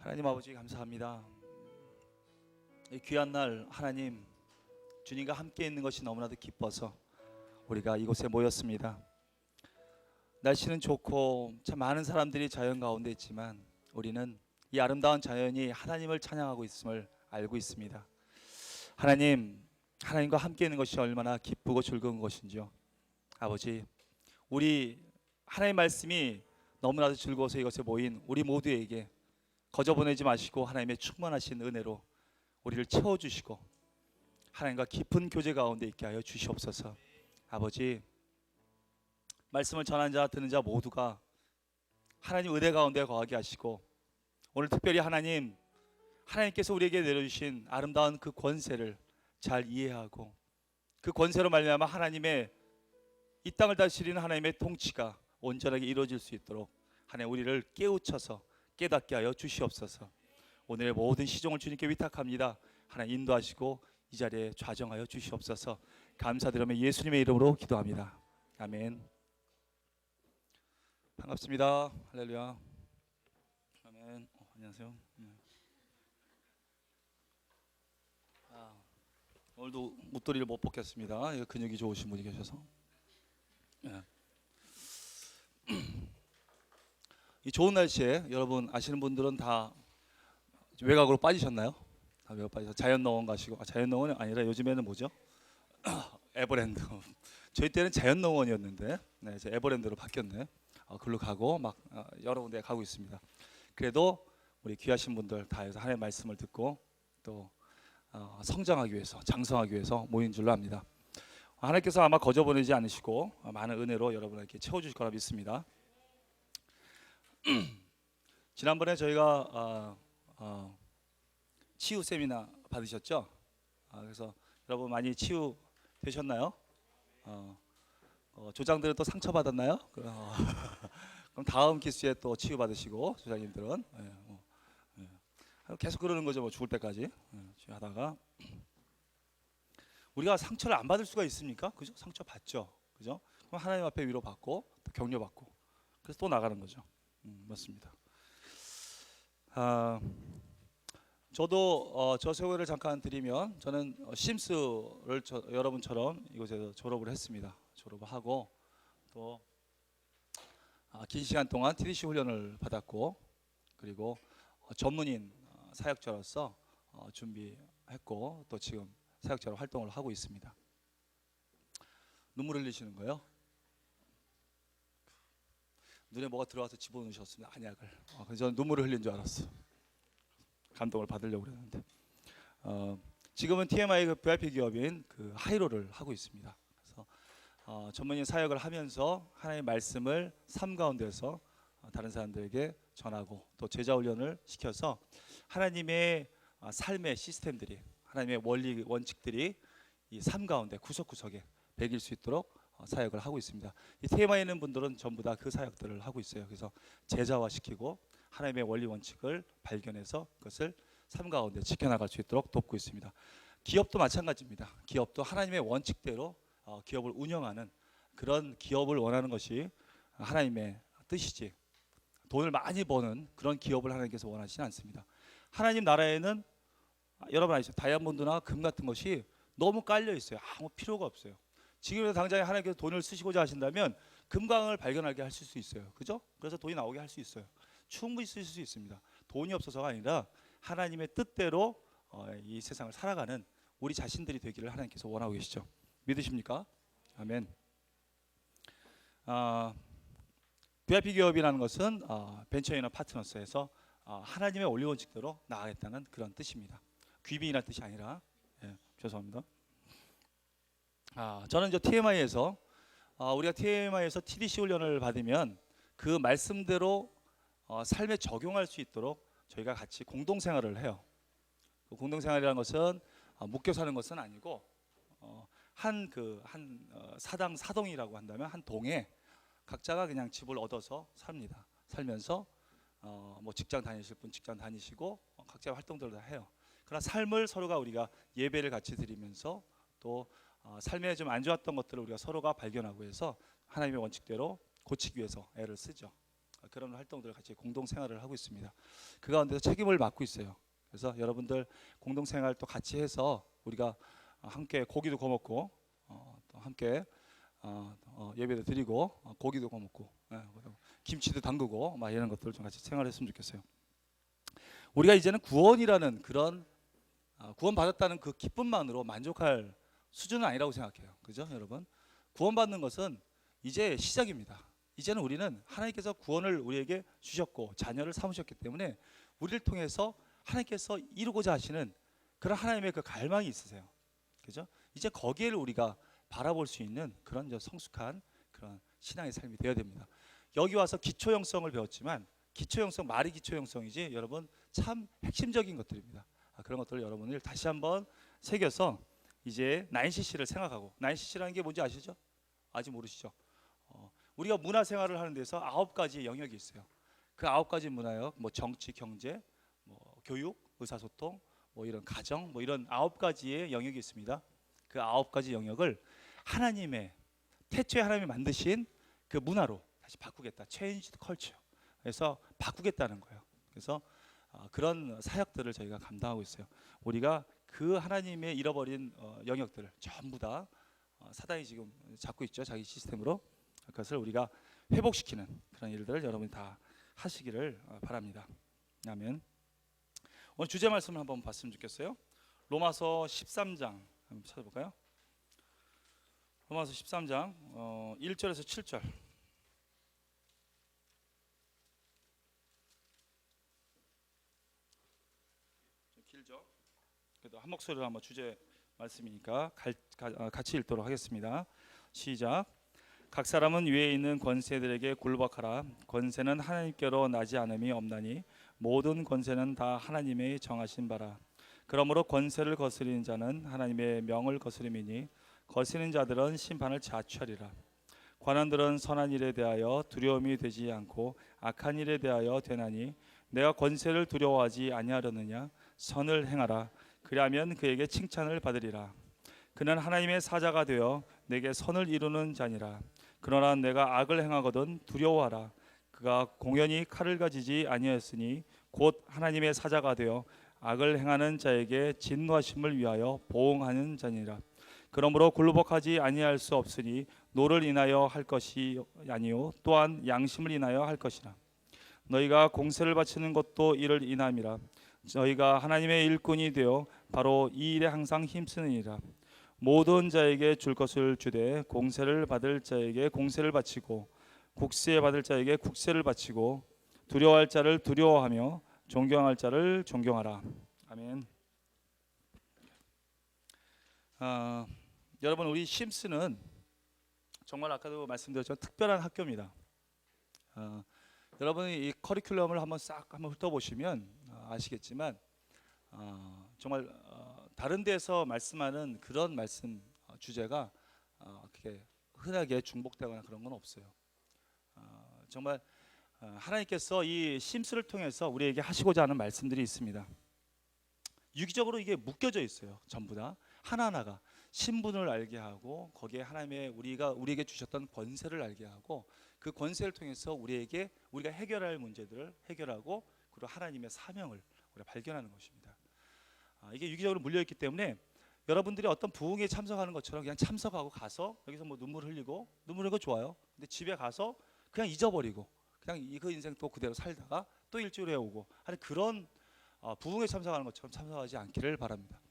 하나님 아버지 감사합니다. 이 귀한 날 하나님 주님과 함께 있는 것이 너무나도 기뻐서 우리가 이곳에 모였습니다. 날씨는 좋고 참 많은 사람들이 자연 가운데 있지만 우리는 이 아름다운 자연이 하나님을 찬양하고 있음을 알고 있습니다. 하나님과 함께 있는 것이 얼마나 기쁘고 즐거운 것인지요. 아버지, 우리 하나님 말씀이 너무나도 즐거워서 이것에 모인 우리 모두에게 거저 보내지 마시고 하나님의 충만하신 은혜로 우리를 채워주시고 하나님과 깊은 교제 가운데 있게 하여 주시옵소서. 아버지, 말씀을 전하는 자 듣는 자 모두가 하나님 은혜 가운데 거하게 하시고 오늘 특별히 하나님께서 우리에게 내려주신 아름다운 그 권세를 잘 이해하고 그 권세로 말미암아 하나님의 이 땅을 다스리는 하나님의 통치가 온전하게 이루어질 수 있도록 하나님 우리를 깨우쳐서 깨닫게 하여 주시옵소서. 오늘의 모든 시종을 주님께 위탁합니다. 하나님 인도하시고 이 자리에 좌정하여 주시옵소서. 감사드리며 예수님의 이름으로 기도합니다. 아멘. 반갑습니다. 할렐루야. 아멘. 안녕하세요. 오늘도 웃도리를 못 벗겼습니다. 근육이 좋으신 분이 계셔서. 이 좋은 날씨에 여러분 아시는 분들은 다 외곽으로 빠지셨나요? 다 외곽 빠져서 자연농원 가시고 자연농원이 아니라 요즘에는 뭐죠? 에버랜드. 저희 때는 자연농원이었는데 이제 에버랜드로 바뀌었네. 글로 가고 막 여러 군데 가고 있습니다. 그래도 우리 귀하신 분들 다 해서 하나님의 말씀을 듣고 또 성장하기 위해서 장성하기 위해서 모인 줄로 압니다. 하나님께서 아마 거저 보내지 않으시고 많은 은혜로 여러분에게 채워주실 거라 믿습니다. 지난번에 저희가 치유 세미나 받으셨죠? 그래서 여러분 많이 치유 되셨나요? 조장들은 또 상처 받았나요? 그럼 다음 기수에 또 치유 받으시고 조장님들은 계속 그러는 거죠. 뭐 죽을 때까지 하다가 우리가 상처를 안 받을 수가 있습니까? 그죠? 상처 받죠. 그죠? 그럼 하나님 앞에 위로 받고 또 격려 받고 그래서 또 나가는 거죠. 맞습니다. 저도 저 소개를 잠깐 드리면 저는 심스를 여러분처럼 이곳에서 졸업을 했습니다. 졸업을 하고 또 긴 시간 동안 TDC 훈련을 받았고 그리고 전문인 사역자로서 준비했고 또 지금 사역자로 활동을 하고 있습니다. 눈물 흘리시는 거예요? 눈에 뭐가 들어와서 집어넣으셨습니다. 안약을. 그래서 저는 눈물을 흘린 줄 알았어. 감동을 받으려고 그랬는데 지금은 TMI 그 VIP 기업인 그 하이로를 하고 있습니다. 그래서 전문인 사역을 하면서 하나님의 말씀을 삶 가운데서 다른 사람들에게 전하고 또 제자 훈련을 시켜서 하나님의 삶의 시스템들이 하나님의 원리 원칙들이 이 삶 가운데 구석구석에 배길 수 있도록 사역을 하고 있습니다. 이 TMI에 있는 분들은 전부 다 그 사역들을 하고 있어요. 그래서 제자화시키고 하나님의 원리 원칙을 발견해서 그것을 삶 가운데 지켜나갈 수 있도록 돕고 있습니다. 기업도 마찬가지입니다. 기업도 하나님의 원칙대로 기업을 운영하는 그런 기업을 원하는 것이 하나님의 뜻이지 돈을 많이 버는 그런 기업을 하나님께서 원하시지 않습니다. 하나님 나라에는 여러분 아시죠? 다이아몬드나 금 같은 것이 너무 깔려 있어요. 아무 필요가 없어요. 지금에서 당장에 하나님께서 돈을 쓰시고자 하신다면 금강을 발견하게 하실 수 있어요. 그죠? 그래서 돈이 나오게 할 수 있어요. 충분히 쓰실 수 있습니다. 돈이 없어서가 아니라 하나님의 뜻대로 이 세상을 살아가는 우리 자신들이 되기를 하나님께서 원하고 계시죠. 믿으십니까? 아멘. VIP 기업이라는 것은 벤처이너 파트너스에서 하나님의 원리 원칙대로 나아가겠다는 그런 뜻입니다. 귀빈이라는 뜻이 아니라 죄송합니다. 저는 이제 TMI에서 우리가 TMI에서 TDC 훈련을 받으면 그 말씀대로 삶에 적용할 수 있도록 저희가 같이 공동생활을 해요. 그 공동생활이라는 것은 묶여 사는 것은 아니고 한 사당 사동이라고 한다면 한 동에 각자가 그냥 집을 얻어서 삽니다. 살면서 뭐 직장 다니실 분 직장 다니시고 각자의 활동들을 다 해요. 그러나 삶을 서로가 우리가 예배를 같이 드리면서 또 삶에 좀 안 좋았던 것들을 우리가 서로가 발견하고 해서 하나님의 원칙대로 고치기 위해서 애를 쓰죠. 그런 활동들을 같이 공동 생활을 하고 있습니다. 그 가운데서 책임을 맡고 있어요. 그래서 여러분들 공동 생활 또 같이 해서 우리가 함께 고기도 구워 먹고 또 함께 예배도 드리고 고기도 구워 먹고 김치도 담그고 막 이런 것들을 좀 같이 생활했으면 좋겠어요. 우리가 이제는 구원이라는 그런 구원받았다는 그 기쁨만으로 만족할 수준은 아니라고 생각해요. 그죠, 여러분? 구원받는 것은 이제 시작입니다. 이제는 우리는 하나님께서 구원을 우리에게 주셨고 자녀를 삼으셨기 때문에 우리를 통해서 하나님께서 이루고자 하시는 그런 하나님의 그 갈망이 있으세요. 그죠? 이제 거기를 우리가 바라볼 수 있는 그런 성숙한 그런 신앙의 삶이 되어야 됩니다. 여기 와서 기초 형성을 배웠지만 기초 형성 말이 기초 형성이지 여러분 참 핵심적인 것들입니다. 그런 것들을 여러분을 다시 한번 새겨서 이제 9CC를 생각하고 9CC라는 게 뭔지 아시죠? 아직 모르시죠? 우리가 문화생활을 하는 데서 9가지 영역이 있어요. 그 9가지 문화역, 뭐 정치, 경제, 뭐 교육, 의사소통, 뭐 이런 가정, 뭐 이런 9가지의 영역이 있습니다. 그 9가지 영역을 하나님의 태초에 하나님이 만드신 그 문화로 다시 바꾸겠다. Change the culture. 그래서 바꾸겠다는 거예요. 그래서 그런 사역들을 저희가 감당하고 있어요. 우리가 그 하나님의 잃어버린 영역들을 전부 다 사단이 지금 잡고 있죠. 자기 시스템으로. 그것을 우리가 회복시키는 그런 일들을 여러분이 다 하시기를 바랍니다. 아멘. 오늘 주제 말씀을 한번 봤으면 좋겠어요. 로마서 13장 한번 찾아볼까요? 로마서 13장 1절에서 7절. 좀 길죠? 그래도 한 목소리로 한번 주제 말씀이니까 같이 읽도록 하겠습니다. 시작. 각 사람은 위에 있는 권세들에게 굴복하라. 권세는 하나님께로 나지 않음이 없나니 모든 권세는 다 하나님의 정하신 바라. 그러므로 권세를 거스리는 자는 하나님의 명을 거스림이니 거스리는 자들은 심판을 자취하리라. 관원들은 선한 일에 대하여 두려움이 되지 않고 악한 일에 대하여 되나니 내가 권세를 두려워하지 아니하려느냐. 선을 행하라. 그리하면 그에게 칭찬을 받으리라. 그는 하나님의 사자가 되어 내게 선을 이루는 자니라. 그러나 내가 악을 행하거든 두려워하라. 그가 공연히 칼을 가지지 아니하였으니 곧 하나님의 사자가 되어 악을 행하는 자에게 진노하심을 위하여 보응하는 자니라. 그러므로 굴복하지 아니할 수 없으니 노를 인하여 할 것이 아니요 또한 양심을 인하여 할 것이라. 너희가 공세를 바치는 것도 이를 인함이라. 너희가 하나님의 일꾼이 되어 바로 이 일에 항상 힘쓰느니라. 모든 자에게 줄 것을 주되 공세를 받을 자에게 공세를 바치고 국세 받을 자에게 국세를 바치고 두려워할 자를 두려워하며 존경할 자를 존경하라. 아멘. 여러분 우리 심스는 정말 아까도 말씀드렸지만 특별한 학교입니다. 여러분이 이 커리큘럼을 한번 훑어보시면 아시겠지만 정말 다른 데서 말씀하는 그런 말씀 주제가 그렇게 흔하게 중복되거나 그런 건 없어요. 정말 하나님께서 이 심스를 통해서 우리에게 하시고자 하는 말씀들이 있습니다. 유기적으로 이게 묶여져 있어요. 전부 다 하나하나가 신분을 알게 하고 거기에 하나님의 우리에게 주셨던 권세를 알게 하고 그 권세를 통해서 우리가 해결할 문제들을 해결하고 그리고 하나님의 사명을 우리가 발견하는 것입니다. 이게 유기적으로 물려있기 때문에 여러분들이 어떤 부흥에 참석하는 것처럼 그냥 참석하고 가서 여기서 뭐 눈물 흘리고 좋아요. 근데 집에 가서 그냥 잊어버리고 그냥 그 인생 또 그대로 살다가 또 일주일 후에 오고 하는 그런 부흥에 참석하는 것처럼 참석하지 않기를 바랍니다.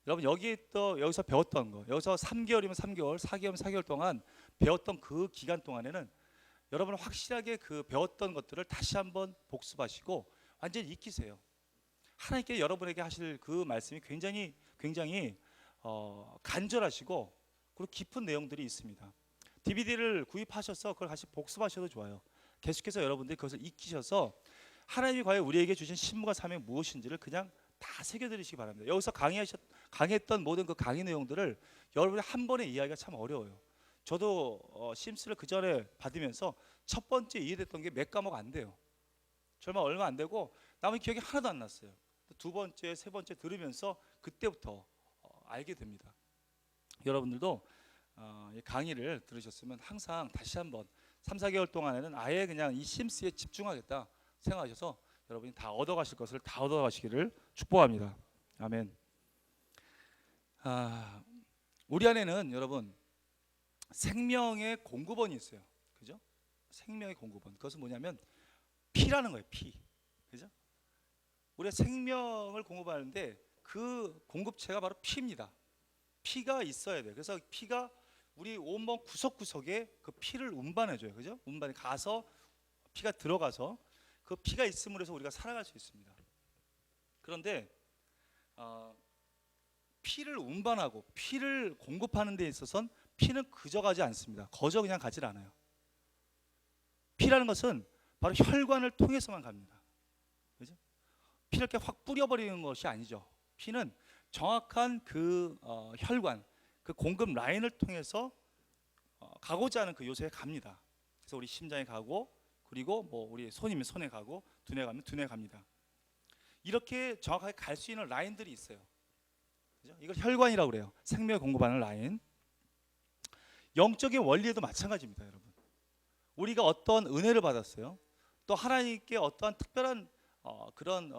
여러분 여기서 배웠던 거 여기서 3개월이면 3개월 4개월이면 4개월 동안 배웠던 그 기간 동안에는 여러분은 확실하게 그 배웠던 것들을 다시 한번 복습하시고 완전히 익히세요. 하나님께 여러분에게 하실 그 말씀이 굉장히 간절하시고 그리고 깊은 내용들이 있습니다. DVD를 구입하셔서 그걸 다시 복습하셔도 좋아요. 계속해서 여러분들이 그것을 익히셔서 하나님이 과연 우리에게 주신 신무가 사명이 무엇인지를 그냥 다 새겨드리시기 바랍니다. 여기서 강의했던 모든 그 강의 내용들을 여러분이 한 번에 이해하기가 참 어려워요. 저도 심스를 그 전에 받으면서 첫 번째 이해됐던 게 몇 과목 안 돼요. 정말 얼마 안 되고 남은 기억이 하나도 안 났어요. 두 번째, 세 번째 들으면서 그때부터 알게 됩니다. 여러분들도 강의를 들으셨으면 항상 다시 한번 3, 4개월 동안에는 아예 그냥 이 심스에 집중하겠다 생각하셔서 여러분이 다 얻어가실 것을 다 얻어가시기를 축복합니다. 아멘. 우리 안에는 여러분 생명의 공급원이 있어요. 그죠? 생명의 공급원. 그것은 뭐냐면 피라는 거예요. 피. 그죠? 우리가 생명을 공급하는데 그 공급체가 바로 피입니다. 피가 있어야 돼요. 그래서 피가 우리 온몸 구석구석에 그 피를 운반해줘요. 그죠? 운반이 가서 피가 들어가서 그 피가 있음으로 해서 우리가 살아갈 수 있습니다. 그런데 피를 운반하고 피를 공급하는 데 있어서는 피는 그저 가지 않습니다. 거저 그냥 가질 않아요. 피라는 것은 바로 혈관을 통해서만 갑니다. 그죠? 피를 이렇게 확 뿌려버리는 것이 아니죠. 피는 정확한 그 혈관, 그 공급 라인을 통해서 가고자 하는 그 요소에 갑니다. 그래서 우리 심장에 가고, 그리고 뭐 우리 손이면 손에 가고, 두뇌 가면 두뇌에 갑니다. 이렇게 정확하게 갈 수 있는 라인들이 있어요. 그죠? 이걸 혈관이라고 그래요. 생명을 공급하는 라인. 영적인 원리에도 마찬가지입니다, 여러분. 우리가 어떤 은혜를 받았어요. 또 하나님께 어떠한 특별한 그런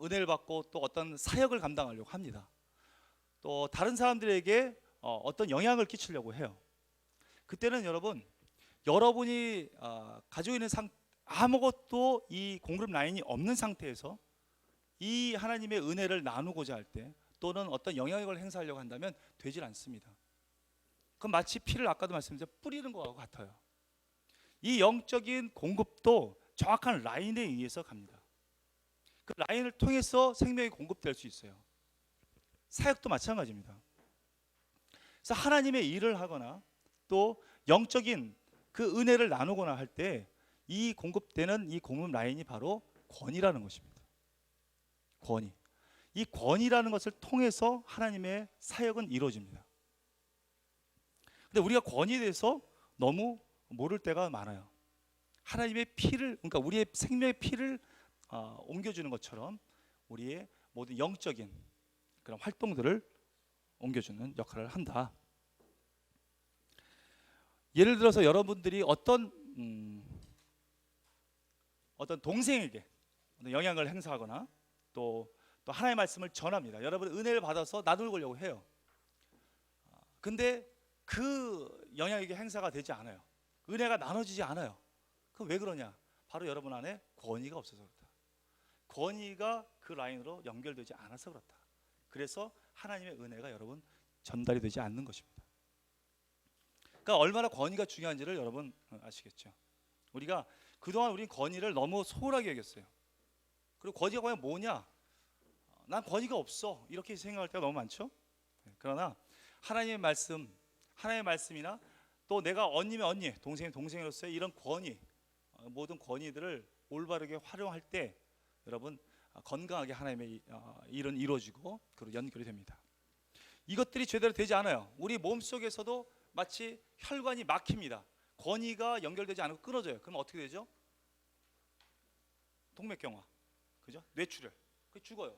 은혜를 받고 또 어떤 사역을 감당하려고 합니다. 또 다른 사람들에게 어떤 영향을 끼치려고 해요. 그때는 여러분이 가지고 있는 아무것도 이 공급 라인이 없는 상태에서 이 하나님의 은혜를 나누고자 할 때 또는 어떤 영향력을 행사하려고 한다면 되질 않습니다. 그건 마치 피를 아까도 말씀드렸지만 뿌리는 것과 같아요. 이 영적인 공급도 정확한 라인에 의해서 갑니다. 그 라인을 통해서 생명이 공급될 수 있어요. 사역도 마찬가지입니다. 그래서 하나님의 일을 하거나 또 영적인 그 은혜를 나누거나 할 때 이 공급되는 이 공급 라인이 바로 권위라는 것입니다. 권위. 이 권위라는 것을 통해서 하나님의 사역은 이루어집니다. 근데 우리가 권위에 대해서 너무 모를 때가 많아요. 하나님의 피를, 그러니까 우리의 생명의 피를 옮겨주는 것처럼 우리의 모든 영적인 그런 활동들을 옮겨주는 역할을 한다. 예를 들어서 여러분들이 어떤 동생에게 영향을 행사하거나 또 하나님의 말씀을 전합니다. 여러분 은혜를 받아서 나누려고 해요. 근데 그 영향력이 행사가 되지 않아요. 은혜가 나눠지지 않아요. 그럼 왜 그러냐? 바로 여러분 안에 권위가 없어서 그렇다. 권위가 그 라인으로 연결되지 않아서 그렇다. 그래서 하나님의 은혜가 여러분 전달이 되지 않는 것입니다. 그러니까 얼마나 권위가 중요한지를 여러분 아시겠죠? 우리가 그동안 우리는 권위를 너무 소홀하게 여겼어요. 그리고 권위가 과연 뭐냐? 난 권위가 없어. 이렇게 생각할 때가 너무 많죠? 그러나 하나님의 말씀이나 또 내가 언니면 언니, 동생이면 동생으로서의 이런 권위, 모든 권위들을 올바르게 활용할 때 여러분 건강하게 하나님의 일은 이루어지고 그리고 연결이 됩니다. 이것들이 제대로 되지 않아요. 우리 몸속에서도 마치 혈관이 막힙니다. 권위가 연결되지 않고 끊어져요. 그럼 어떻게 되죠? 동맥경화, 그죠? 뇌출혈, 그 죽어요.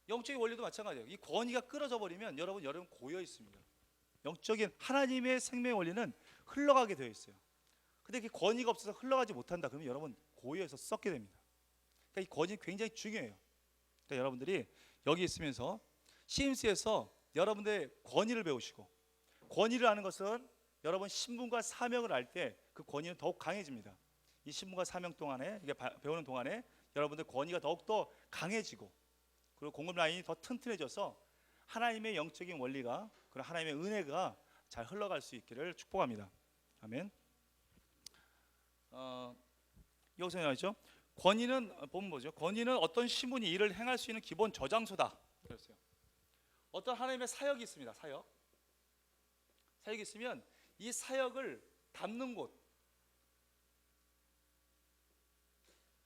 영적인 원리도 마찬가지예요. 이 권위가 끊어져 버리면 여러분 고여 있습니다. 영적인 하나님의 생명의 원리는 흘러가게 되어 있어요. 근데 이 권위가 없어서 흘러가지 못한다. 그러면 여러분 고여해서 썩게 됩니다. 그러니까 이 권위 굉장히 중요해요. 그러니까 여러분들이 여기 있으면서 CMC에서 여러분들의 권위를 배우시고, 권위를 아는 것은 여러분 신분과 사명을 알 때 그 권위는 더욱 강해집니다. 이 신분과 사명 동안에 이게 배우는 동안에 여러분들 권위가 더욱더 강해지고 그리고 공급 라인이 더 튼튼해져서 하나님의 영적인 원리가 그리고 하나님의 은혜가 잘 흘러갈 수 있기를 축복합니다. 아멘. 여기서 나오죠. 권위는 보면 뭐죠? 권위는 어떤 신분이 일을 행할 수 있는 기본 저장소다. 그랬어요. 어떤 하나님의 사역이 있습니다. 사역이 있으면 이 사역을 담는 곳,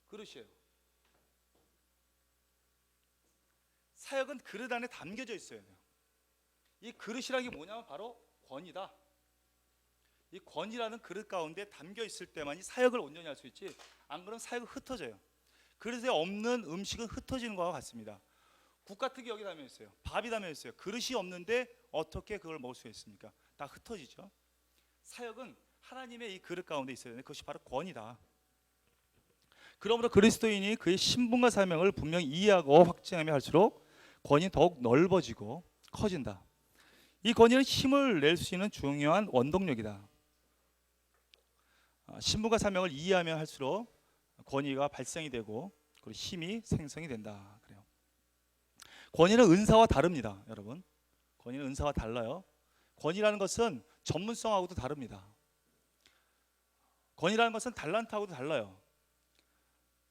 그릇이에요. 사역은 그릇 안에 담겨져 있어야 돼요. 이 그릇이라는 게 뭐냐면 바로 권위다. 이 권위라는 그릇 가운데 담겨 있을 때만이 사역을 온전히 할 수 있지, 안 그러면 사역은 흩어져요. 그릇에 없는 음식은 흩어지는 것과 같습니다. 국 같은 게 여기 담겨 있어요. 밥이 담겨 있어요. 그릇이 없는데 어떻게 그걸 먹을 수 있습니까? 다 흩어지죠. 사역은 하나님의 이 그릇 가운데 있어야 되는 그것이 바로 권위다. 그러므로 그리스도인이 그의 신분과 사명을 분명히 이해하고 확증하며 할수록 권위 더욱 넓어지고 커진다. 이 권위는 힘을 낼 수 있는 중요한 원동력이다. 신분과 사명을 이해하며 할수록 권위가 발생이 되고 그리고 힘이 생성이 된다. 그래요. 권위는 은사와 다릅니다, 여러분. 권위는 은사와 달라요. 권위라는 것은 전문성하고도 다릅니다. 권위라는 것은 달란트하고도 달라요.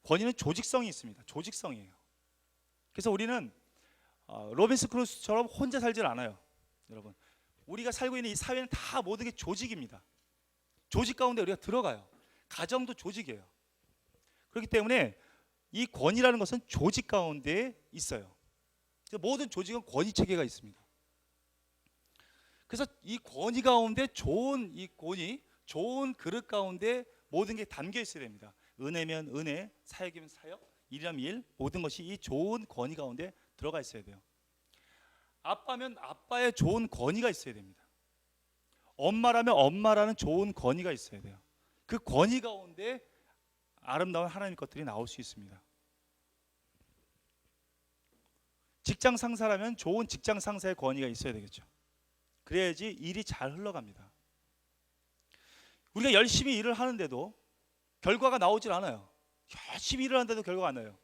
권위는 조직성이 있습니다. 조직성이에요. 그래서 우리는 로빈슨 크루소처럼 혼자 살질 않아요. 여러분, 우리가 살고 있는 이 사회는 다 모든 게 조직입니다. 조직 가운데 우리가 들어가요. 가정도 조직이에요. 그렇기 때문에 이 권위라는 것은 조직 가운데 있어요. 모든 조직은 권위 체계가 있습니다. 그래서 이 권위 가운데 좋은 좋은 그릇 가운데 모든 게 담겨 있어야 됩니다. 은혜면 은혜, 사역이면 사역, 일이면 일, 모든 것이 이 좋은 권위 가운데 들어가 있어야 돼요. 아빠면 아빠의 좋은 권위가 있어야 됩니다. 엄마라면 엄마라는 좋은 권위가 있어야 돼요. 그 권위 가운데 아름다운 하나님의 것들이 나올 수 있습니다. 직장 상사라면 좋은 직장 상사의 권위가 있어야 되겠죠. 그래야지 일이 잘 흘러갑니다. 우리가 열심히 일을 하는데도 결과가 나오질 않아요. 열심히 일을 하는데도 결과가 안 나요.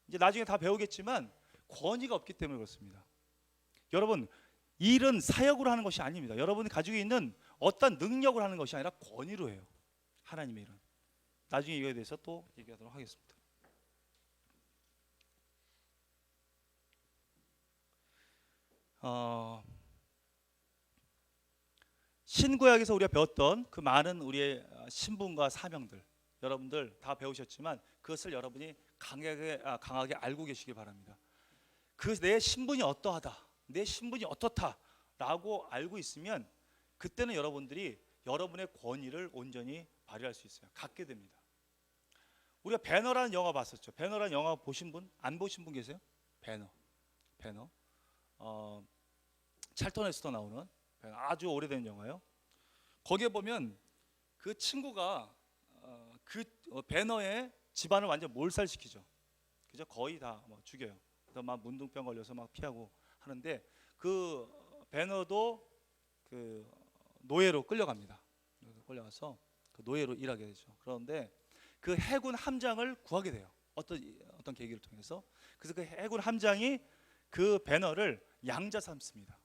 이제 나중에 다 배우겠지만 권위가 없기 때문에 그렇습니다. 여러분, 일은 사역으로 하는 것이 아닙니다. 여러분이 가지고 있는 어떤 능력으로 하는 것이 아니라 권위로 해요. 하나님의 일은. 나중에 이거에 대해서 또 얘기하도록 하겠습니다. 신구약에서 우리가 배웠던 그 많은 우리의 신분과 사명들, 여러분들 다 배우셨지만 그것을 여러분이 강하게 알고 계시길 바랍니다. 그 내 신분이 어떠하다, 내 신분이 어떻다라고 알고 있으면 그때는 여러분들이 여러분의 권위를 온전히 발휘할 수 있어요. 갖게 됩니다. 우리가 배너라는 영화 봤었죠. 배너라는 영화 보신 분? 안 보신 분 계세요? 배너. 찰턴 헤스터 나오는 아주 오래된 영화예요. 거기에 보면 그 친구가 배너의 집안을 완전 몰살시키죠. 그죠? 거의 다 죽여요. 그래서 막 문둥병 걸려서 막 피하고 하는데 그 배너도 그 노예로 끌려갑니다. 끌려가서 그 노예로 일하게 되죠. 그런데 그 해군 함장을 구하게 돼요. 어떤 계기를 통해서. 그래서 그 해군 함장이 그 배너를 양자 삼습니다.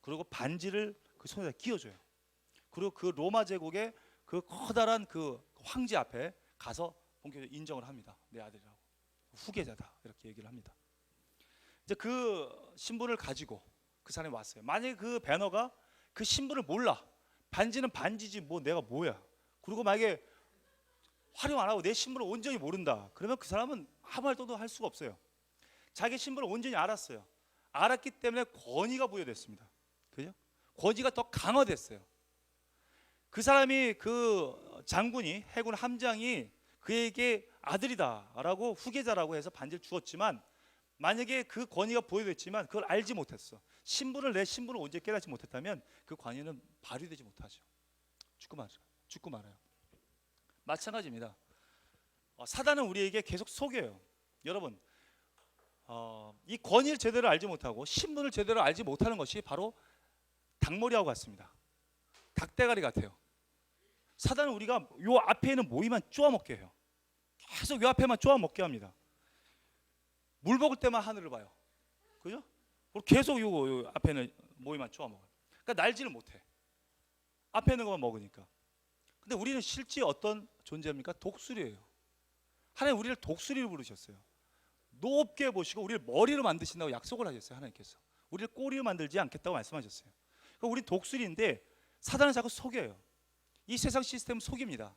그리고 반지를 그 손에다 끼워줘요. 그리고 그 로마 제국의 그 커다란 그 황제 앞에 가서 본격적으로 인정을 합니다. 내 아들이라고, 후계자다, 이렇게 얘기를 합니다. 이제 그 신분을 가지고 그 사람이 왔어요. 만약에 그 배너가 그 신분을 몰라, 반지는 반지지 뭐 내가 뭐야, 그리고 만약에 활용 안 하고 내 신분을 온전히 모른다, 그러면 그 사람은 아무 말도 할 수가 없어요. 자기 신분을 온전히 알았어요. 알았기 때문에 권위가 부여됐습니다. 그죠? 권위가 더 강화됐어요. 그 사람이, 그 장군이, 해군 함장이 그에게 아들이다라고, 후계자라고 해서 반지를 주었지만, 만약에 그 권위가 부여됐지만 그걸 알지 못했어, 내 신분을 온전히 깨닫지 못했다면 그 권위는 발휘되지 못하죠. 죽고 말아요. 마찬가지입니다. 사단은 우리에게 계속 속여요. 여러분, 이 권위를 제대로 알지 못하고 신분을 제대로 알지 못하는 것이 바로 닭머리하고 같습니다. 닭대가리 같아요. 사단은 우리가 요 앞에 있는 모이만 쪼아먹게 해요. 계속 요 앞에만 쪼아먹게 합니다. 물 먹을 때만 하늘을 봐요. 그죠? 그리고 계속 요 앞에는 모이만 쪼아먹어요. 그러니까 날지를 못해. 앞에 있는 것만 먹으니까. 근데 우리는 실제 어떤 존재입니까? 독수리예요. 하나님 우리를 독수리로 부르셨어요. 높게 보시고 우리를 머리로 만드신다고 약속을 하셨어요. 하나님께서 우리를 꼬리로 만들지 않겠다고 말씀하셨어요. 그러니까 우리 독수리인데 사단은 자꾸 속여요. 이 세상 시스템은 속입니다.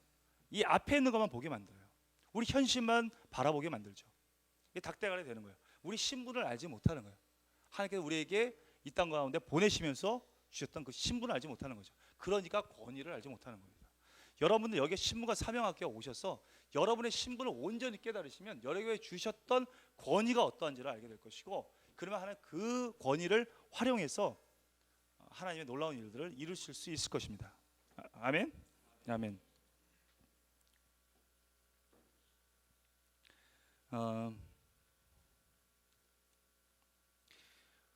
이 앞에 있는 것만 보게 만들어요. 우리 현실만 바라보게 만들죠. 이게 닭대가리 되는 거예요. 우리 신분을 알지 못하는 거예요. 하나님께서 우리에게 이 땅 가운데 보내시면서 주셨던 그 신분을 알지 못하는 거죠. 그러니까 권위를 알지 못하는 겁니다. 여러분들 여기에 신분과 사명학교에 오셔서 여러분의 신분을 온전히 깨달으시면 여러분에게 주셨던 권위가 어떠한지를 알게 될 것이고, 그러면 하나님 그 권위를 활용해서 하나님의 놀라운 일들을 이루실 수 있을 것입니다. 아멘. 아멘.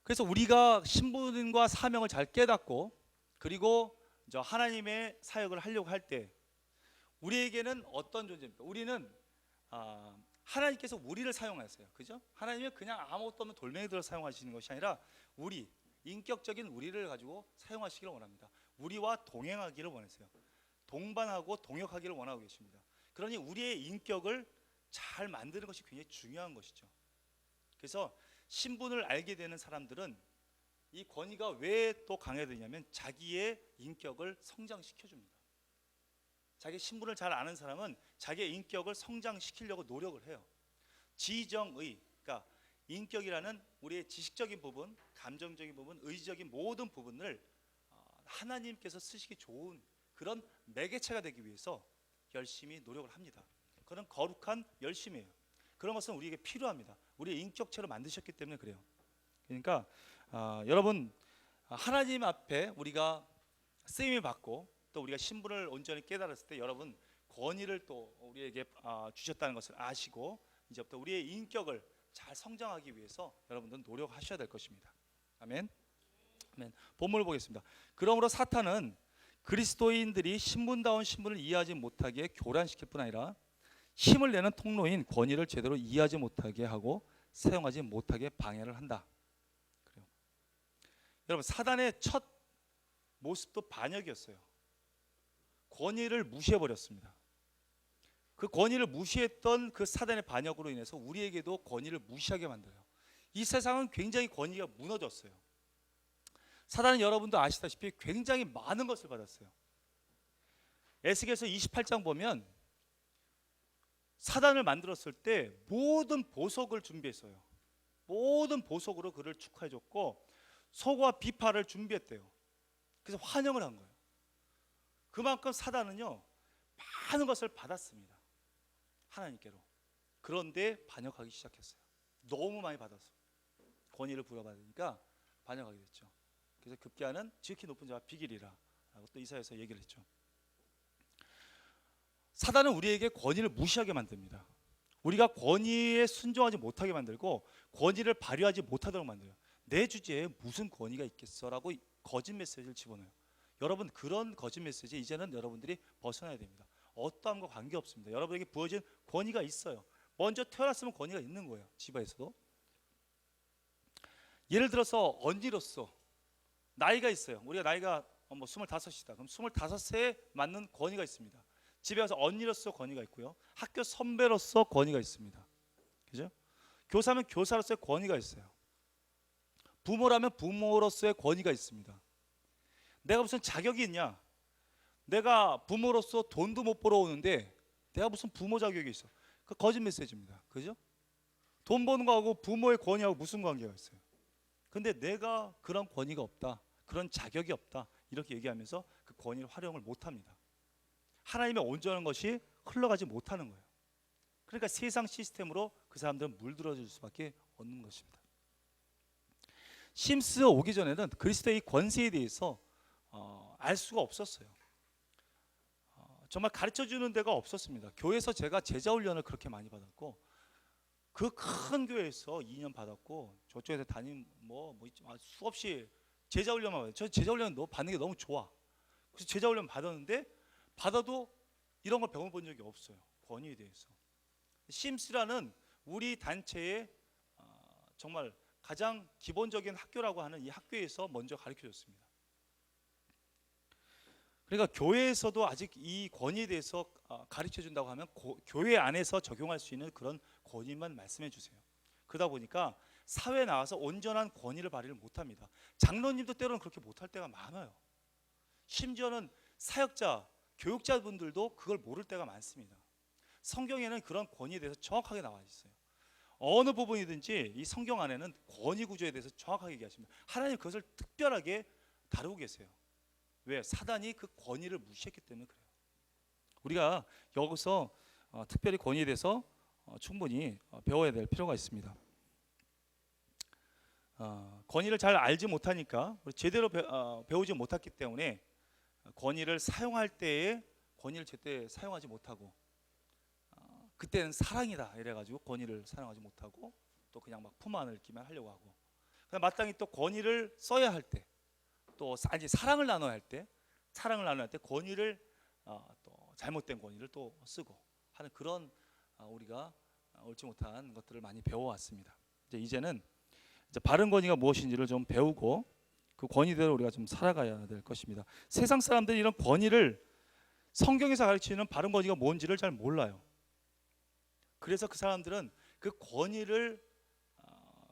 그래서 우리가 신분과 사명을 잘 깨닫고 그리고 하나님의 사역을 하려고 할 때 우리에게는 어떤 존재입니까? 우리는 하나님께서 우리를 사용하세요. 그죠? 하나님은 그냥 아무것도 없는 돌멩이들을 사용하시는 것이 아니라 우리, 인격적인 우리를 가지고 사용하시기를 원합니다. 우리와 동행하기를 원하세요. 동반하고 동역하기를 원하고 계십니다. 그러니 우리의 인격을 잘 만드는 것이 굉장히 중요한 것이죠. 그래서 신분을 알게 되는 사람들은 이 권위가 왜 또 강해지냐면 자기의 인격을 성장시켜 줍니다. 자기 신분을 잘 아는 사람은 자기의 인격을 성장시키려고 노력을 해요. 지정의, 그러니까 인격이라는 우리의 지식적인 부분, 감정적인 부분, 의지적인 모든 부분을 하나님께서 쓰시기 좋은 그런 매개체가 되기 위해서 열심히 노력을 합니다. 그런 거룩한 열심이에요. 그런 것은 우리에게 필요합니다. 우리의 인격체로 만드셨기 때문에 그래요. 그러니까 여러분, 하나님 앞에 우리가 쓰임을 받고 또 우리가 신분을 온전히 깨달았을 때 여러분 권위를 또 우리에게 주셨다는 것을 아시고 이제부터 우리의 인격을 잘 성장하기 위해서 여러분들은 노력하셔야 될 것입니다. 아멘. 아멘. 본문을 보겠습니다. 그러므로 사탄은 그리스도인들이 신분다운 신분을 이해하지 못하게 교란시킬 뿐 아니라 힘을 내는 통로인 권위를 제대로 이해하지 못하게 하고 사용하지 못하게 방해를 한다. 그래요. 여러분, 사단의 첫 모습도 반역이었어요. 권위를 무시해버렸습니다. 그 권위를 무시했던 그 사단의 반역으로 인해서 우리에게도 권위를 무시하게 만들어요. 이 세상은 굉장히 권위가 무너졌어요. 사단은 여러분도 아시다시피 굉장히 많은 것을 받았어요. 에스겔서 28장 보면 사단을 만들었을 때 모든 보석을 준비했어요. 모든 보석으로 그를 축하해줬고 소과 비파를 준비했대요. 그래서 환영을 한 거예요. 그만큼 사단은요 많은 것을 받았습니다. 하나님께로. 그런데 반역하기 시작했어요. 너무 많이 받아서 권위를 부여받으니까 반역하게 됐죠. 그래서 급기야는 지극히 높은 자와 비길이라 라고 또 이사야서 얘기를 했죠. 사단은 우리에게 권위를 무시하게 만듭니다. 우리가 권위에 순종하지 못하게 만들고 권위를 발휘하지 못하도록 만들어요. 내 주제에 무슨 권위가 있겠어라고 거짓 메시지를 집어넣어요. 여러분, 그런 거짓 메시지 이제는 여러분들이 벗어나야 됩니다. 어떠함과 관계없습니다. 여러분에게 부어진 권위가 있어요. 먼저 태어났으면 권위가 있는 거예요. 집안에서도. 예를 들어서 언니로서 나이가 있어요. 우리가 나이가 25이다. 그럼 25세에 맞는 권위가 있습니다. 집에 가서 언니로서 권위가 있고요. 학교 선배로서 권위가 있습니다. 그죠? 교사면 교사로서의 권위가 있어요. 부모라면 부모로서의 권위가 있습니다. 내가 무슨 자격이 있냐? 내가 부모로서 돈도 못 벌어오는데 내가 무슨 부모 자격이 있어? 그 거짓 메시지입니다. 그죠? 돈 버는 거하고 부모의 권위하고 무슨 관계가 있어요? 근데 내가 그런 권위가 없다, 그런 자격이 없다 이렇게 얘기하면서 그 권위를 활용을 못합니다. 하나님의 온전한 것이 흘러가지 못하는 거예요. 그러니까 세상 시스템으로 그 사람들은 물들어질 수밖에 없는 것입니다. 심스 오기 전에는 그리스도의 권세에 대해서 알 수가 없었어요. 정말 가르쳐주는 데가 없었습니다. 교회에서 제가 제자훈련을 그렇게 많이 받았고 그 큰 교회에서 2년 받았고 저쪽에서 담임 수없이 제자훈련만 받아요. 저 제자훈련 받는 게 너무 좋아. 그래서 제자훈련 받았는데 받아도 이런 걸 배워본 적이 없어요. 권위에 대해서. 심스라는 우리 단체의 정말 가장 기본적인 학교라고 하는 이 학교에서 먼저 가르쳐줬습니다. 그러니까 교회에서도 아직 이 권위에 대해서 가르쳐준다고 하면 교회 안에서 적용할 수 있는 그런 권위만 말씀해 주세요. 그러다 보니까 사회에 나와서 온전한 권위를 발휘를 못합니다. 장로님도 때로는 그렇게 못할 때가 많아요. 심지어는 사역자, 교육자분들도 그걸 모를 때가 많습니다. 성경에는 그런 권위에 대해서 정확하게 나와 있어요. 어느 부분이든지 이 성경 안에는 권위 구조에 대해서 정확하게 얘기하십니다. 하나님 그것을 특별하게 다루고 계세요. 왜? 사단이 그 권위를 무시했기 때문에 그래요. 우리가 여기서 특별히 권위에 대해서 충분히 배워야 될 필요가 있습니다. 권위를 잘 알지 못하니까 제대로 배우지 못했기 때문에 권위를 사용할 때에 권위를 제때 사용하지 못하고 그때는 사랑이다 이래가지고 권위를 사용하지 못하고 또 그냥 막 품 안을 끼만 하려고 하고, 마땅히 또 권위를 써야 할 때, 또 아니 사랑을 나눠야 할 때, 권위를 또 잘못된 권위를 또 쓰고 하는 그런 우리가 옳지 못한 것들을 많이 배워왔습니다. 이제는 바른 권위가 무엇인지를 좀 배우고 그 권위대로 우리가 좀 살아가야 될 것입니다. 세상 사람들이 이런 권위를, 성경에서 가르치는 바른 권위가 뭔지를 잘 몰라요. 그래서 그 사람들은 그 권위를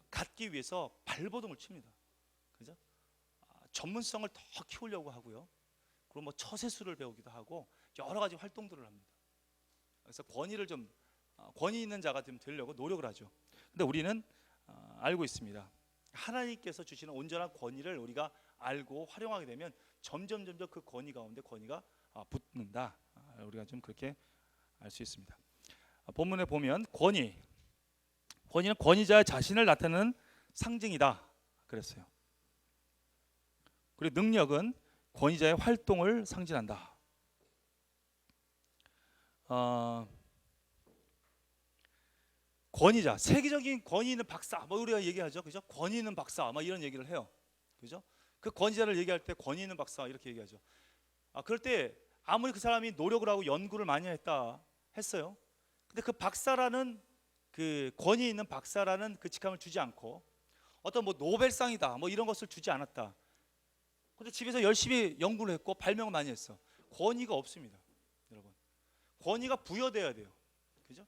갖기 위해서 발버둥을 칩니다. 그죠? 전문성을 더 키우려고 하고요. 그리고 뭐 처세술을 배우기도 하고 여러 가지 활동들을 합니다. 그래서 권위를 좀 권위 있는 자가 좀 되려고 노력을 하죠. 근데 우리는 알고 있습니다. 하나님께서 주시는 온전한 권위를 우리가 알고 활용하게 되면 점점 그 권위 가운데 권위가 붙는다. 우리가 좀 그렇게 알 수 있습니다. 본문에 보면 권위는 권위자 자신을 나타내는 상징이다 그랬어요. 그리고 능력은 권위자의 활동을 상징한다. 권위자, 세계적인 권위 있는 박사, 뭐 우리가 얘기하죠, 그죠? 권위 있는 박사, 막 이런 얘기를 해요, 그죠? 그 권위자를 얘기할 때 권위 있는 박사 이렇게 얘기하죠. 그럴 때 아무리 그 사람이 노력을 하고 연구를 많이 했어요. 근데 그 박사라는 그 권위 있는 박사라는 그 직함을 주지 않고 어떤 뭐 노벨상이다, 뭐 이런 것을 주지 않았다. 근데 집에서 열심히 연구를 했고 발명을 많이 했어. 권위가 없습니다, 여러분. 권위가 부여돼야 돼요, 그죠?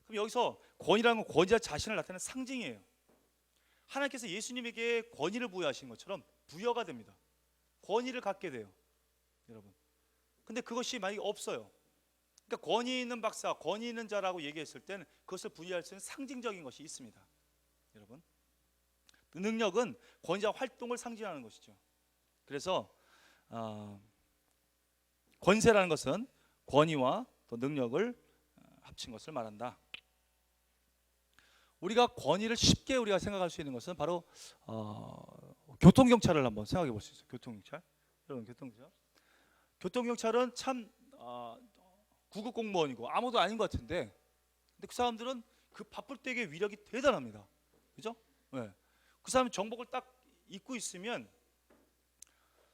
그럼 여기서 권위라는 건 권위자 자신을 나타내는 상징이에요. 하나님께서 예수님에게 권위를 부여하신 것처럼 부여가 됩니다. 권위를 갖게 돼요, 여러분. 근데 그것이 만약에 없어요. 그러니까 권위 있는 박사, 권위 있는 자라고 얘기했을 때는 그것을 부여할 수 있는 상징적인 것이 있습니다, 여러분. 능력은 권위자 활동을 상징하는 것이죠. 그래서 권세라는 것은 권위와 또 능력을 합친 것을 말한다. 우리가 권위를 쉽게 우리가 생각할 수 있는 것은 바로 교통경찰을 한번 생각해 볼 수 있어요. 교통경찰, 여러분, 교통경찰은 참 구급 공무원이고 아무도 아닌 것 같은데, 근데 그 사람들은 그 바쁠 때의 위력이 대단합니다, 그죠? 네. 그 사람 정복을 딱 입고 있으면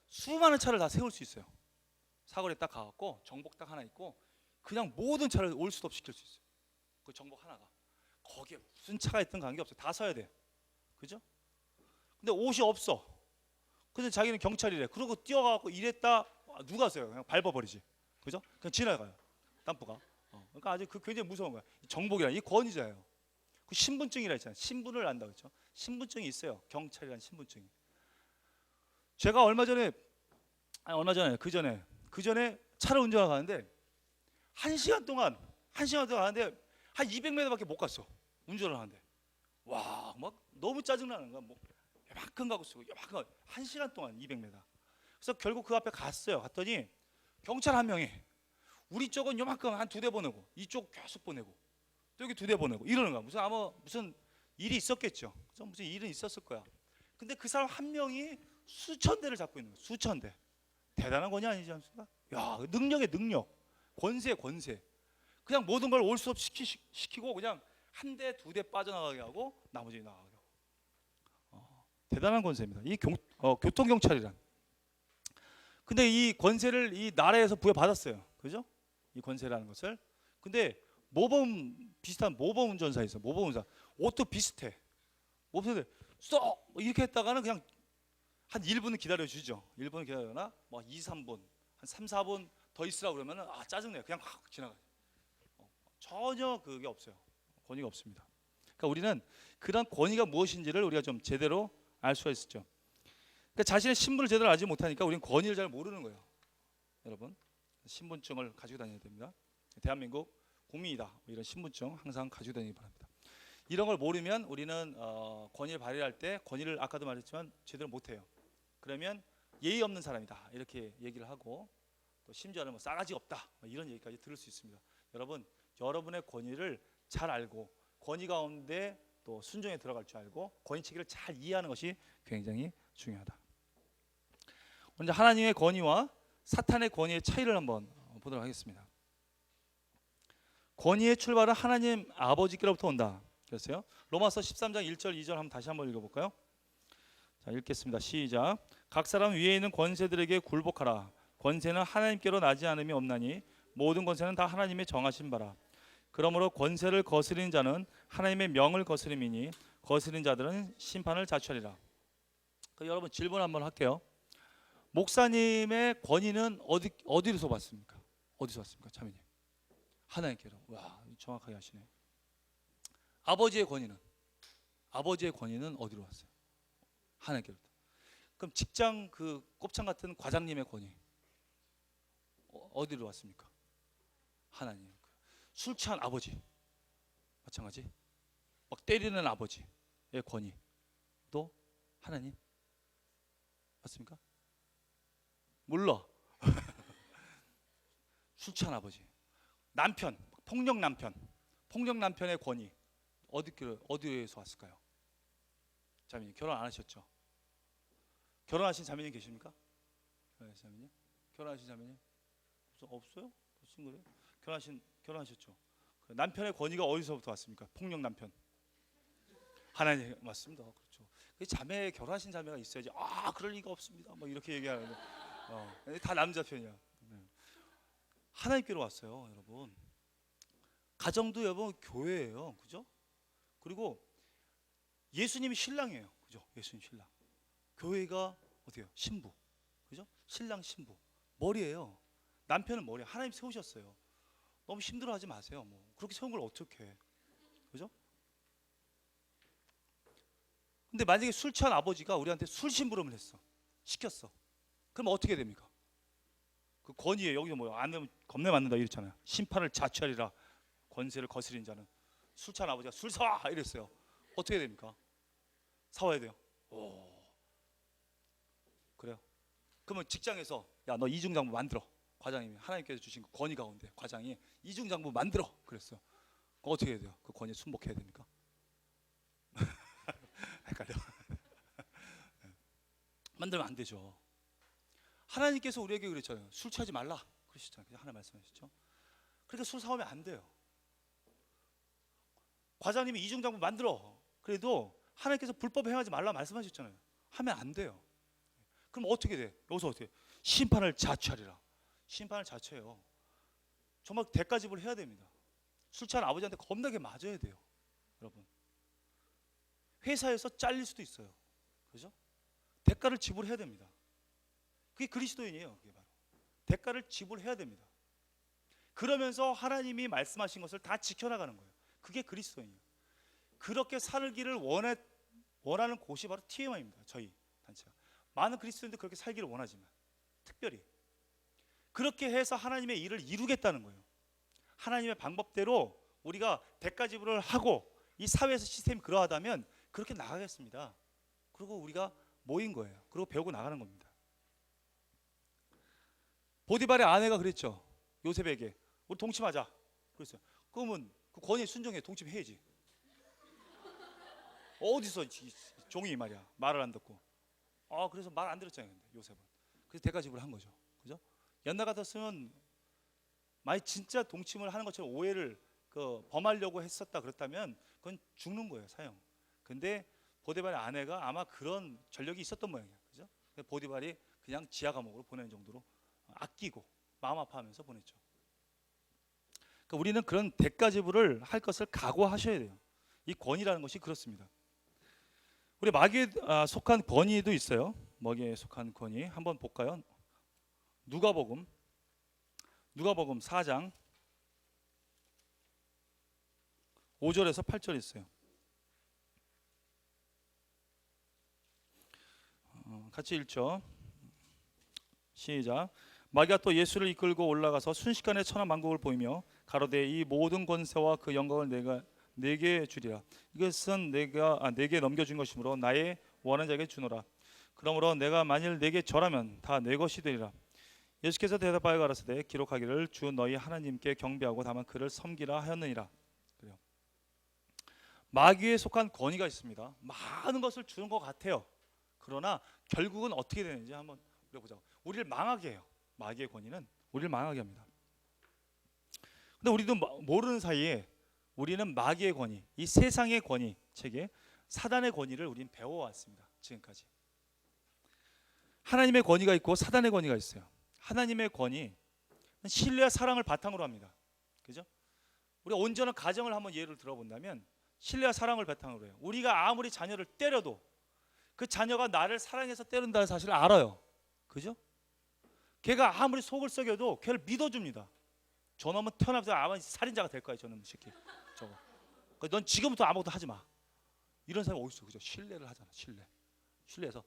수많은 차를 다 세울 수 있어요. 사거리에 딱 가갖고 정복 딱 하나 있고 그냥 모든 차를 올 수도 없이 시킬 수 있어요. 그 정복 하나가 거기에 무슨 차가 있든 관계없어요. 다 서야 돼, 그죠? 근데 옷이 없어. 근데 자기는 경찰이래. 그러고 뛰어가고 이랬다, 누가 써요? 그냥 밟아버리지, 그죠? 그냥 지나가요, 땀부가. 그러니까 아주 굉장히 무서운 거야. 정복이라 이 권위자예요. 그 신분증이라 했잖아요. 신분을 안다 그렇죠? 신분증이 있어요. 경찰이라는 신분증이. 제가 그 전에 차를 운전하고 가는데 1시간 동안 가는데 한 200m밖에 못 갔어, 운전을 하는데. 와, 막 너무 짜증나는 거야. 뭐 요만큼 가고 쓰고 요만큼 1시간 동안 200m. 그래서 결국 그 앞에 갔더니 경찰 한 명이 우리 쪽은 요만큼 한 2대 보내고 이쪽 계속 보내고 또 여기 2대 보내고 이러는 거야. 무슨 일이 있었겠죠. 그래서 무슨 일은 있었을 거야. 근데 그 사람 한 명이 수천 대를 잡고 있는 거야. 수천 대. 대단한 권위 아니지 않습니까? 야, 능력의 능력, 권세. 그냥 모든 걸 올 수 없이 시키고 그냥 한 대, 2대 빠져나가게 하고 나머지 나가게 하고. 대단한 권세입니다. 이 교통경찰이란. 근데 이 권세를 이 나라에서 부여받았어요, 그죠? 이 권세라는 것을. 근데 비슷한 모범 운전사 있어. 모범 운전사. 옷도 비슷해. 모범 쏙 이렇게 했다가는 그냥 한 1분은 기다려 주죠. 1분은 기다려나 뭐 2, 3분, 한 3, 4분 더 있으라고 그러면은 짜증내요. 그냥 확 지나가요. 전혀 그게 없어요. 권위가 없습니다. 그러니까 우리는 그런 권위가 무엇인지를 우리가 좀 제대로 알 수가 있었죠. 그러니까 자신의 신분을 제대로 알지 못하니까 우리는 권위를 잘 모르는 거예요, 여러분. 신분증을 가지고 다녀야 됩니다. 대한민국 국민이다, 뭐 이런 신분증 항상 가지고 다니기 바랍니다. 이런 걸 모르면 우리는 권위를 발휘할 때 권위를 아까도 말했지만 제대로 못해요. 그러면 예의 없는 사람이다 이렇게 얘기를 하고, 또 심지어는 뭐 싸가지 없다 뭐 이런 얘기까지 들을 수 있습니다. 여러분의 권위를 잘 알고 권위 가운데 또 순종에 들어갈 줄 알고 권위체계를 잘 이해하는 것이 굉장히 중요하다. 먼저 하나님의 권위와 사탄의 권위의 차이를 한번 보도록 하겠습니다. 권위의 출발은 하나님 아버지께로부터 온다. 그랬어요. 로마서 13장 1절 2절 한번 다시 한번 읽어볼까요? 자, 읽겠습니다. 시작. 각 사람 위에 있는 권세들에게 굴복하라. 권세는 하나님께로 나지 않음이 없나니 모든 권세는 다 하나님의 정하신 바라. 그러므로 권세를 거스리는 자는 하나님의 명을 거스림이니 거스린 자들은 심판을 자초하리라. 여러분 질문 한번 할게요. 목사님의 권위는 어디서 왔습니까? 어디서 왔습니까, 자매님? 하나님께로. 와, 정확하게 하시네요. 아버지의 권위는 어디로 왔어요? 하나님께로부터. 그럼 직장 그 곱창 같은 과장님의 권위 어디로 왔습니까? 하나님. 술 취한 아버지 마찬가지. 막 때리는 아버지의 권위도 하나님 맞습니까? 몰라. 술 취한 아버지, 남편, 폭력 남편의 권위 어디에서 왔을까요? 자매님 결혼 안 하셨죠? 결혼하신 자매님 계십니까? 결혼하신 자매님 없어요? 싱글이에요? 결혼하셨죠? 남편의 권위가 어디서부터 왔습니까? 폭력 남편. 하나님 맞습니다. 그렇죠. 자매 결혼하신 자매가 있어야지. 그럴 리가 없습니다. 뭐 이렇게 얘기하는데 다 남자 편이야. 하나님께로 왔어요, 여러분. 가정도 여러분 교회예요, 그죠? 그리고 예수님이 신랑이에요, 그죠? 예수님 신랑. 교회가 어때요? 신부, 그죠? 신랑 신부 머리예요. 남편은 머리. 하나님 세우셨어요. 너무 힘들어하지 마세요. 뭐 그렇게 세운 걸 어떻게 해, 그죠? 근데 만약에 술 취한 아버지가 우리한테 술 심부름을 시켰어. 그럼 어떻게 됩니까? 그 권위에 여기서 뭐 안 되면 겁내 맞는다 이랬잖아요. 심판을 자초하리라. 권세를 거스린 자는. 술 취한 아버지가 술 사와 이랬어요. 어떻게 됩니까? 사와야 돼요. 그래요. 그러면 직장에서 야 너 이중장부 만들어. 과장님이 하나님께서 주신 그 권위 가운데 과장이 이중장부 만들어 그랬어요. 어떻게 해야 돼요? 그 권위에 순복해야 됩니까? 헷갈려. 만들면 안 되죠. 하나님께서 우리에게 그랬잖아요. 술 취하지 말라 그러셨잖아요. 그냥 하나 말씀하셨죠. 그러니까 술 사오면 안 돼요. 과장님이 이중장부 만들어 그래도 하나님께서 불법 행하지 말라 말씀하셨잖아요. 하면 안 돼요. 그럼 어떻게 돼? 여기서 어떻게? 심판을 자초하리라. 심판을 자초해요. 정말 대가 지불을 해야 됩니다. 술 취한 아버지한테 겁나게 맞아야 돼요, 여러분. 회사에서 잘릴 수도 있어요, 그죠? 대가를 지불해야 됩니다. 그게 그리스도인이에요. 그게 바로 대가를 지불해야 됩니다. 그러면서 하나님이 말씀하신 것을 다 지켜나가는 거예요. 그게 그리스도인이에요. 그렇게 살기를 원하는 곳이 바로 TMI입니다. 저희 단체가 많은 그리스도인들 그렇게 살기를 원하지만 특별히 그렇게 해서 하나님의 일을 이루겠다는 거예요. 하나님의 방법대로 우리가 대가 지불을 하고 이 사회에서 시스템이 그러하다면 그렇게 나가겠습니다. 그리고 우리가 모인 거예요. 그리고 배우고 나가는 겁니다. 보디발의 아내가 그랬죠. 요셉에게 우리 동침하자 그랬어요. 그러면 그 권위에 순종해 동침해야지. 어디서 종이 말이야 말을 안 듣고. 그래서 말 안 들었잖아요. 근데 요셉은 그래서 대가 지불을 한 거죠. 그죠? 옛날 같았으면 만약 진짜 동침을 하는 것처럼 오해를 범하려고 했었다 그렇다면 그건 죽는 거예요, 사형. 근데 보디발의 아내가 아마 그런 전력이 있었던 모양이에요, 그죠? 보디발이 그냥 지하 감옥으로 보내는 정도로 아끼고 마음 아파하면서 보냈죠. 그러니까 우리는 그런 대가 지불을 할 것을 각오하셔야 돼요. 이 권위라는 것이 그렇습니다. 우리 마귀에 속한 권위도 있어요. 마귀에 속한 권위 한번 볼까요? 누가복음 4장 5절에서 8절 있어요. 같이 읽죠. 시작. 마귀가 또 예수를 이끌고 올라가서 순식간에 천하만국을 보이며 가로되 이 모든 권세와 그 영광을 내게 주리라. 이것은 내게 넘겨준 것이므로 나의 원하는 자에게 주노라. 그러므로 내가 만일 내게 절하면 다 내 것이 되리라. 예수께서 대답하여 가라사대 기록하기를 주 너희 하나님께 경배하고 다만 그를 섬기라 하였느니라. 그래요. 마귀에 속한 권위가 있습니다. 많은 것을 주는 것 같아요. 그러나 결국은 어떻게 되는지 한번 보자고. 우리를 망하게 해요. 마귀의 권위는 우리를 망하게 합니다. 근데 우리도 모르는 사이에 우리는 마귀의 권위, 이 세상의 권위, 책에 사단의 권위를 우리는 배워왔습니다. 지금까지. 하나님의 권위가 있고 사단의 권위가 있어요. 하나님의 권위, 신뢰와 사랑을 바탕으로 합니다. 그죠? 우리가 온전한 가정을 한번 예를 들어본다면 신뢰와 사랑을 바탕으로 해요. 우리가 아무리 자녀를 때려도 그 자녀가 나를 사랑해서 때린다는 사실을 알아요. 그죠? 걔가 아무리 속을 썩여도 걔를 믿어줍니다. 저놈은 태어나면서 아마 살인자가 될 거야. 저놈 새끼. 저거. 넌 지금부터 아무것도 하지 마. 이런 사람이 어디 있어? 그죠? 신뢰를 하잖아. 신뢰해서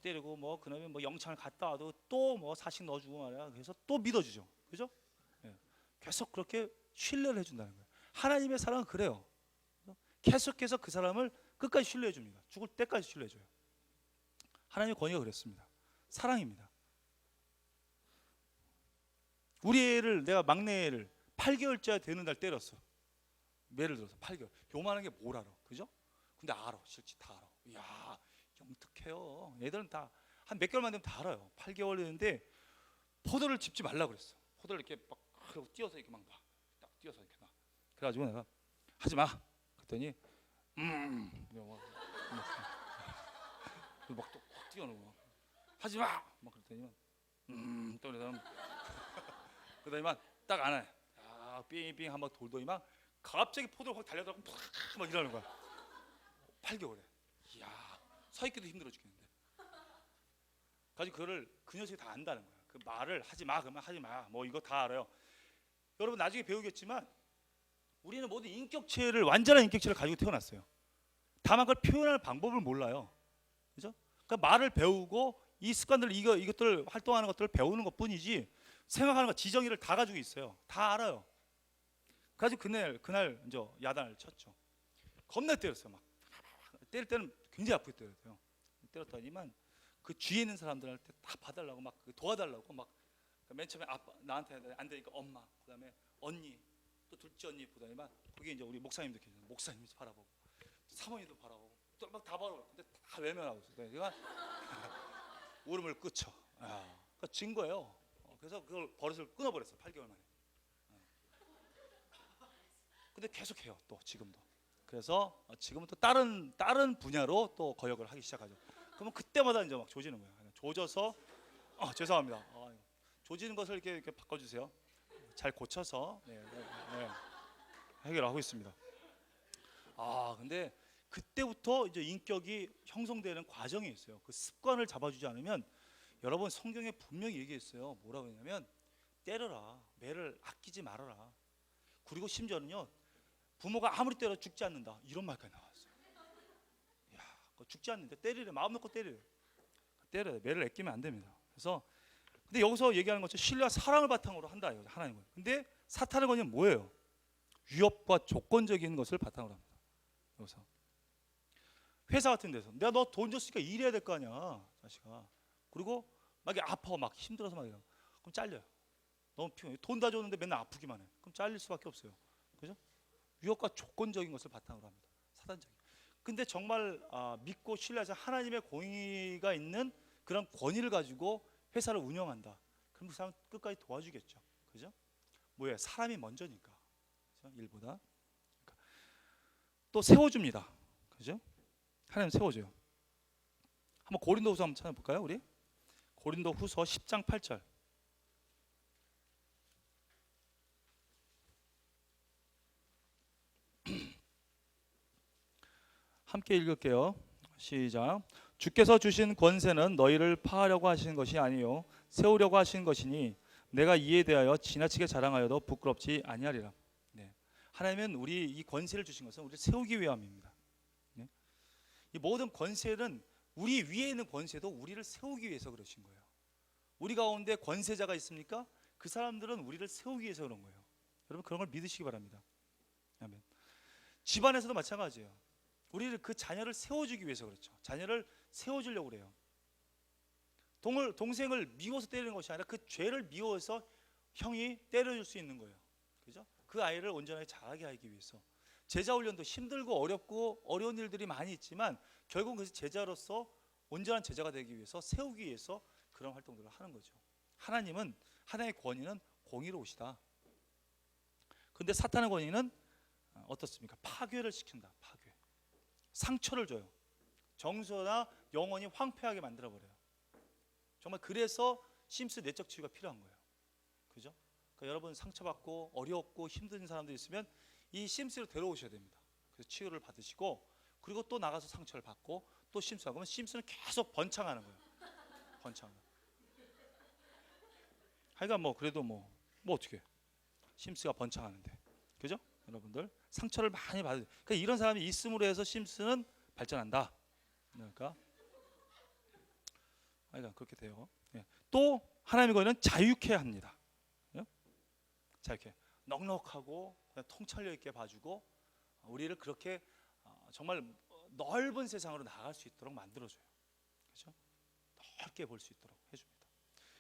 때리고 뭐 그놈이 뭐 영창을 갔다 와도 또 뭐 사식 넣어주고 말이야. 그래서 또 믿어주죠. 그죠? 예. 계속 그렇게 신뢰를 해준다는 거예요. 하나님의 사랑은 그래요. 계속해서 그 사람을 끝까지 신뢰해 줍니다. 죽을 때까지 신뢰해 줘요. 하나님의 권위가 그랬습니다. 사랑입니다. 우리 애를, 내가 막내 애를 8개월째 되는 날 때렸어. 예를 들어서 8개월. 요만한 게 뭘 알아, 그죠? 근데 알아, 실제 다 알아. 이야, 영특해요. 애들은 다 한 몇 개월만 되면 다 알아요. 8개월 됐는데 포도를 짚지 말라 그랬어. 포도를 이렇게 막 뛰어서 이렇게 막 놔. 딱 뛰어서 이렇게 놔. 그래가지고 내가 하지 마. 그랬더니 막또 확 뛰어놓고 하지 마. 막 그랬더니만 또 그러더니만 딱 안 해. 아, 삥삥 한번 돌더니만 갑자기 포도를 확 달려들고 막 이러는 거야. 8개월에. 이야, 서 있기도 힘들어 죽겠는데. 가지고 그거를 그 녀석이 다 안다는 거야. 그 말을 하지 마, 그러면 하지 마. 뭐 이거 다 알아요. 여러분 나중에 배우겠지만 우리는 모두 인격체를, 완전한 인격체를 가지고 태어났어요. 다만 그걸 표현할 방법을 몰라요. 그죠? 그러니까 말을 배우고 이 습관들, 이것들을 활동하는 것들을 배우는 것뿐이지 생각하는 거, 지정의를 다 가지고 있어요. 다 알아요. 가지고 그날 이제 야단을 쳤죠. 겁나 때렸어요. 막 때릴 때는 굉장히 아프게 때렸어요. 때렸더니만 그 뒤에 있는 사람들한테 다 봐달라고 막 도와달라고 막 맨 처음에 아빠 나한테 안 되니까 엄마, 그다음에 언니, 또 둘째 언니 보더니만 거기 이제 우리 목사님도 계세요. 목사님도 바라보고 사모님도 바라보고 또 막 다 바라보고 근데 다 외면하고 있어요. 그러니까 울음을 끊죠. 그러니까 진 거예요. 그래서 그걸 버릇을 끊어버렸어요. 8개월 만에. 근데 계속해요. 또 지금도. 그래서 지금은 또 다른 분야로 또 거역을 하기 시작하죠. 그러면 그때마다 이제 막 조지는 거예요. 조져서 죄송합니다. 조지는 것을 이렇게 바꿔주세요. 잘 고쳐서 해결하고 있습니다. 근데 그때부터 이제 인격이 형성되는 과정이 있어요. 그 습관을 잡아주지 않으면, 여러분 성경에 분명히 얘기했어요. 뭐라고 했냐면 때려라, 매를 아끼지 말아라. 그리고 심지어는요, 부모가 아무리 때려 죽지 않는다, 이런 말까지 나왔어요. 야, 죽지 않는데 때리래, 마음 놓고 때리래. 때려야, 매를 아끼면 안 됩니다. 그래서 근데 여기서 얘기하는 것처럼 신뢰와 사랑을 바탕으로 한다, 하나님은. 근데 사탄의 권위는 뭐예요? 위협과 조건적인 것을 바탕으로 합니다. 여기서 회사 같은 데서 내가 너 돈 줬으니까 일해야 될 거 아니야, 자식아. 그리고 막 아파, 막 힘들어서 막 이러. 그럼 잘려요. 너무 피곤해. 돈 다 줬는데 맨날 아프기만 해. 그럼 잘릴 수밖에 없어요. 그죠? 위협과 조건적인 것을 바탕으로 합니다. 사단적인. 근데 정말 믿고 신뢰하자 하나님의 공의가 있는 그런 권위를 가지고 회사를 운영한다. 그럼 그 사람 끝까지 도와주겠죠. 그죠? 뭐예요? 사람이 먼저니까. 그죠? 일보다. 그러니까 또 세워줍니다. 그죠? 하나님 세워줘요. 한번 고린도후서 한번 찾아볼까요, 우리? 고린도후서 10장 8절. 함께 읽을게요. 시작. 주께서 주신 권세는 너희를 파하려고 하시는 것이 아니요 세우려고 하시는 것이니 내가 이에 대하여 지나치게 자랑하여도 부끄럽지 아니하리라. 네. 하나님은 우리 이 권세를 주신 것은 우리를 세우기 위함입니다. 네. 이 모든 권세는, 우리 위에 있는 권세도 우리를 세우기 위해서 그러신 거예요. 우리 가운데 권세자가 있습니까? 그 사람들은 우리를 세우기 위해서 그런 거예요. 여러분 그런 걸 믿으시기 바랍니다. 아멘. 집안에서도 마찬가지예요. 우리를, 그 자녀를 세워주기 위해서 그렇죠. 자녀를 세워주려고 그래요. 동생을 미워서 때리는 것이 아니라 그 죄를 미워서 형이 때려줄 수 있는 거예요. 그죠? 그 아이를 온전하게 자라게 하기 위해서. 제자 훈련도 힘들고 어렵고 어려운 일들이 많이 있지만 결국 그 제자로서 온전한 제자가 되기 위해서, 세우기 위해서 그런 활동들을 하는 거죠. 하나님은, 하나님의 권위는 공의로우시다. 근데 사탄의 권위는 어떻습니까? 파괴를 시킨다. 파괴. 상처를 줘요. 정서나 영혼이 황폐하게 만들어 버려요. 정말 그래서 심스 내적 치유가 필요한 거예요. 그죠? 그러니까 여러분 상처받고 어렵고 힘든 사람들 있으면 이 심스로 데려오셔야 됩니다. 그래서 치유를 받으시고 그리고 또 나가서 상처를 받고 또 심스하고 그러면 심스는 계속 번창하는 거예요. 번창. 하여간 뭐 그래도 뭐 어떻게 심스가 번창하는데, 그죠? 여러분들 상처를 많이 받으. 그러니까 이런 사람이 있음으로 해서 심스는 발전한다. 그러니까 하여간 그렇게 돼요. 예. 또 하나님의 권위는 자유케 합니다. 예? 자유케, 넉넉하고 그냥 통찰력 있게 봐주고 우리를 그렇게 정말 넓은 세상으로 나갈 수 있도록 만들어줘요. 그렇죠? 넓게 볼 수 있도록 해줍니다.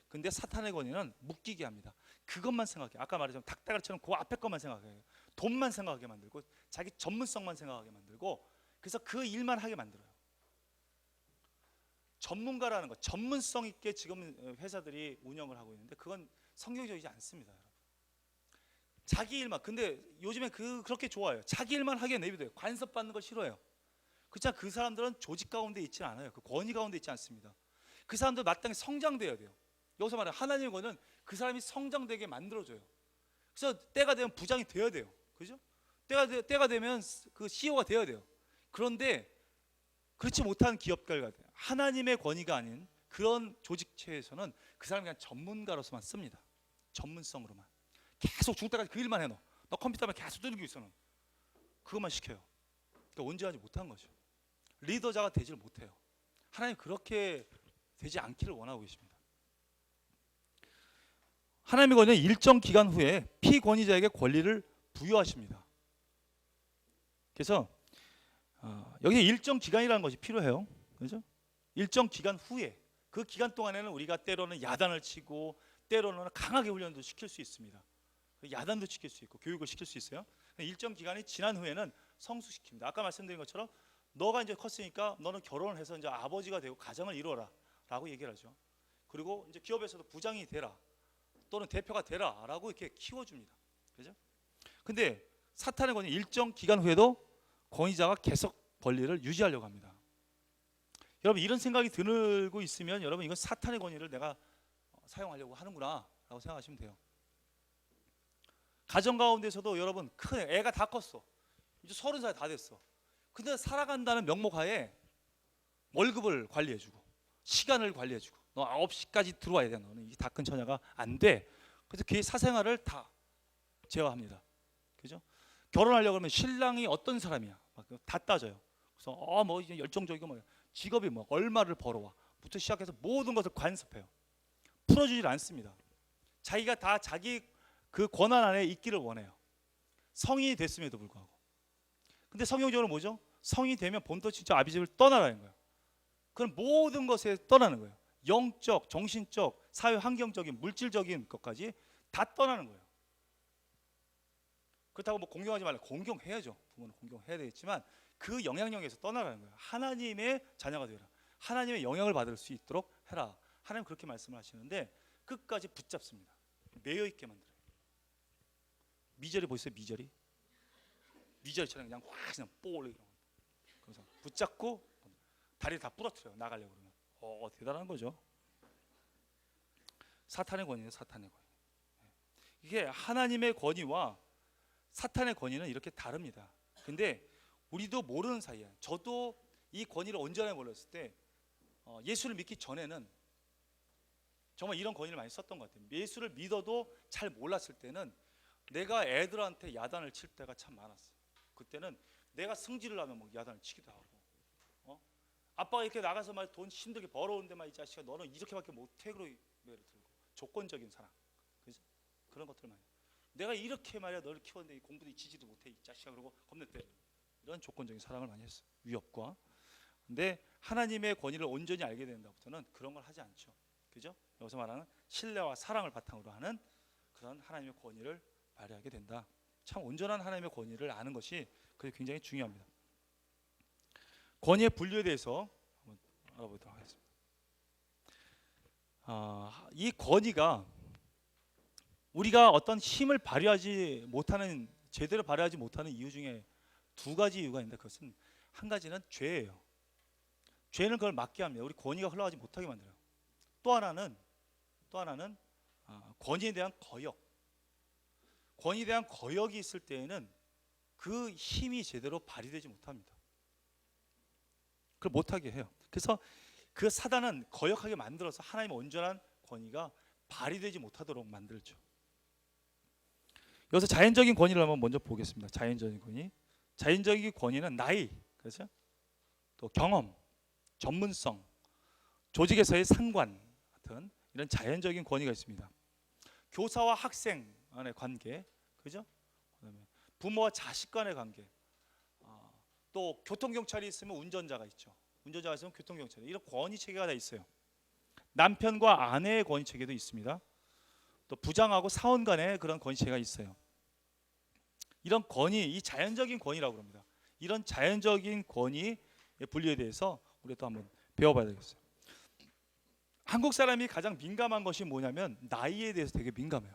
근데 사탄의 권위는 묶이게 합니다. 그것만 생각해. 아까 말했지만 닭다리처럼 그 앞에 것만 생각해요. 돈만 생각하게 만들고 자기 전문성만 생각하게 만들고 그래서 그 일만 하게 만들어요. 전문가라는 것, 전문성 있게 지금 회사들이 운영을 하고 있는데 그건 성경적이지 않습니다, 여러분. 자기 일만. 근데 요즘에 그렇게 좋아요. 자기 일만 하게 내비둬요. 간섭받는 걸 싫어해요. 그렇지만 그 사람들은 조직 가운데 있지 않아요. 그 권위 가운데 있지 않습니다. 그 사람들 마땅히 성장돼야 돼요. 여기서 말하는 하나님의 권위는 그 사람이 성장되게 만들어줘요. 그래서 때가 되면 부장이 되어야 돼요. 그죠? 때가 되면 그 CEO가 되어야 돼요. 그런데 그렇지 못한 기업들 같아요. 하나님의 권위가 아닌 그런 조직체에서는 그 사람이 그냥 전문가로서만 씁니다. 전문성으로만. 계속 죽을 때까지 그 일만 해. 너 컴퓨터만 계속 두들기고 있어. 너. 그것만 시켜요. 그러니까 온전하지 못한 거죠. 리더자가 되질 못해요. 하나님 그렇게 되지 않기를 원하고 계십니다. 하나님의 권위는 일정 기간 후에 피권위자에게 권리를 부여하십니다. 그래서 여기 일정 기간이라는 것이 필요해요. 그렇죠? 일정 기간 후에 그 기간 동안에는 우리가 때로는 야단을 치고 때로는 강하게 훈련도 시킬 수 있습니다. 야단도 시킬 수 있고 교육을 시킬 수 있어요. 일정 기간이 지난 후에는 성숙시킵니다. 아까 말씀드린 것처럼 너가 이제 컸으니까 너는 결혼을 해서 이제 아버지가 되고 가정을 이루어라라고 얘기를 하죠. 그리고 이제 기업에서도 부장이 되라 또는 대표가 되라라고 이렇게 키워줍니다. 그죠? 근데 사탄의 권위 일정 기간 후에도 권위자가 계속 권리를 유지하려고 합니다. 여러분 이런 생각이 들고 있으면 여러분 이건 사탄의 권위를 내가 사용하려고 하는구나라고 생각하시면 돼요. 가정 가운데서도 여러분 큰 애가 다 컸어. 이제 30살 다 됐어. 근데 살아간다는 명목하에 월급을 관리해주고 시간을 관리해주고 너 9시까지 들어와야 돼. 너는 이 다 큰 처녀가 안 돼. 그래서 그 사생활을 다 제어합니다. 그죠? 결혼하려고 하면 신랑이 어떤 사람이야 다 따져요. 그래서 뭐 이제 열정적이고 뭐 직업이 뭐 얼마를 벌어와 부터 시작해서 모든 것을 간섭해요. 풀어주질 않습니다. 자기가 다 자기 그 권한 안에 있기를 원해요. 성인이 됐음에도 불구하고. 근데 성경적으로 뭐죠? 성인이 되면 본토 친척 아비집을 떠나라는 거예요. 그런 모든 것에 떠나는 거예요. 영적, 정신적, 사회 환경적인, 물질적인 것까지 다 떠나는 거예요. 그렇다고 뭐 공경하지 말라. 공경해야죠. 부모는 공경해야 되겠지만 그 영향력에서 떠나라는 거예요. 하나님의 자녀가 되라. 하나님의 영향을 받을 수 있도록 해라. 하나님 그렇게 말씀을 하시는데 끝까지 붙잡습니다. 매여 있게 만들어요. 미저리 보이세요? 미저리처럼 그냥 확 그냥 뽀글 그래서 붙잡고 다리 다 부러뜨려요. 나가려고 그러면 대단한 거죠. 사탄의 권위예요. 사탄의 권위. 이게 하나님의 권위와 사탄의 권위는 이렇게 다릅니다. 근데 우리도 모르는 사이에 저도 이 권위를 온전하게 몰랐을 때 예수를 믿기 전에는 정말 이런 권위를 많이 썼던 것 같아요. 예수를 믿어도 잘 몰랐을 때는 내가 애들한테 야단을 칠 때가 참 많았어요. 그때는 내가 승질을 하면 뭐 야단을 치기도 하고 아빠가 이렇게 나가서 막 돈 힘들게 벌어오는데 막 이 자식아 너는 이렇게밖에 못해 그러고 예를 들고 조건적인 사랑 그죠? 그런 것들 많이 내가 이렇게 말이야 너를 키웠는데 공부도 지지도 못해 이 자식아 그러고 겁낼 때 이런 조건적인 사랑을 많이 했어요. 위협과. 근데 하나님의 권위를 온전히 알게 된다부터는 그런 걸 하지 않죠. 그죠? 여기서 말하는 신뢰와 사랑을 바탕으로 하는 그런 하나님의 권위를 발휘하게 된다. 참 온전한 하나님의 권위를 아는 것이 굉장히 중요합니다. 권위의 분류에 대해서 한번 알아보도록 하겠습니다. 이 권위가 우리가 어떤 힘을 발휘하지 못하는, 제대로 발휘하지 못하는 이유 중에 두 가지 이유가 있는데, 그것은 한 가지는 죄예요. 죄는 그걸 막게 합니다. 우리 권위가 흘러가지 못하게 만들어요. 또 하나는 권위에 대한 거역. 권위에 대한 거역이 있을 때에는 그 힘이 제대로 발휘되지 못합니다. 그걸 못하게 해요. 그래서 그 사단은 거역하게 만들어서 하나님의 온전한 권위가 발휘되지 못하도록 만들죠. 여기서 자연적인 권위를 한번 먼저 보겠습니다. 자연적인 권위. 자연적인 권위는 나이, 그렇죠? 또 경험, 전문성, 조직에서의 상관 같은 이런 자연적인 권위가 있습니다. 교사와 학생 간의 관계, 그죠? 그다음에 부모와 자식 간의 관계, 또 교통경찰이 있으면 운전자가 있죠. 운전자가 있으면 교통경찰, 이런 권위 체계가 다 있어요. 남편과 아내의 권위 체계도 있습니다. 또 부장하고 사원 간의 그런 권위 체계가 있어요. 이런 권위, 이 자연적인 권위라고 합니다. 이런 자연적인 권위의 분류에 대해서 우리가 또 한번 배워봐야 되겠어요. 한국 사람이 가장 민감한 것이 뭐냐면 나이에 대해서 되게 민감해요.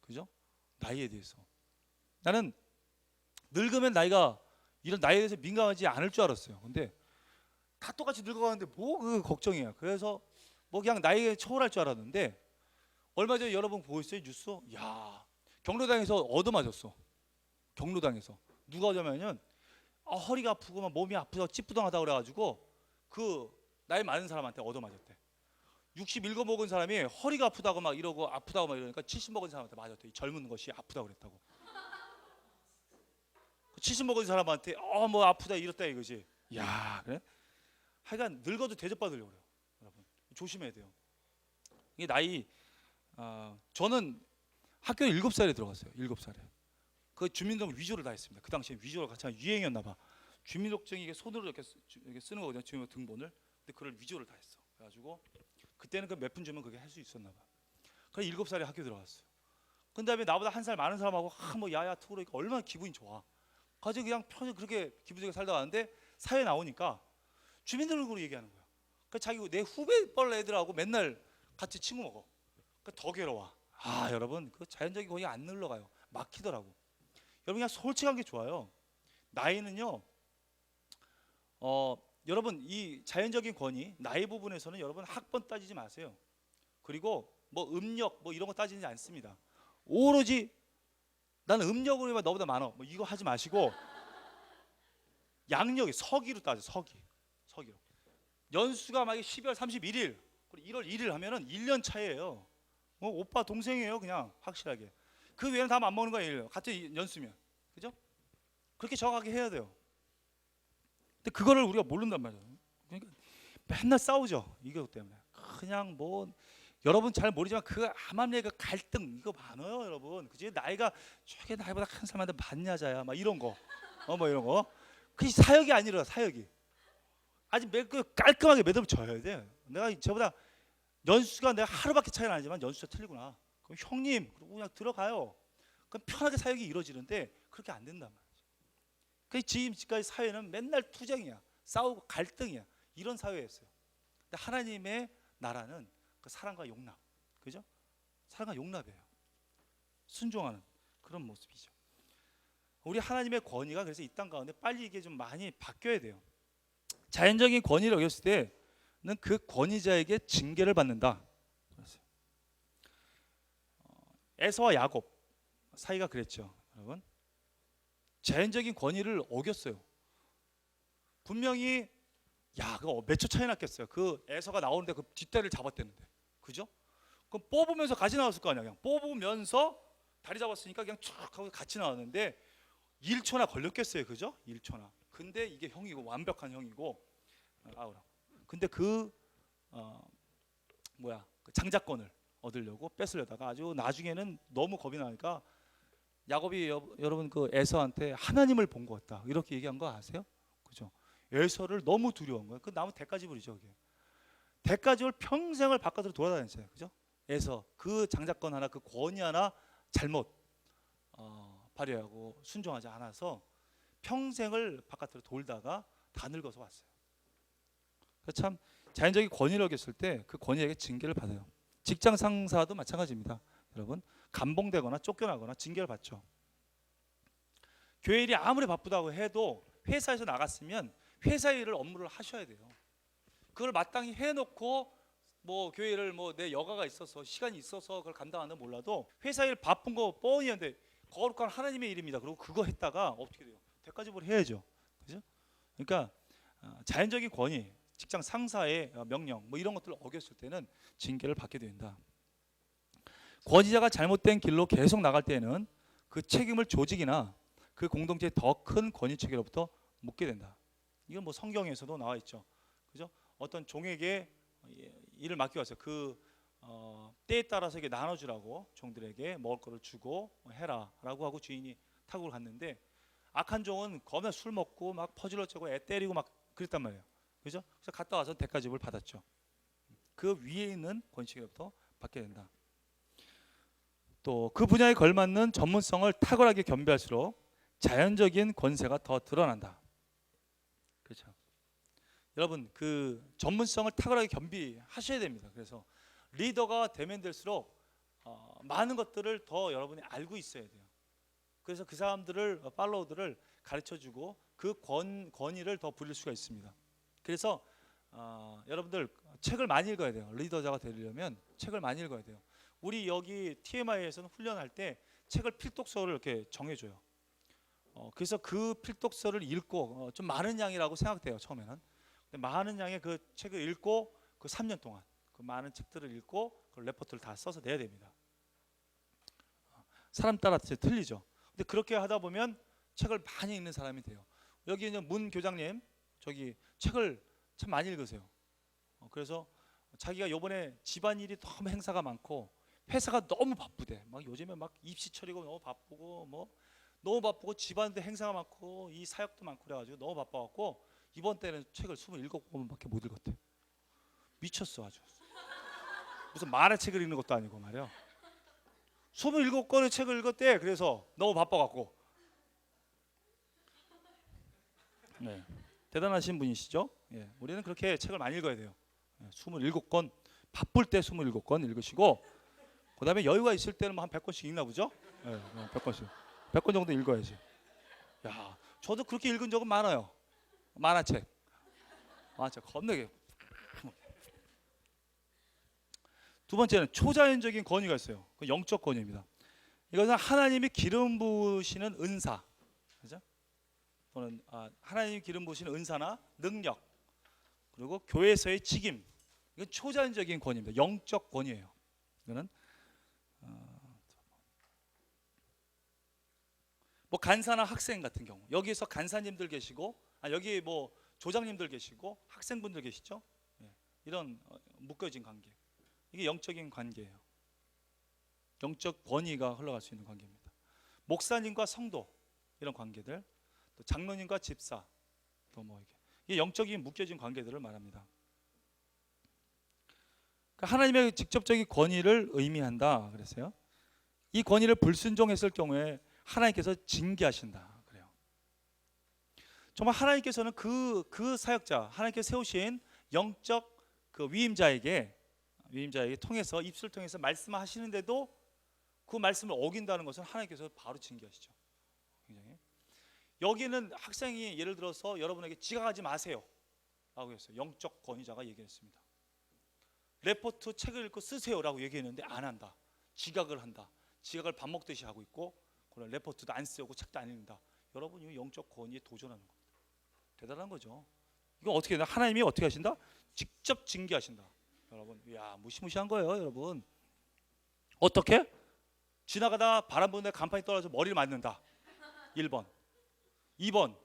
그죠? 나이에 대해서. 나는 늙으면 이런 나이에 대해서 민감하지 않을 줄 알았어요. 근데 다 똑같이 늙어가는데 뭐 그 걱정이야. 그래서 뭐 그냥 나이에 초월할 줄 알았는데, 얼마 전에 여러분 보고 있어요 뉴스? 야, 경로당에서 얻어맞았어. 경로당에서 누가 얻어맞냐면 허리가 아프고 막 몸이 아프고 찌뿌둥하다 그래가지고 그 나이 많은 사람한테 얻어맞았대. 67 먹은 사람이 허리가 아프다고 막 이러고 아프다고 막 이러니까 70 먹은 사람한테 맞았대. 이 젊은 것이 아프다고 그랬다고. 70 먹은 사람한테 뭐 아프다 이랬다 이거지. 야, 그래? 하여간 늙어도 대접받으려고 그래요. 여러분 조심해야 돼요. 이게 나이, 저는 학교에 7살에 들어갔어요. 7살에. 그 주민등록 위조를 다 했습니다. 그 당시에 위조가 가장 유행이었나 봐. 주민등록증이 이게 손으로 이렇게 쓰는 거거든요. 주민등록 등본을. 근데 그걸 위조를 다 했어. 그래가지고 그때는 그 몇 푼 주면 그게 할 수 있었나 봐. 그래서 7살에 학교 들어갔어요. 그 다음에 나보다 한 살 많은 사람하고 뭐 야야 투고 그러니까 얼마나 기분이 좋아. 가지고 그냥 편히 그렇게 기분 좋게 살다 가는데 사회 나오니까 주민등록으로 얘기하는 거야. 그러니까 자기 내 후배 뻘 애들하고 맨날 같이 친구 먹어. 그러니까 더 괴로워. 여러분 그 자연적인 권위가 안 늘러가요. 막히더라고. 여러분 그냥 솔직한 게 좋아요. 나이는요, 여러분 이 자연적인 권위, 나이 부분에서는 여러분 학번 따지지 마세요. 그리고 뭐 음력 뭐 이런 거 따지지 않습니다. 오로지 나는 음력으로 해봐 너보다 많어. 뭐 이거 하지 마시고 양력이 서기로 따져. 서기로. 연수가 막 12월 31일, 1월 1일 하면은 1년 차이예요. 오빠 동생이에요, 그냥 확실하게. 그 외에는 다 안 먹는 거예요. 같은 연수면, 그죠? 그렇게 정확하게 해야 돼요. 근데 그거를 우리가 모른단 말이에요. 그러니까 맨날 싸우죠. 이거 때문에. 그냥 뭐 여러분 잘 모르지만 그 암암리의 그 갈등 이거 많아요, 여러분. 그지? 나이가 저게 나이보다 큰 사람한테 맞냐자야, 막 이런 거, 뭐 이런 거. 그 사역이 아니라 사역이. 아주 깔끔하게 매듭을 져야 돼. 내가 저보다 연수가 내가 하루밖에 차이 나지만 연수가 틀리구나. 그럼 형님, 그러고 그냥 들어가요. 그럼 편하게 사역이 이루어지는데 그렇게 안 된단 말이야. 그 지금까지 사회는 맨날 투쟁이야, 싸우고 갈등이야, 이런 사회였어요. 근데 하나님의 나라는 그 사랑과 용납, 그죠? 사랑과 용납이에요. 순종하는 그런 모습이죠. 우리 하나님의 권위가 그래서 이 땅 가운데 빨리 이게 좀 많이 바뀌어야 돼요. 자연적인 권위를 어겼을 때는 그 권위자에게 징계를 받는다. 에서와 야곱 사이가 그랬죠, 여러분. 자연적인 권위를 어겼어요. 분명히 그거 몇 초 차이 났겠어요. 그 에서가 나오는데 그 뒷다리를 잡았대는데, 그죠? 그럼 뽑으면서 같이 나왔을 거 아니야. 그냥 뽑으면서 다리 잡았으니까 그냥 촥 하고 같이 나왔는데 1초나 걸렸겠어요, 그죠? 1초나. 근데 이게 형이고 완벽한 형이고 근데 그 장자권을 얻으려고 뺏으려다가 아주 나중에는 너무 겁이 나니까 야곱이 여러분 그 에서한테 하나님을 본 것 같다 이렇게 얘기한 거 아세요? 그죠? 에서를 너무 두려운 거예요. 그 나무 대가집을이죠. 그게 대가집을 평생을 바깥으로 돌아다녔어요. 그죠? 에서 그 장자권 하나, 그 권위 하나 잘못 발휘하고 순종하지 않아서 평생을 바깥으로 돌다가 다 늙어서 왔어요. 참 자연적인 권위를 어겼을 때 그 권위에게 징계를 받아요. 직장 상사도 마찬가지입니다, 여러분. 감봉되거나 쫓겨나거나 징계를 받죠. 교회 일이 아무리 바쁘다고 해도 회사에서 나갔으면 회사 일을 업무를 하셔야 돼요. 그걸 마땅히 해놓고 뭐 교회 일을 뭐 내 여가가 있어서 시간이 있어서 그걸 감당하는 몰라도 회사 일 바쁜 거 뻔히 하는데 거룩한 하나님의 일입니다. 그리고 그거 했다가 어떻게 돼요? 대가지불 해야죠. 그죠? 그러니까 자연적인 권위, 직장 상사의 명령 뭐 이런 것들을 어겼을 때는 징계를 받게 된다. 권위자가 잘못된 길로 계속 나갈 때는 그 책임을 조직이나 그 공동체의 더 큰 권위 체계로부터 묻게 된다. 이건 뭐 성경에서도 나와 있죠. 그죠? 어떤 종에게 일을 맡겨왔어요. 그 때에 따라서 이게 나눠주라고 종들에게 먹을 거를 주고 해라라고 하고 주인이 타국을 갔는데 악한 종은 겁나 술 먹고 막 퍼질러 째고 애 때리고 막 그랬단 말이에요. 그죠? 그래서 갔다 와서 대가집을 받았죠. 그 위에 있는 권위체계로부터 받게 된다. 또 그 분야에 걸맞는 전문성을 탁월하게 겸비할수록 자연적인 권세가 더 드러난다. 그렇죠. 여러분 그 전문성을 탁월하게 겸비하셔야 됩니다. 그래서 리더가 되면 될수록 많은 것들을 더 여러분이 알고 있어야 돼요. 그래서 그 사람들을 팔로우들을 가르쳐주고 그 권위를 더 부릴 수가 있습니다. 그래서 여러분들 책을 많이 읽어야 돼요. 리더자가 되려면 책을 많이 읽어야 돼요. 우리 여기 TMI에서는 훈련할 때 책을 필독서를 이렇게 정해줘요. 그래서 그 필독서를 읽고 좀 많은 양이라고 생각돼요 처음에는. 근데 많은 양의 그 책을 읽고 그 3년 동안 그 많은 책들을 읽고 그 레포트를 다 써서 내야 됩니다. 사람 따라 틀리죠. 근데 그렇게 하다 보면 책을 많이 읽는 사람이 돼요. 여기 이제 문 교장님 저기 책을 참 많이 읽으세요. 그래서 자기가 요번에 집안일이 너무 행사가 많고 회사가 너무 바쁘대. 막 요즘에 막 입시철이고 너무 바쁘고 뭐 너무 바쁘고 집안도 행사가 많고 이 사역도 많고 그래가지고 너무 바빠갖고 이번 때는 책을 27권밖에 못 읽었대. 미쳤어 아주. 무슨 만화책을 읽는 것도 아니고 말이야. 27권의 책을 읽었대. 그래서 너무 바빠갖고. 네. 대단하신 분이시죠. 예. 우리는 그렇게 책을 많이 읽어야 돼요. 27권 바쁠 때 27권 읽으시고 그 다음에 여유가 있을 때는 한 100권씩 읽나 보죠. 예, 100권씩 100권 정도 읽어야지. 야, 저도 그렇게 읽은 적은 많아요. 만화책 겁나게. 두 번째는 초자연적인 권위가 있어요. 그 영적 권위입니다. 이것은 하나님이 기름 부으시는 은사, 그죠? 또는 하나님이 기름 부으시는 은사나 능력, 그리고 교회에서의 직임. 이건 초자연적인 권위입니다. 영적 권위예요. 이거는 뭐 간사나 학생 같은 경우 여기에서 간사님들 계시고 여기 뭐 조장님들 계시고 학생분들 계시죠. 이런 묶여진 관계, 이게 영적인 관계예요. 영적 권위가 흘러갈 수 있는 관계입니다. 목사님과 성도 이런 관계들, 또 장로님과 집사, 또 뭐 이게 영적인 묶여진 관계들을 말합니다. 그러니까 하나님의 직접적인 권위를 의미한다 그랬어요. 이 권위를 불순종했을 경우에 하나님께서 징계하신다 그래요. 정말 하나님께서는 그 사역자, 하나님께서 세우신 영적 그 위임자에게 통해서 입술을 통해서 말씀하시는데도 그 말씀을 어긴다는 것은 하나님께서 바로 징계하시죠. 굉장히. 여기는 학생이 예를 들어서 여러분에게 지각하지 마세요 라고 했어요. 영적 권위자가 얘기했습니다. 레포트 책을 읽고 쓰세요라고 얘기했는데 안 한다. 지각을 한다. 지각을 밥 먹듯이 하고 있고 그런 레포트도 안 쓰고 책도 안 읽는다. 여러분 이 영적 권위에 도전하는 겁니다. 대단한 거죠. 이거 어떻게 해야 하나님이 어떻게 하신다? 직접 징계하신다. 여러분, 야 무시무시한 거예요, 여러분. 어떻게? 지나가다 바람 부는데 간판이 떨어져 머리를 맞는다. 1번. 2번.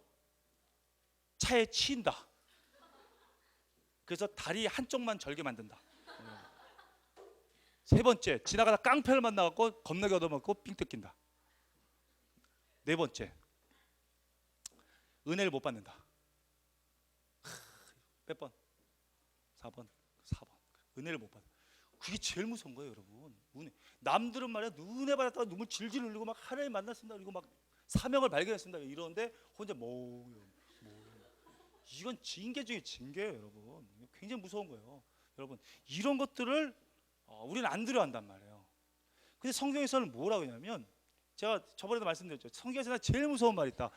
차에 치인다. 그래서 다리 한쪽만 절게 만든다. 세 번째, 지나가다 깡패를 만나갖고 겁나게 얻어먹고 삥 뜯긴다. 네 번째, 은혜를 못 받는다. 몇 번? 4번. 은혜를 못 받아. 그게 제일 무서운 거예요, 여러분. 은혜. 남들은 말이야 은혜 받았다가 눈물 질질 흘리고 막 하나님 만났습니다. 그리고 막 사명을 발견했습니다. 이러는데 혼자 이건 징계 중에 징계예요, 여러분. 굉장히 무서운 거예요, 여러분. 이런 것들을 우리는 안 들어한단 말이에요. 근데 성경에서는 뭐라고 하냐면, 제가 저번에도 말씀드렸죠. 성경에서 제일 무서운 말이 있다.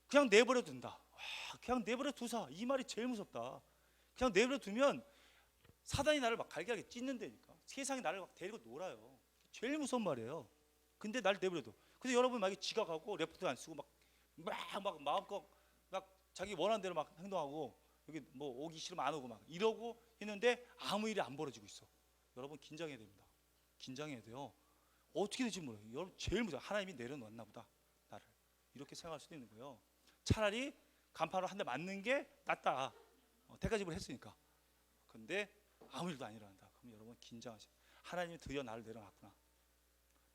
그냥 내버려 둔다. 와, 그냥 내버려 두사. 이 말이 제일 무섭다. 그냥 내버려 두면 사단이 나를 막 갈기하게 찢는다니까. 세상이 나를 막 데리고 놀아요. 제일 무서운 말이에요. 근데 나를 내버려둬. 근데 여러분 만약에 지각하고 레포트 안 쓰고 막 마음껏 막 자기 원하는 대로 막 행동하고, 여기 뭐 오기 싫으면 안 오고 막 이러고 했는데 아무 일이 안 벌어지고 있어. 여러분 긴장해야 됩니다. 긴장해야 돼요. 어떻게 될지 몰라요. 여러분 제일 무서워. 하나님이 내려놓았나 보다 나를, 이렇게 생각할 수도 있는 거예요. 차라리 간판으로 한 대 맞는 게 낫다. 대가집을 했으니까. 근데 아무 일도 안 일어난다. 그럼 여러분 긴장하세요. 하나님이 드디어 나를 내려놨구나.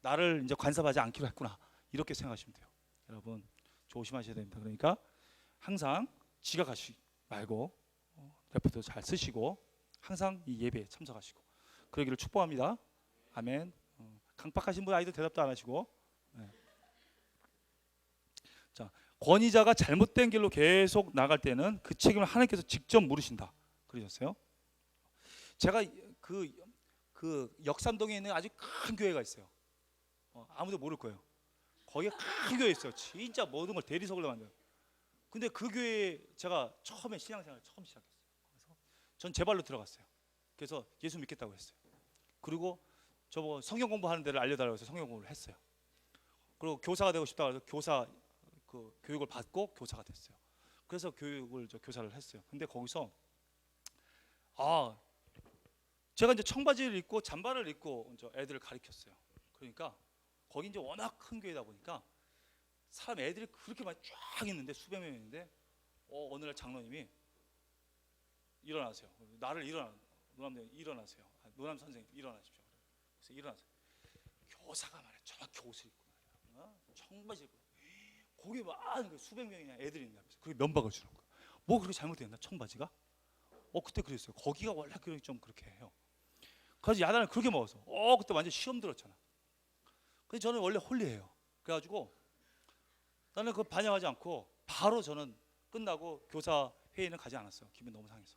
나를 이제 간섭하지 않기로 했구나. 이렇게 생각하시면 돼요. 여러분 조심하셔야 됩니다. 그러니까 항상 지각하시지 말고 레포트 잘 쓰시고 항상 이 예배에 참석하시고 그러기를 축복합니다. 아멘. 강박하신 분 아이도 대답도 안 하시고. 네. 자, 권위자가 잘못된 길로 계속 나갈 때는 그 책임을 하나님께서 직접 물으신다. 그러셨어요? 제가 그 역삼동에 있는 아주 큰 교회가 있어요. 아무도 모를 거예요. 거기에 큰 교회 있어요. 진짜 모든 걸 대리석으로 만들어요. 근데 그 교회에 제가 처음에 신앙생활 처음 시작했어요. 그래서 전 제 발로 들어갔어요. 그래서 예수 믿겠다고 했어요. 그리고 저보고 성경 공부하는 데를 알려달라고 해서 성경 공부를 했어요. 그리고 교사가 되고 싶다고 해서 교사 그 교육을 받고 교사가 됐어요. 그래서 교사를 했어요. 근데 거기서 제가 이제 청바지를 입고 잠바를 입고 이제 애들을 가르쳤어요. 그러니까 거기 이제 워낙 큰 교회다 보니까 사람 애들이 그렇게 많이 쫙 있는데 수백 명 있는데 어느 날 장로님이 일어나세요. 나를 노남 일어나세요. 노남 선생님 일어나십시오. 그래서 일어나세요. 교사가 말이야. 정확히 옷을 입고 말이야. 청바지 입고 거기 막 수백 명이나 애들이 있는 앞에서 그게 면박을 주는 거야. 뭐 그렇게 잘못됐나 청바지가? 그때 그랬어요. 거기가 원래 좀 그렇게 해요. 그래서 야단을 그렇게 먹어서 그때 완전 시험 들었잖아. 근데 저는 원래 홀리해요. 그래가지고 나는 그거 반영하지 않고 바로 저는 끝나고 교사 회의는 가지 않았어요. 기분 너무 상해서.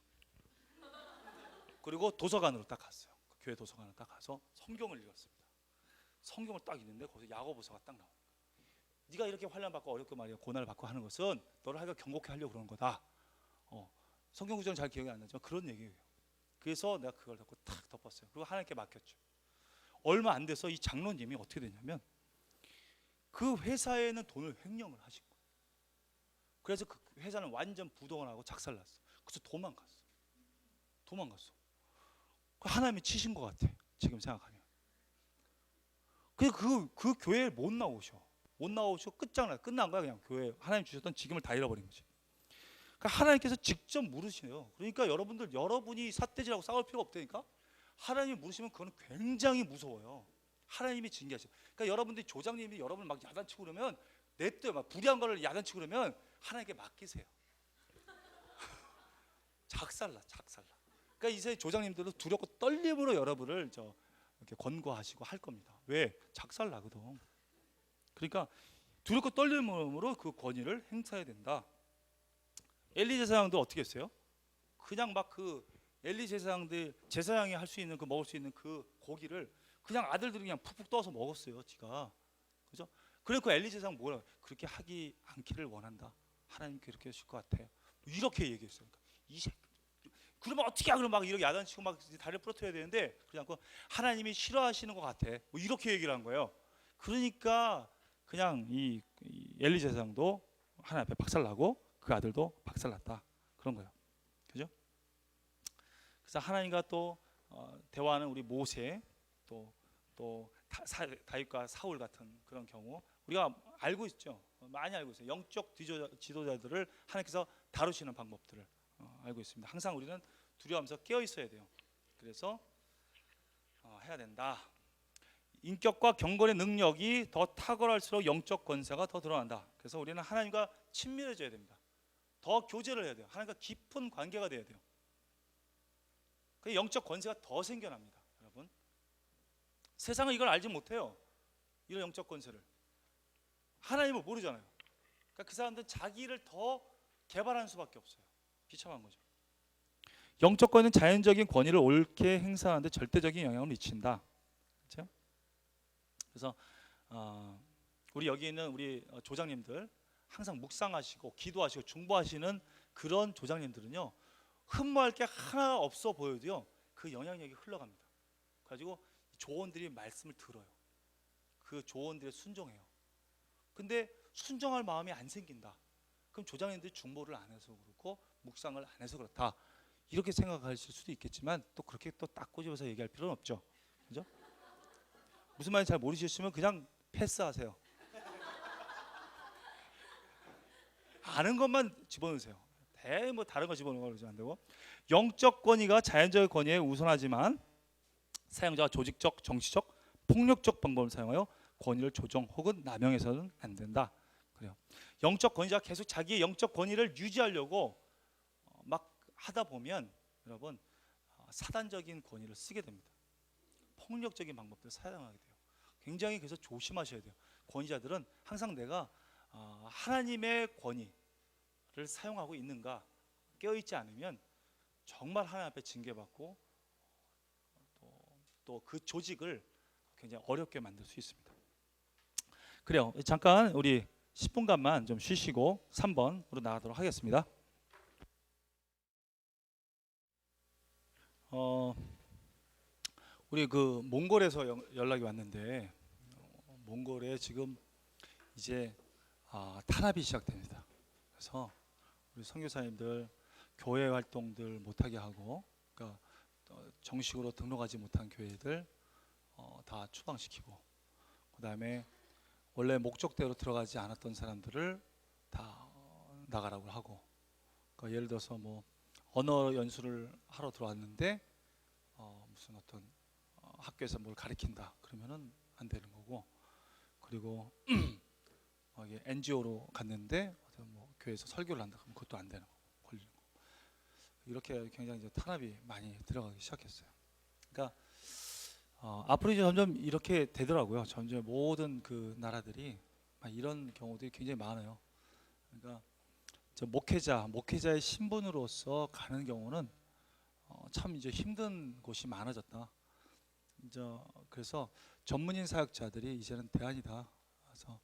그리고 도서관으로 딱 갔어요. 그 교회 도서관으로 딱 가서 성경을 읽었습니다. 성경을 딱 읽는데 거기서 야고보서가 딱 나와요. 네가 이렇게 환난 받고 어렵고 말이야 고난을 받고 하는 것은 너를 하여가 경고케 하려고 그러는 거다. 성경 구절은 잘 기억이 안 나지만 그런 얘기예요. 그래서 내가 그걸 덮고 탁 덮었어요. 그리고 하나님께 맡겼죠. 얼마 안 돼서 이 장로님이 어떻게 되냐면 그 회사에는 돈을 횡령을 하신 거예요. 그래서 그 회사는 완전 부도가 나고 작살났어. 그래서 도망갔어. 하나님이 치신 것 같아. 지금 생각하면. 그 교회에 못 나오셔. 끝난 거야. 그냥 교회 하나님 주셨던 직임을 다 잃어버린 거지. 그러니까 하나님께서 직접 물으시네요. 그러니까 여러분이 삿대질하고 싸울 필요가 없다니까. 하나님이 물으시면 그건 굉장히 무서워요. 하나님이 징계하셔. 그러니까 여러분들이 조장님이 여러분을 막 야단치고 그러면 냅둬요. 막 불의한 거를 야단치고 그러면 하나님께 맡기세요. 작살나. 그러니까 이제 조장님들도 두렵고 떨림으로 여러분을 이렇게 권고하시고 할 겁니다. 왜? 작살나거든. 그러니까 두렵고 떨림으로 그 권위를 행사해야 된다. 엘리 제사장도 어떻게 했어요? 그냥 막 그 엘리 제사장이 할 수 있는 먹을 수 있는 그 고기를 그냥 아들들이 그냥 푹푹 떠서 먹었어요. 지가. 그죠? 그래서 엘리 제사장 뭐라 그렇게 하기 않기를 원한다. 하나님께 그렇게 하실 것 같아요. 이렇게 얘기했어요. 그러니까 이 새끼 그러면 어떻게 그럼 막 이렇게 야단치고 막 다리를 부러뜨려야 되는데 그러지 않고 하나님이 싫어하시는 것 같아. 뭐 이렇게 얘기를 한 거예요. 그러니까 그냥 이 엘리 제사장도 하나님 앞에 박살나고 그 아들도 박살났다. 그런 거예요. 그죠? 그래서 하나님과 또 대화하는 우리 모세 또 다윗과 사울 같은 그런 경우 우리가 알고 있죠. 많이 알고 있어요. 영적 지도자들을 하나님께서 다루시는 방법들을 알고 있습니다. 항상 우리는 두려워하면서 깨어 있어야 돼요. 그래서 해야 된다. 인격과 경건의 능력이 더 탁월할수록 영적 권세가 더 드러난다. 그래서 우리는 하나님과 친밀해져야 됩니다. 더 교제를 해야 돼요. 하나님과 깊은 관계가 돼야 돼요. 그 영적 권세가 더 생겨납니다. 여러분 세상은 이걸 알지 못해요. 이런 영적 권세를 하나님을 모르잖아요. 그러니까 그 사람들은 자기를 더 개발하는 수밖에 없어요. 비참한 거죠. 영적 권위는 자연적인 권위를 옳게 행사하는데 절대적인 영향을 미친다. 그렇죠? 그래서 우리 여기 있는 우리 조장님들 항상 묵상하시고 기도하시고 중보하시는 그런 조장님들은요, 흠모할 게 하나 없어 보여도요 그 영향력이 흘러갑니다. 그래가지고 조원들이 말씀을 들어요. 그 조원들에 순종해요. 근데 순종할 마음이 안 생긴다. 그럼 조장님들이 중보를 안 해서 그렇고 묵상을 안 해서 그렇다. 이렇게 생각하실 수도 있겠지만 또 그렇게 또 딱 꼬집어서 얘기할 필요는 없죠. 그죠? 무슨 말인지 잘 모르시면 그냥 패스하세요. 아는 것만 집어넣으세요. 뭐 다른 거 집어넣으면 안 되고, 영적 권위가 자연적 권위에 우선하지만 사용자가 조직적, 정치적, 폭력적 방법을 사용하여 권위를 조정 혹은 남용해서는 안 된다. 그래요. 영적 권위자가 계속 자기의 영적 권위를 유지하려고 막 하다 보면 여러분 사단적인 권위를 쓰게 됩니다. 폭력적인 방법들을 사용하게 돼요. 굉장히 그래서 조심하셔야 돼요. 권위자들은 항상 내가 하나님의 권위를 사용하고 있는가 깨어있지 않으면 정말 하나님 앞에 징계받고 또 그 조직을 굉장히 어렵게 만들 수 있습니다. 그래요. 잠깐 우리 10분간만 좀 쉬시고 3번으로 나가도록 하겠습니다. 우리 그 몽골에서 연락이 왔는데 몽골에 지금 이제 탄압이 시작됩니다. 그래서 우리 선교사님들 교회 활동들 못하게 하고, 그러니까 정식으로 등록하지 못한 교회들 다 추방시키고, 그 다음에 원래 목적대로 들어가지 않았던 사람들을 다 나가라고 하고, 그러니까 예를 들어서 뭐 언어 연수를 하러 들어왔는데 무슨 어떤 학교에서 뭘 가르친다 그러면은 안 되는 거고, 그리고 NGO로 갔는데 뭐 교회에서 설교를 한다 그러면 그것도 안 되는 거고, 걸리는 거. 이렇게 굉장히 이제 탄압이 많이 들어가기 시작했어요. 그러니까 앞으로 이제 점점 이렇게 되더라고요. 점점 모든 그 나라들이 이런 경우들이 굉장히 많아요. 그러니까 저 목회자의 신분으로서 가는 경우는 참 이제 힘든 곳이 많아졌다. 이제 그래서 전문인 사역자들이 이제는 대안이다. 그래서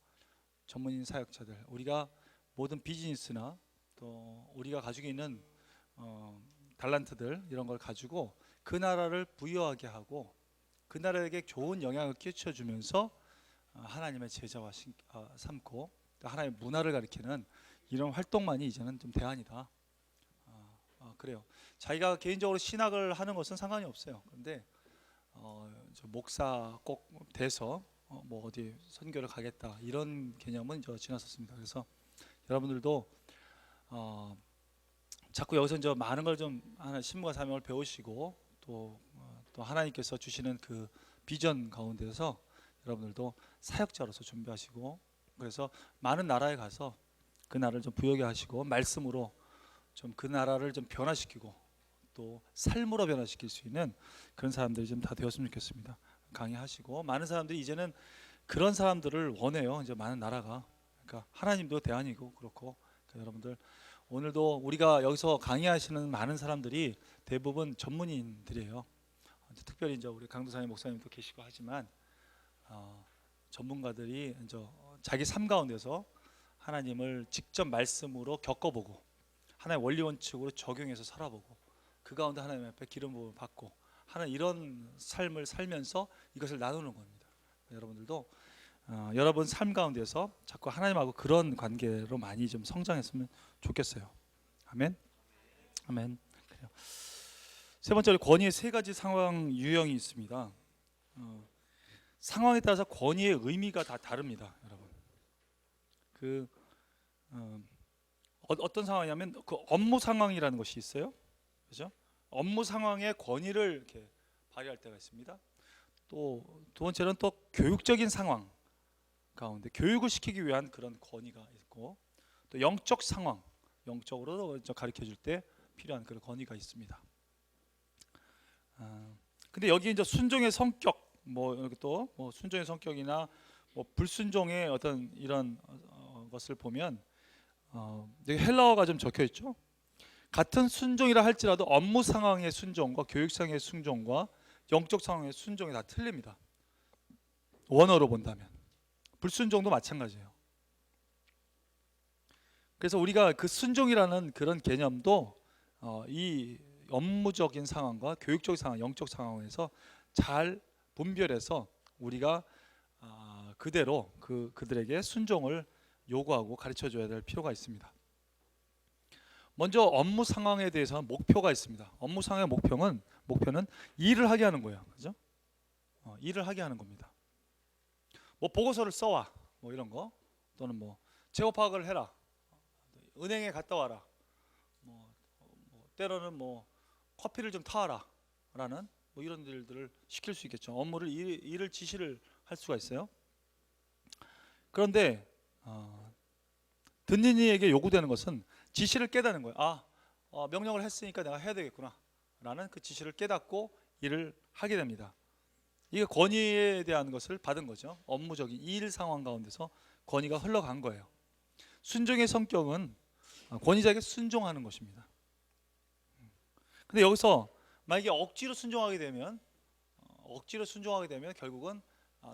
전문인 사역자들, 우리가 모든 비즈니스나 또 우리가 가지고 있는 달란트들 이런 걸 가지고 그 나라를 부유하게 하고 그 나라에게 좋은 영향을 끼쳐주면서 하나님의 제자와 삼고 하나님의 문화를 가리키는 이런 활동만이 이제는 좀 대안이다. 그래요. 자기가 개인적으로 신학을 하는 것은 상관이 없어요. 그런데 저 목사 꼭 돼서 뭐 어디 선교를 가겠다 이런 개념은 저 지났었습니다. 그래서 여러분들도 자꾸 여기서 이제 많은 걸 좀 신문과 사명을 배우시고 또 하나님께서 주시는 그 비전 가운데서 여러분들도 사역자로서 준비하시고, 그래서 많은 나라에 가서 그 나라를 좀 부여하게 하시고 말씀으로 좀 그 나라를 좀 변화시키고 또 삶으로 변화시킬 수 있는 그런 사람들이 좀 다 되었으면 좋겠습니다. 강의하시고 많은 사람들이 이제는 그런 사람들을 원해요. 이제 많은 나라가. 그러니까 하나님도 대안이고 그렇고, 그러니까 여러분들 오늘도 우리가 여기서 강의하시는 많은 사람들이 대부분 전문인들이에요. 특별히 이제 우리 강도사님 목사님도 계시고 하지만 전문가들이 이제 자기 삶 가운데서 하나님을 직접 말씀으로 겪어보고 하나의 원리 원칙으로 적용해서 살아보고 그 가운데 하나님 앞에 기름 부음을 받고 하는 이런 삶을 살면서 이것을 나누는 겁니다. 여러분들도 여러분 삶 가운데서 자꾸 하나님하고 그런 관계로 많이 좀 성장했으면 좋겠어요. 아멘. 아멘. 그래요. 세 번째로 권위의 세 가지 상황 유형이 있습니다. 상황에 따라서 권위의 의미가 다 다릅니다, 여러분. 어떤 상황이냐면 그 업무 상황이라는 것이 있어요, 그렇죠? 업무 상황에 권위를 이렇게 발휘할 때가 있습니다. 또 두 번째는 또 교육적인 상황 가운데 교육을 시키기 위한 그런 권위가 있고, 또 영적 상황, 영적으로 가르쳐 줄 때 필요한 그런 권위가 있습니다. 근데 여기 이제 순종의 성격, 뭐 순종의 성격이나 뭐 불순종의 어떤 이런 것을 보면 여기 헬라어가 좀 적혀 있죠. 같은 순종이라 할지라도 업무 상황의 순종과 교육 상황의 순종과 영적 상황의 순종이 다 틀립니다. 원어로 본다면 불순종도 마찬가지예요. 그래서 우리가 그 순종이라는 그런 개념도 이 업무적인 상황과 교육적 상황, 영적 상황에서 잘 분별해서 우리가 그대로 그들에게 순종을 요구하고 가르쳐줘야 될 필요가 있습니다. 먼저 업무 상황에 대해서는 목표가 있습니다. 업무 상황의 목표는 일을 하게 하는 거예요. 그죠? 일을 하게 하는 겁니다. 뭐 보고서를 써와, 뭐 이런 거, 또는 뭐 재고 파악을 해라, 은행에 갔다 와라, 뭐 때로는 뭐 커피를 좀 타와라 라는 뭐 이런 일들을 시킬 수 있겠죠. 업무를 일을 지시를 할 수가 있어요. 그런데 듣는 이에게 요구되는 것은 지시를 깨닫는 거예요. 명령을 했으니까 내가 해야 되겠구나 라는 그 지시를 깨닫고 일을 하게 됩니다. 이게 권위에 대한 것을 받은 거죠. 업무적인 일 상황 가운데서 권위가 흘러간 거예요. 순종의 성격은 권위자에게 순종하는 것입니다. 근데 여기서 만약에 억지로 순종하게 되면 결국은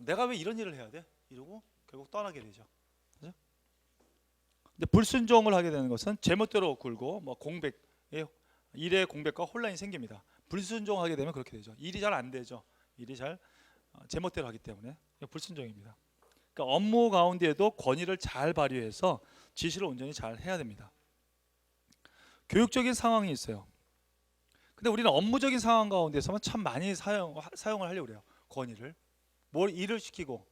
내가 왜 이런 일을 해야 돼? 이러고 결국 떠나게 되죠. 그죠? 근데 불순종을 하게 되는 것은 제멋대로 굴고 뭐 일의 공백과 혼란이 생깁니다. 불순종하게 되면 그렇게 되죠. 일이 잘 안 되죠. 일이 잘 제멋대로 하기 때문에 불순종입니다. 그러니까 업무 가운데에도 권위를 잘 발휘해서 지시를 온전히 잘 해야 됩니다. 교육적인 상황이 있어요. 근데 우리는 업무적인 상황 가운데서만 참 많이 사용을 하려고 그래요. 권위를. 뭘 일을 시키고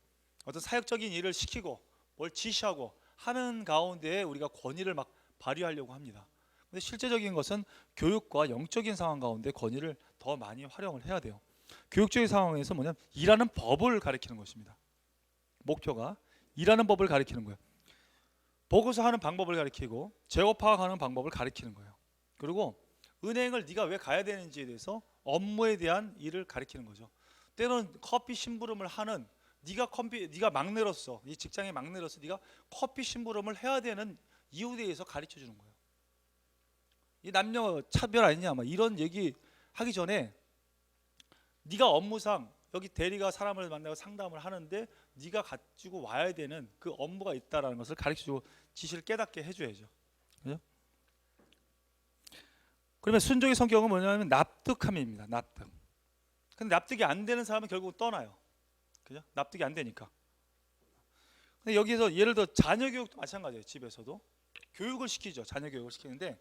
어떤 사역적인 일을 시키고 뭘 지시하고 하는 가운데에 우리가 권위를 막 발휘하려고 합니다. 근데 실제적인 것은 교육과 영적인 상황 가운데 권위를 더 많이 활용을 해야 돼요. 교육적인 상황에서 뭐냐면 일하는 법을 가르치는 것입니다. 목표가 일하는 법을 가르치는 거예요. 보고서 하는 방법을 가르치고 재고 파악하는 방법을 가르치는 거예요. 그리고 은행을 네가 왜 가야 되는지에 대해서 업무에 대한 일을 가르치는 거죠. 때로는 커피 심부름을 하는 네가 막내로서 이 직장의 막내로서 네가 커피 심부름을 해야 되는 이유에 대해서 가르쳐 주는 거예요. 이 남녀 차별 아니냐 막 이런 얘기 하기 전에 네가 업무상 여기 대리가 사람을 만나고 상담을 하는데 네가 가지고 와야 되는 그 업무가 있다라는 것을 가르쳐주고 지시를 깨닫게 해줘야죠. 그죠? 그러면 순종의 성격은 뭐냐면 납득함입니다. 납득. 근데 납득이 안 되는 사람은 결국 떠나요. 그죠? 납득이 안 되니까. 근데 여기서 예를 들어 자녀 교육도 마찬가지예요. 집에서도 교육을 시키죠. 자녀 교육을 시키는데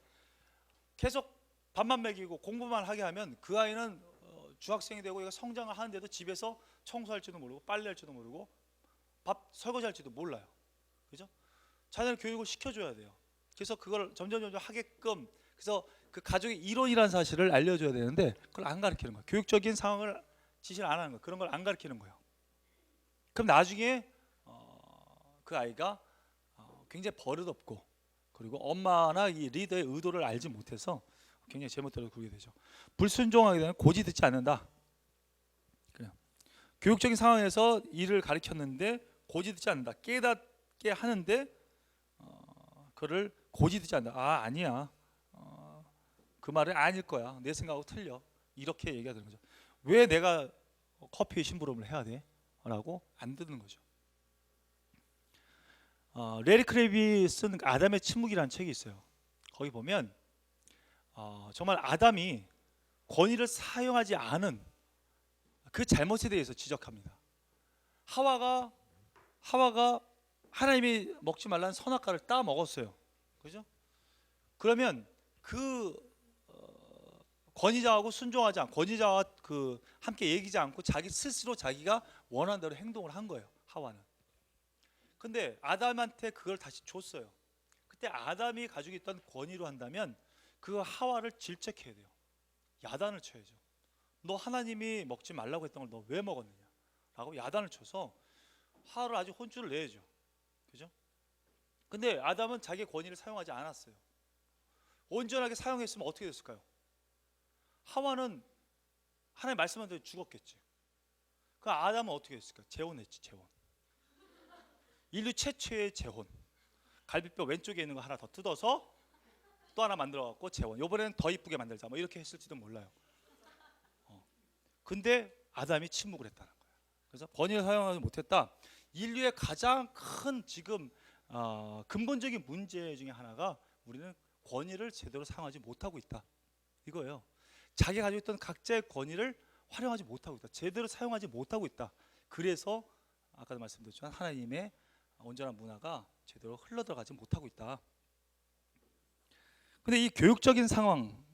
계속 밥만 먹이고 공부만 하게 하면 그 아이는 중학생이 되고 얘가 성장을 하는데도 집에서 청소할지도 모르고 빨래할지도 모르고 밥 설거지할지도 몰라요. 그죠? 자녀를 교육을 시켜줘야 돼요. 그래서 그걸 점점 하게끔, 그래서 그 가족의 이론이라는 사실을 알려줘야 되는데 그걸 안 가르치는 거예요. 교육적인 상황을 지시를 안 하는 거예요. 그런 걸 안 가르치는 거예요. 그럼 나중에 그 아이가 굉장히 버릇없고, 그리고 엄마나 이 리더의 의도를 알지 못해서 굉장히 제멋대로 굴게 되죠. 불순종하게 되면 고지 듣지 않는다. 그래요. 교육적인 상황에서 일을 가르쳤는데 고지 듣지 않는다. 깨닫게 하는데 그를 고지 듣지 않는다. 아니야. 그 말은 아닐 거야. 내 생각하고 틀려. 이렇게 얘기가 되는 거죠. 왜 내가 커피 심부름을 해야 돼? 라고 안 듣는 거죠. 레리 크랩이 쓴 아담의 침묵이라는 책이 있어요. 거기 보면 정말 아담이 권위를 사용하지 않은 그 잘못에 대해서 지적합니다. 하와가 하나님이 먹지 말라는 선악과를 따 먹었어요. 그죠? 그러면 그 권위자하고 순종하지 않고, 권위자와 함께 얘기하지 않고 자기 스스로 자기가 원하는 대로 행동을 한 거예요. 하와는. 근데 아담한테 그걸 다시 줬어요. 그때 아담이 가지고 있던 권위로 한다면 그 하와를 질책해야 돼요. 야단을 쳐야죠. 너 하나님이 먹지 말라고 했던 걸 너 왜 먹었느냐 라고 야단을 쳐서 하와를 아주 혼쭐을 내야죠. 그죠? 근데 아담은 자기의 권위를 사용하지 않았어요. 온전하게 사용했으면 어떻게 됐을까요? 하와는 하나님 말씀한 대로 죽었겠지. 그 아담은 어떻게 했을까? 재혼했지. 재혼. 인류 최초의 재혼. 갈비뼈 왼쪽에 있는 거 하나 더 뜯어서 또 하나 만들어 갖고 재혼. 이번에는 더 이쁘게 만들자. 뭐 이렇게 했을지도 몰라요. 근데 아담이 침묵을 했다는 거예요. 그래서 권위를 사용하지 못했다. 인류의 가장 큰 지금 근본적인 문제 중에 하나가 우리는 권위를 제대로 사용하지 못하고 있다. 이거예요. 자기가 가지고 있던 각자의 권위를 활용하지 못하고 있다. 제대로 사용하지 못하고 있다. 그래서 아까도 말씀드렸지만 하나님의 온전한 문화가 제대로 흘러들어가지 못하고 있다. 근데 이 교육적인 상황,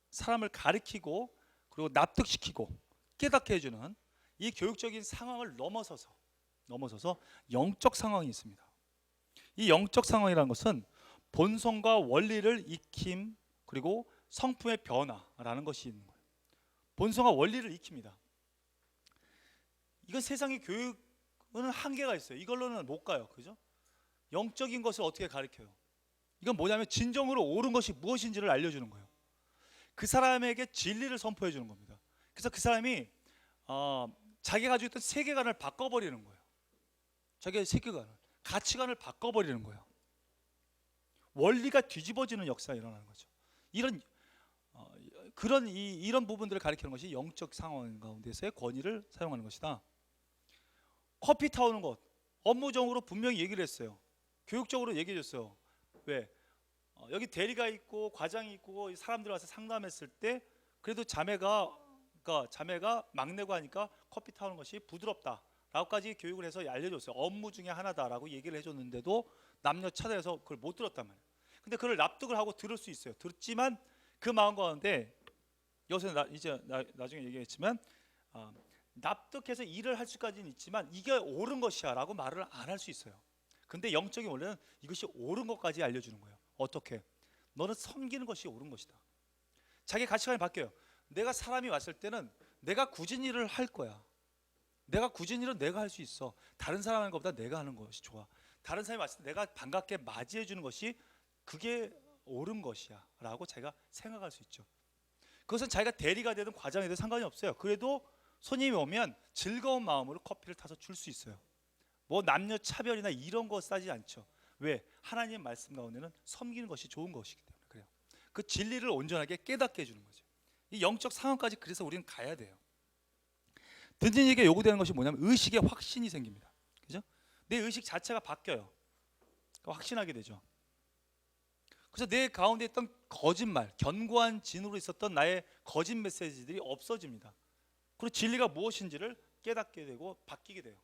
사람을 가르치고 그리고 납득시키고 깨닫게 해주는 이 교육적인 상황을 넘어서서 영적 상황이 있습니다. 이 영적 상황이라는 것은 본성과 원리를 익힘 그리고 성품의 변화라는 것이 있는 거예요. 본성과 원리를 익힙니다. 이건 세상의 교육은 한계가 있어요. 이걸로는 못 가요. 그죠? 영적인 것을 어떻게 가르쳐요? 이건 뭐냐면 진정으로 옳은 것이 무엇인지를 알려주는 거예요. 그 사람에게 진리를 선포해 주는 겁니다. 그래서 그 사람이 자기가 가지고 있던 세계관을 바꿔버리는 거예요. 자기의 세계관을, 가치관을 바꿔버리는 거예요. 원리가 뒤집어지는 역사가 일어나는 거죠. 이런 부분들을 가리키는 것이 영적 상황 가운데서의 권위를 사용하는 것이다. 커피 타오는 것, 업무적으로 분명히 얘기를 했어요. 교육적으로 얘기해 줬어요. 왜? 여기 대리가 있고 과장이 있고 사람들 와서 상담했을 때 그래도 자매가 막내고 하니까 커피 타오는 것이 부드럽다라고까지 교육을 해서 알려줬어요. 업무 중에 하나다라고 얘기를 해줬는데도 남녀 차별해서 그걸 못 들었단 말이에요. 근데 그걸 납득을 하고 들을 수 있어요. 듣지만 그 마음 가운데 여기서 나중에 얘기했지만 납득해서 일을 할 수까지는 있지만 이게 옳은 것이야 라고 말을 안 할 수 있어요. 근데 영적인 원리는 이것이 옳은 것까지 알려주는 거예요. 어떻게? 너는 섬기는 것이 옳은 것이다. 자기 가치관이 바뀌어요. 내가 사람이 왔을 때는 내가 굳은 일을 할 거야. 내가 굳은 일은 내가 할 수 있어. 다른 사람 하는 것보다 내가 하는 것이 좋아. 다른 사람이 왔을 때 내가 반갑게 맞이해 주는 것이 그게 옳은 것이야 라고 자기가 생각할 수 있죠. 그것은 자기가 대리가 되든 과장이 되든 상관이 없어요. 그래도 손님이 오면 즐거운 마음으로 커피를 타서 줄 수 있어요. 뭐 남녀 차별이나 이런 거 따지지 않죠. 왜? 하나님의 말씀 가운데는 섬기는 것이 좋은 것이기 때문에 그래요. 그 진리를 온전하게 깨닫게 해주는 거죠. 이 영적 상황까지 그래서 우리는 가야 돼요. 듣는 이에게 요구되는 것이 뭐냐면 의식의 확신이 생깁니다. 그죠? 내 의식 자체가 바뀌어요. 확신하게 되죠. 그래서 내 가운데 있던 거짓말, 견고한 진으로 있었던 나의 거짓 메시지들이 없어집니다. 그리고 진리가 무엇인지를 깨닫게 되고 바뀌게 돼요.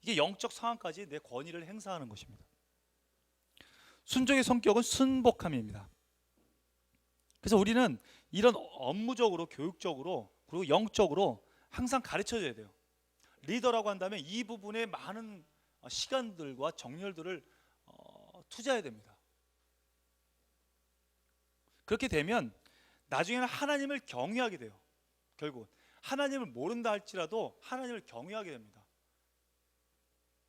이게 영적 상황까지 내 권위를 행사하는 것입니다. 순종의 성격은 순복함입니다. 그래서 우리는 이런 업무적으로, 교육적으로 그리고 영적으로 항상 가르쳐줘야 돼요. 리더라고 한다면 이 부분에 많은 시간들과 정열들을 투자해야 됩니다. 그렇게 되면 나중에는 하나님을 경외하게 돼요. 결국 하나님을 모른다 할지라도 하나님을 경외하게 됩니다.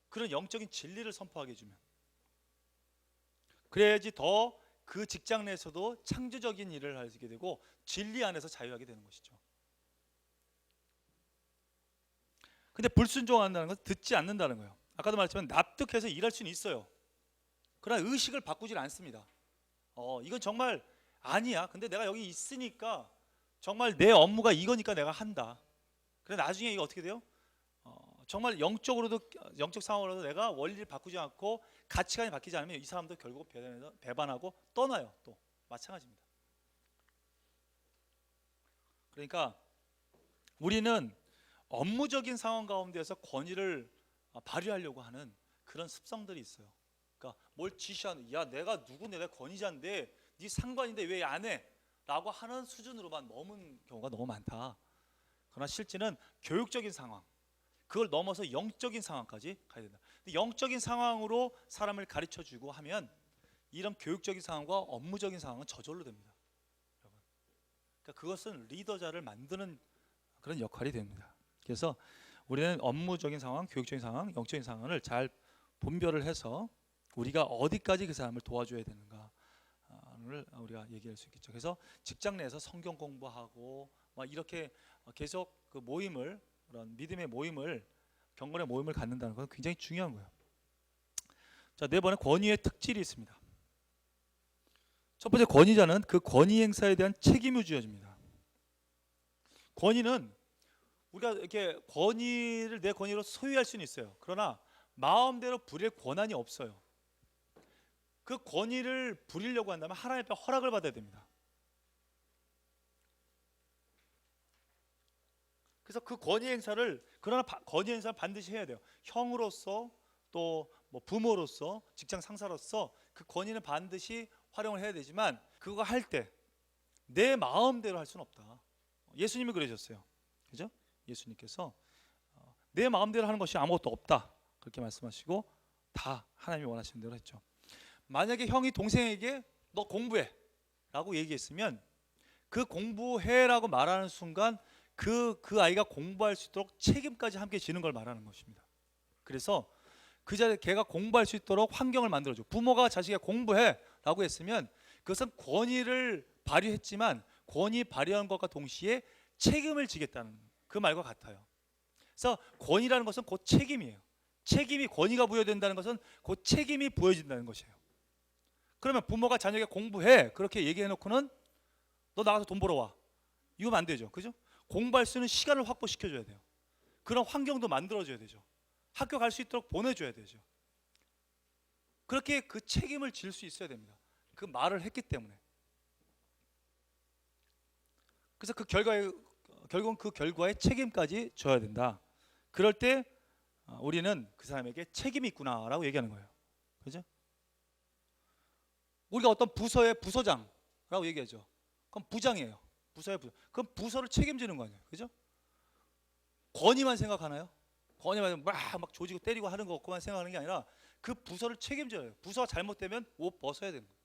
그런 영적인 진리를 선포하게 해주면 그래야지 더 그 직장 내에서도 창조적인 일을 하게 되고 진리 안에서 자유하게 되는 것이죠. 근데 불순종한다는 것은 듣지 않는다는 거예요. 아까도 말했지만 납득해서 일할 수는 있어요. 그러나 의식을 바꾸질 않습니다. 이건 정말 아니야. 근데 내가 여기 있으니까 정말 내 업무가 이거니까 내가 한다. 그래 나중에 이게 어떻게 돼요? 정말 영적으로도 영적 상황으로도 내가 원리를 바꾸지 않고 가치관이 바뀌지 않으면 이 사람도 결국 배반하고 떠나요. 또 마찬가지입니다. 그러니까 우리는 업무적인 상황 가운데서 권위를 발휘하려고 하는 그런 습성들이 있어요. 그러니까 뭘 지시하는, 야 내가 누군데 내가 권위자인데 네 상관인데 왜 안 해? 라고 하는 수준으로만 머문 경우가 너무 많다. 그러나 실제는 교육적인 상황, 그걸 넘어서 영적인 상황까지 가야 된다. 근데 영적인 상황으로 사람을 가르쳐주고 하면 이런 교육적인 상황과 업무적인 상황은 저절로 됩니다. 여러분, 그러니까 그것은 리더자를 만드는 그런 역할이 됩니다. 그래서 우리는 업무적인 상황, 교육적인 상황, 영적인 상황을 잘 분별을 해서 우리가 어디까지 그 사람을 도와줘야 되는가를 우리가 얘기할 수 있겠죠. 그래서 직장 내에서 성경 공부하고 막 이렇게 계속 그 모임을, 그런 믿음의 모임을, 경건의 모임을 갖는다는 것은 굉장히 중요한 거예요. 자, 네 번째 권위의 특질이 있습니다. 첫 번째, 권위자는 그 권위 행사에 대한 책임을 쥐어집니다. 권위는 우리가 이렇게 권위를 내 권위로 소유할 수는 있어요. 그러나 마음대로 부릴 권한이 없어요. 그 권위를 부리려고 한다면 하나님 앞에 허락을 받아야 됩니다. 그래서 그 권위 행사를 권위 행사를 반드시 해야 돼요. 형으로서 또 뭐 부모로서 직장 상사로서 그 권위는 반드시 활용을 해야 되지만 그거 할 때 내 마음대로 할 수는 없다. 예수님이 그러셨어요. 그죠? 예수님께서 내 마음대로 하는 것이 아무것도 없다. 그렇게 말씀하시고 다 하나님이 원하시는 대로 했죠. 만약에 형이 동생에게 너 공부해 라고 얘기했으면 그 공부해라고 말하는 순간 그 아이가 공부할 수 있도록 책임까지 함께 지는 걸 말하는 것입니다. 그래서 그 자리에 걔가 공부할 수 있도록 환경을 만들어줘. 부모가 자식에게 공부해 라고 했으면 그것은 권위를 발휘했지만 권위 발휘한 것과 동시에 책임을 지겠다는 그 말과 같아요. 그래서 권위라는 것은 곧 책임이에요. 책임이 권위가 부여된다는 것은 곧 책임이 부여진다는 것이에요. 그러면 부모가 자녀에게 공부해 그렇게 얘기해 놓고는 너 나가서 돈 벌어 와 이거면 안 되죠. 그죠? 공부할 수 있는 시간을 확보시켜 줘야 돼요. 그런 환경도 만들어 줘야 되죠. 학교 갈 수 있도록 보내줘야 되죠. 그렇게 그 책임을 질 수 있어야 됩니다. 그 말을 했기 때문에. 그래서 결국은 그 결과에 책임까지 져야 된다. 그럴 때 우리는 그 사람에게 책임이 있구나라고 얘기하는 거예요. 그죠? 우리가 어떤 부서의 부서장라고 얘기하죠. 그럼 부장이에요. 부서의 부장. 그럼 부서를 책임지는 거 아니에요. 그죠? 권위만 생각하나요? 권위만 막 조지고 때리고 하는 거 없고만 생각하는 게 아니라 그 부서를 책임져야 해요. 부서가 잘못되면 옷 벗어야 되는 거예요.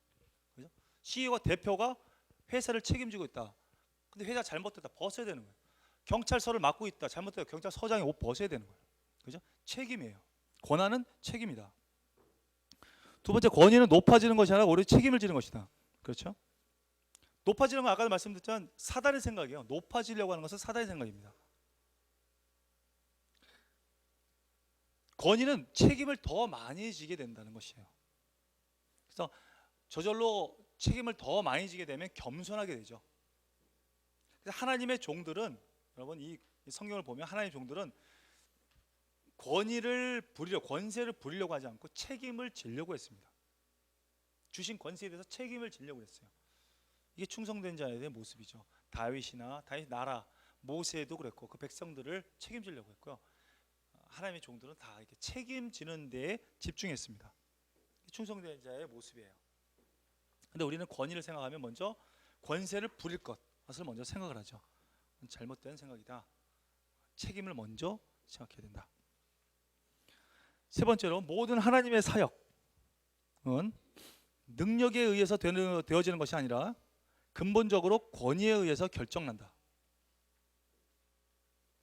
그죠? CEO가 대표가 회사를 책임지고 있다. 근데 회사 잘못됐다. 벗어야 되는 거예요. 경찰서를 맡고 있다. 잘못되면 경찰서장이 옷 벗어야 되는 거예요. 그죠? 책임이에요. 권한은 책임이다. 두 번째, 권위는 높아지는 것이 아니라 오히려 책임을 지는 것이다. 그렇죠? 높아지는 건 아까도 말씀드렸지만 사단의 생각이에요. 높아지려고 하는 것은 사단의 생각입니다. 권위는 책임을 더 많이 지게 된다는 것이에요. 그래서 저절로 책임을 더 많이 지게 되면 겸손하게 되죠. 그래서 하나님의 종들은 여러분 이 성경을 보면 하나님의 종들은 권세를 부리려고 하지 않고 책임을 지려고 했습니다. 주신 권세에 대해서 책임을 지려고 했어요. 이게 충성된 자에 대한 모습이죠. 다윗 나라 모세도 그랬고 그 백성들을 책임지려고 했고요. 하나님의 종들은 다 이렇게 책임지는 데에 집중했습니다. 충성된 자의 모습이에요. 근데 우리는 권위를 생각하면 먼저 권세를 부릴 것을 먼저 생각을 하죠. 잘못된 생각이다. 책임을 먼저 생각해야 된다. 세 번째로 모든 하나님의 사역은 능력에 의해서 되어지는 것이 아니라 근본적으로 권위에 의해서 결정난다.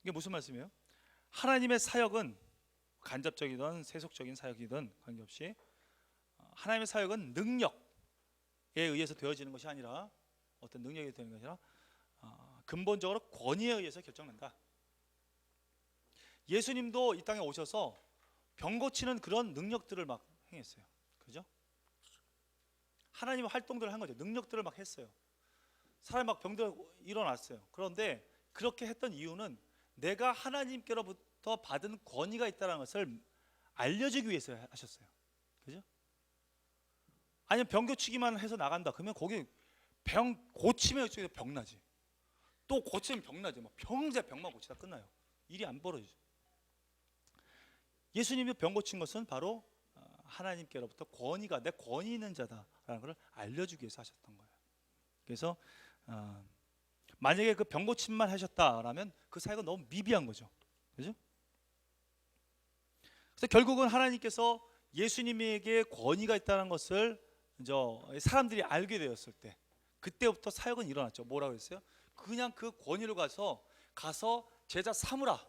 이게 무슨 말씀이에요? 하나님의 사역은 간접적이든 세속적인 사역이든 관계없이 하나님의 사역은 능력에 의해서 되어지는 것이 아니라 어떤 능력이 되는 것이 아니라 근본적으로 권위에 의해서 결정난다. 예수님도 이 땅에 오셔서 병 고치는 그런 능력들을 막 행했어요. 그죠? 하나님의 활동들을 한 거죠. 능력들을 막 했어요. 사람이 막 병들 일어났어요. 그런데 그렇게 했던 이유는 내가 하나님께로부터 받은 권위가 있다는 것을 알려주기 위해서 하셨어요. 그죠? 아니면 병 고치기만 해서 나간다. 그러면 거기 병 고치면 병 나지. 또 고치면 병 나지. 막 평생 병만 고치다 끝나요. 일이 안 벌어지죠. 예수님이 병 고친 것은 바로 하나님께로부터 권위가 내 권위 있는 자다라는 것을 알려주기 위해서 하셨던 거예요. 그래서 만약에 그 병 고침만 하셨다라면 그 사역은 너무 미비한 거죠. 그죠? 그래서 결국은 하나님께서 예수님에게 권위가 있다는 것을 사람들이 알게 되었을 때 그때부터 사역은 일어났죠. 뭐라고 했어요? 그냥 그 권위를 가서 제자 삼으라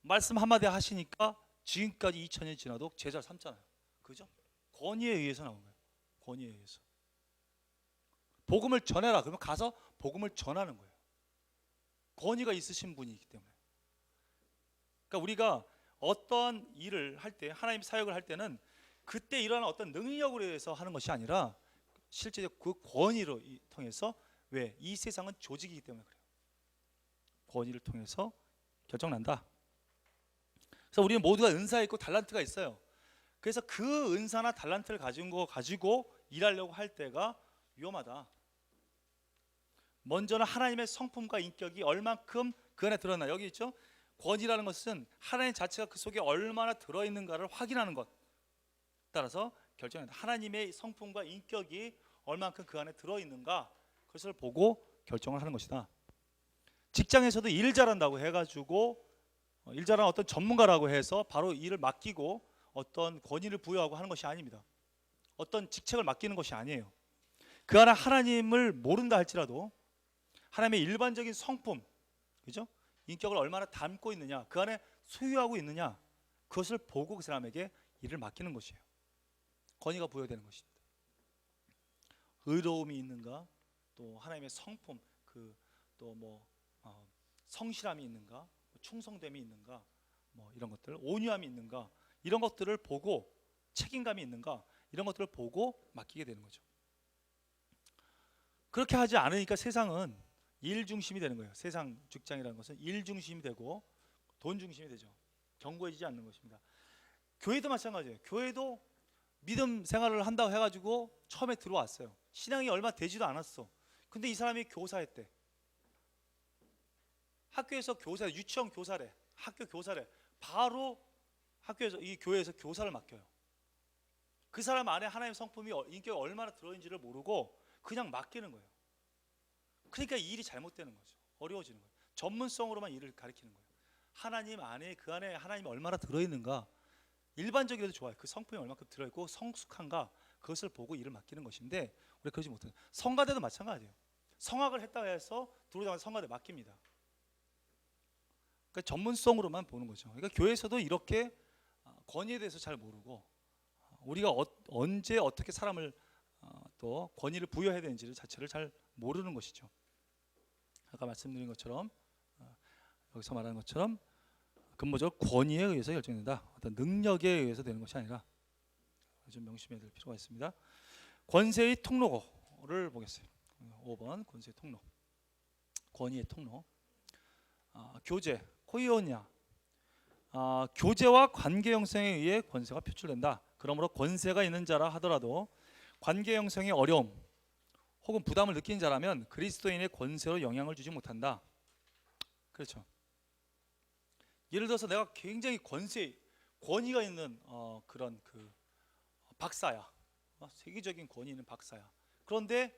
말씀 한마디 하시니까 지금까지 2000년이 지나도 제자를 삼잖아요. 그죠? 권위에 의해서 나온 거예요. 권위에 의해서. 복음을 전해라. 그러면 가서 복음을 전하는 거예요. 권위가 있으신 분이기 때문에. 그러니까 우리가 어떠한 일을 할 때, 하나님 사역을 할 때는 그때 일어나는 어떤 능력으로 해서 하는 것이 아니라 실제 그 권위로 통해서 왜? 이 세상은 조직이기 때문에 그래요. 권위를 통해서 결정난다. 그래서 우리는 모두가 은사가 있고 달란트가 있어요. 그래서 그 은사나 달란트를 가지고 일하려고 할 때가 위험하다. 먼저는 하나님의 성품과 인격이 얼만큼 그 안에 들어있나. 여기 있죠. 권위라는 것은 하나님 자체가 그 속에 얼마나 들어있는가를 확인하는 것 따라서 결정한다. 하나님의 성품과 인격이 얼만큼 그 안에 들어있는가, 그것을 보고 결정을 하는 것이다. 직장에서도 일 잘한다고 해가지고 일 잘하는 어떤 전문가라고 해서 바로 일을 맡기고 어떤 권위를 부여하고 하는 것이 아닙니다. 어떤 직책을 맡기는 것이 아니에요. 그 안에 하나님을 모른다 할지라도 하나님의 일반적인 성품, 그죠? 인격을 얼마나 담고 있느냐, 그 안에 소유하고 있느냐, 그것을 보고 그 사람에게 일을 맡기는 것이에요. 권위가 부여되는 것입니다. 의로움이 있는가, 또 하나님의 성품, 성실함이 있는가, 충성됨이 있는가, 이런 것들, 온유함이 있는가, 이런 것들을 보고, 책임감이 있는가, 이런 것들을 보고 맡기게 되는 거죠. 그렇게 하지 않으니까 세상은 일 중심이 되는 거예요. 세상 직장이라는 것은 일 중심이 되고 돈 중심이 되죠. 견고해지지 않는 것입니다. 교회도 마찬가지예요. 교회도 믿음 생활을 한다고 해가지고 처음에 들어왔어요. 신앙이 얼마 되지도 않았어. 근데 이 사람이 교사했대. 학교에서 교사, 유치원 교사래, 학교 교사래. 바로 학교에서, 이 교회에서 교사를 맡겨요. 그 사람 안에 하나님의 성품이, 인격이 얼마나 들어있는지를 모르고 그냥 맡기는 거예요. 그러니까 이 일이 잘못되는 거죠. 어려워지는 거예요. 전문성으로만 일을 가리키는 거예요. 하나님 안에, 그 안에 하나님이 얼마나 들어있는가, 일반적이라도 좋아요. 그 성품이 얼마큼 들어있고 성숙한가, 그것을 보고 일을 맡기는 것인데 우리가 그러지 못해요. 성가대도 마찬가지예요. 성악을 했다고 해서 들어오자마자 성가대 맡깁니다. 그러니까 전문성으로만 보는 거죠. 그러니까 교회에서도 이렇게 권위에 대해서 잘 모르고 우리가 언제 어떻게 사람을 또 권위를 부여해야 되는지 자체를 잘 모르는 것이죠. 아까 말씀드린 것처럼 여기서 말하는 것처럼 근본적으로 권위에 의해서 결정된다. 어떤 능력에 의해서 되는 것이 아니라 좀 명심해야 될 필요가 있습니다. 권세의 통로를 보겠어요. 5번 권세의 통로. 권위의 통로. 교제, 코이오냐. 교제와 관계 형성에 의해 권세가 표출된다. 그러므로 권세가 있는 자라 하더라도 관계 형성의 어려움 혹은 부담을 느끼는 자라면 그리스도인의 권세로 영향을 주지 못한다. 그렇죠. 예를 들어서 내가 굉장히 권위가 있는 그런 박사야. 세계적인 권위 있는 박사야. 그런데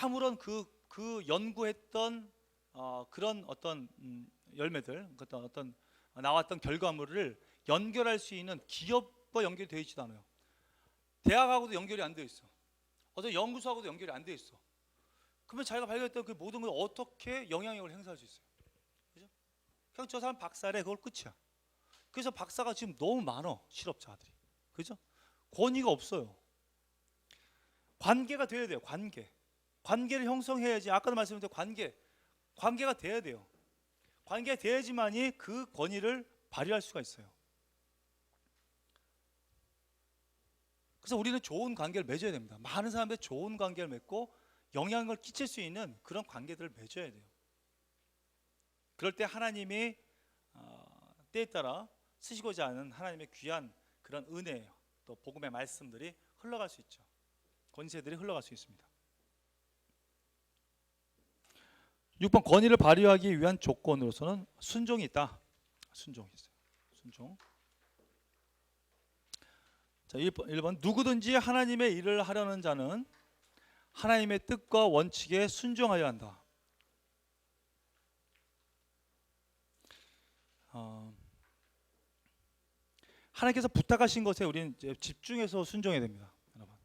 아무런 그 연구했던 그런 어떤 열매들, 어떤 나왔던 결과물을 연결할 수 있는 기업과 연결되어 있지도 않아요. 대학하고도 연결이 안 되어 있어. 어떤 연구소하고도 연결이 안 되어 있어. 그러면 자기가 발견했던 그 모든 걸 어떻게 영향력을 행사할 수 있어요? 그죠? 그냥 저 사람 박사래, 그걸 끝이야. 그래서 박사가 지금 너무 많아, 실업자들이. 그죠? 권위가 없어요. 관계가 돼야 돼요. 관계를 형성해야지. 아까도 말씀드린 관계가 돼야 돼요. 관계가 돼야지만이 그 권위를 발휘할 수가 있어요. 그래서 우리는 좋은 관계를 맺어야 됩니다. 많은 사람들이 좋은 관계를 맺고 영향을 끼칠 수 있는 그런 관계들을 맺어야 돼요. 그럴 때 하나님이 때에 따라 쓰시고자 하는 하나님의 귀한 그런 은혜, 또 복음의 말씀들이 흘러갈 수 있죠. 권세들이 흘러갈 수 있습니다. 6번 권위를 발휘하기 위한 조건으로서는 순종이 있다. 순종이 있어요. 순종. 자, 1번 누구든지 하나님의 일을 하려는 자는 하나님의 뜻과 원칙에 순종하여야 한다. 하나님께서 부탁하신 것에 우리는 이제 집중해서 순종해야 됩니다, 여러분.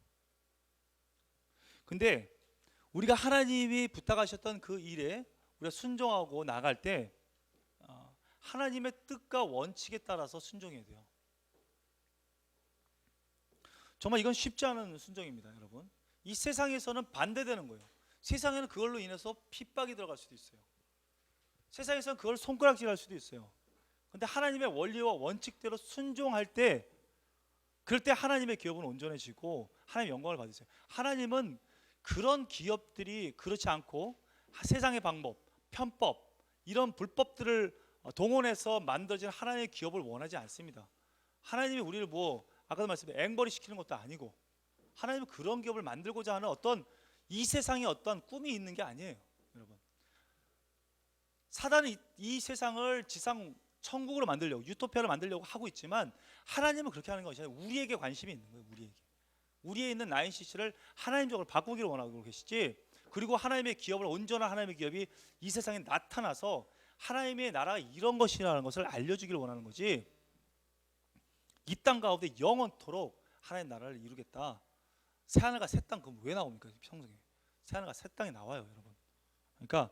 근데 우리가 하나님이 부탁하셨던 그 일에 우리가 순종하고 나갈 때 하나님의 뜻과 원칙에 따라서 순종해야 돼요. 정말 이건 쉽지 않은 순종입니다, 여러분. 이 세상에서는 반대되는 거예요. 세상에는 그걸로 인해서 핍박이 들어갈 수도 있어요. 세상에서는 그걸 손가락질할 수도 있어요. 그런데 하나님의 원리와 원칙대로 순종할 때, 그럴 때 하나님의 기업은 온전해지고 하나님의 영광을 받으세요. 하나님은 그런 기업들이 그렇지 않고 세상의 방법, 편법, 이런 불법들을 동원해서 만들어진 하나님의 기업을 원하지 않습니다. 하나님이 우리를 뭐 아까도 말씀드린 앵벌이 시키는 것도 아니고 하나님은 그런 기업을 만들고자 하는 어떤 이 세상에 어떤 꿈이 있는 게 아니에요, 여러분. 사단은 이 세상을 지상 천국으로 만들려고 유토피아를 만들려고 하고 있지만 하나님은 그렇게 하는 것이 아니라 우리에게 관심이 있는 거예요. 우리에 있는 나인CC를 하나님적으로 바꾸기를 원하고 계시지. 그리고 하나님의 기업을 온전한 하나님의 기업이 이 세상에 나타나서 하나님의 나라가 이런 것이라는 것을 알려주기를 원하는 거지. 이 땅 가운데 영원토록 하나님 나라를 이루겠다. 새하늘과 새 땅 그럼 왜 나옵니까? 성경에 새하늘과 새 땅이 나와요, 여러분. 그러니까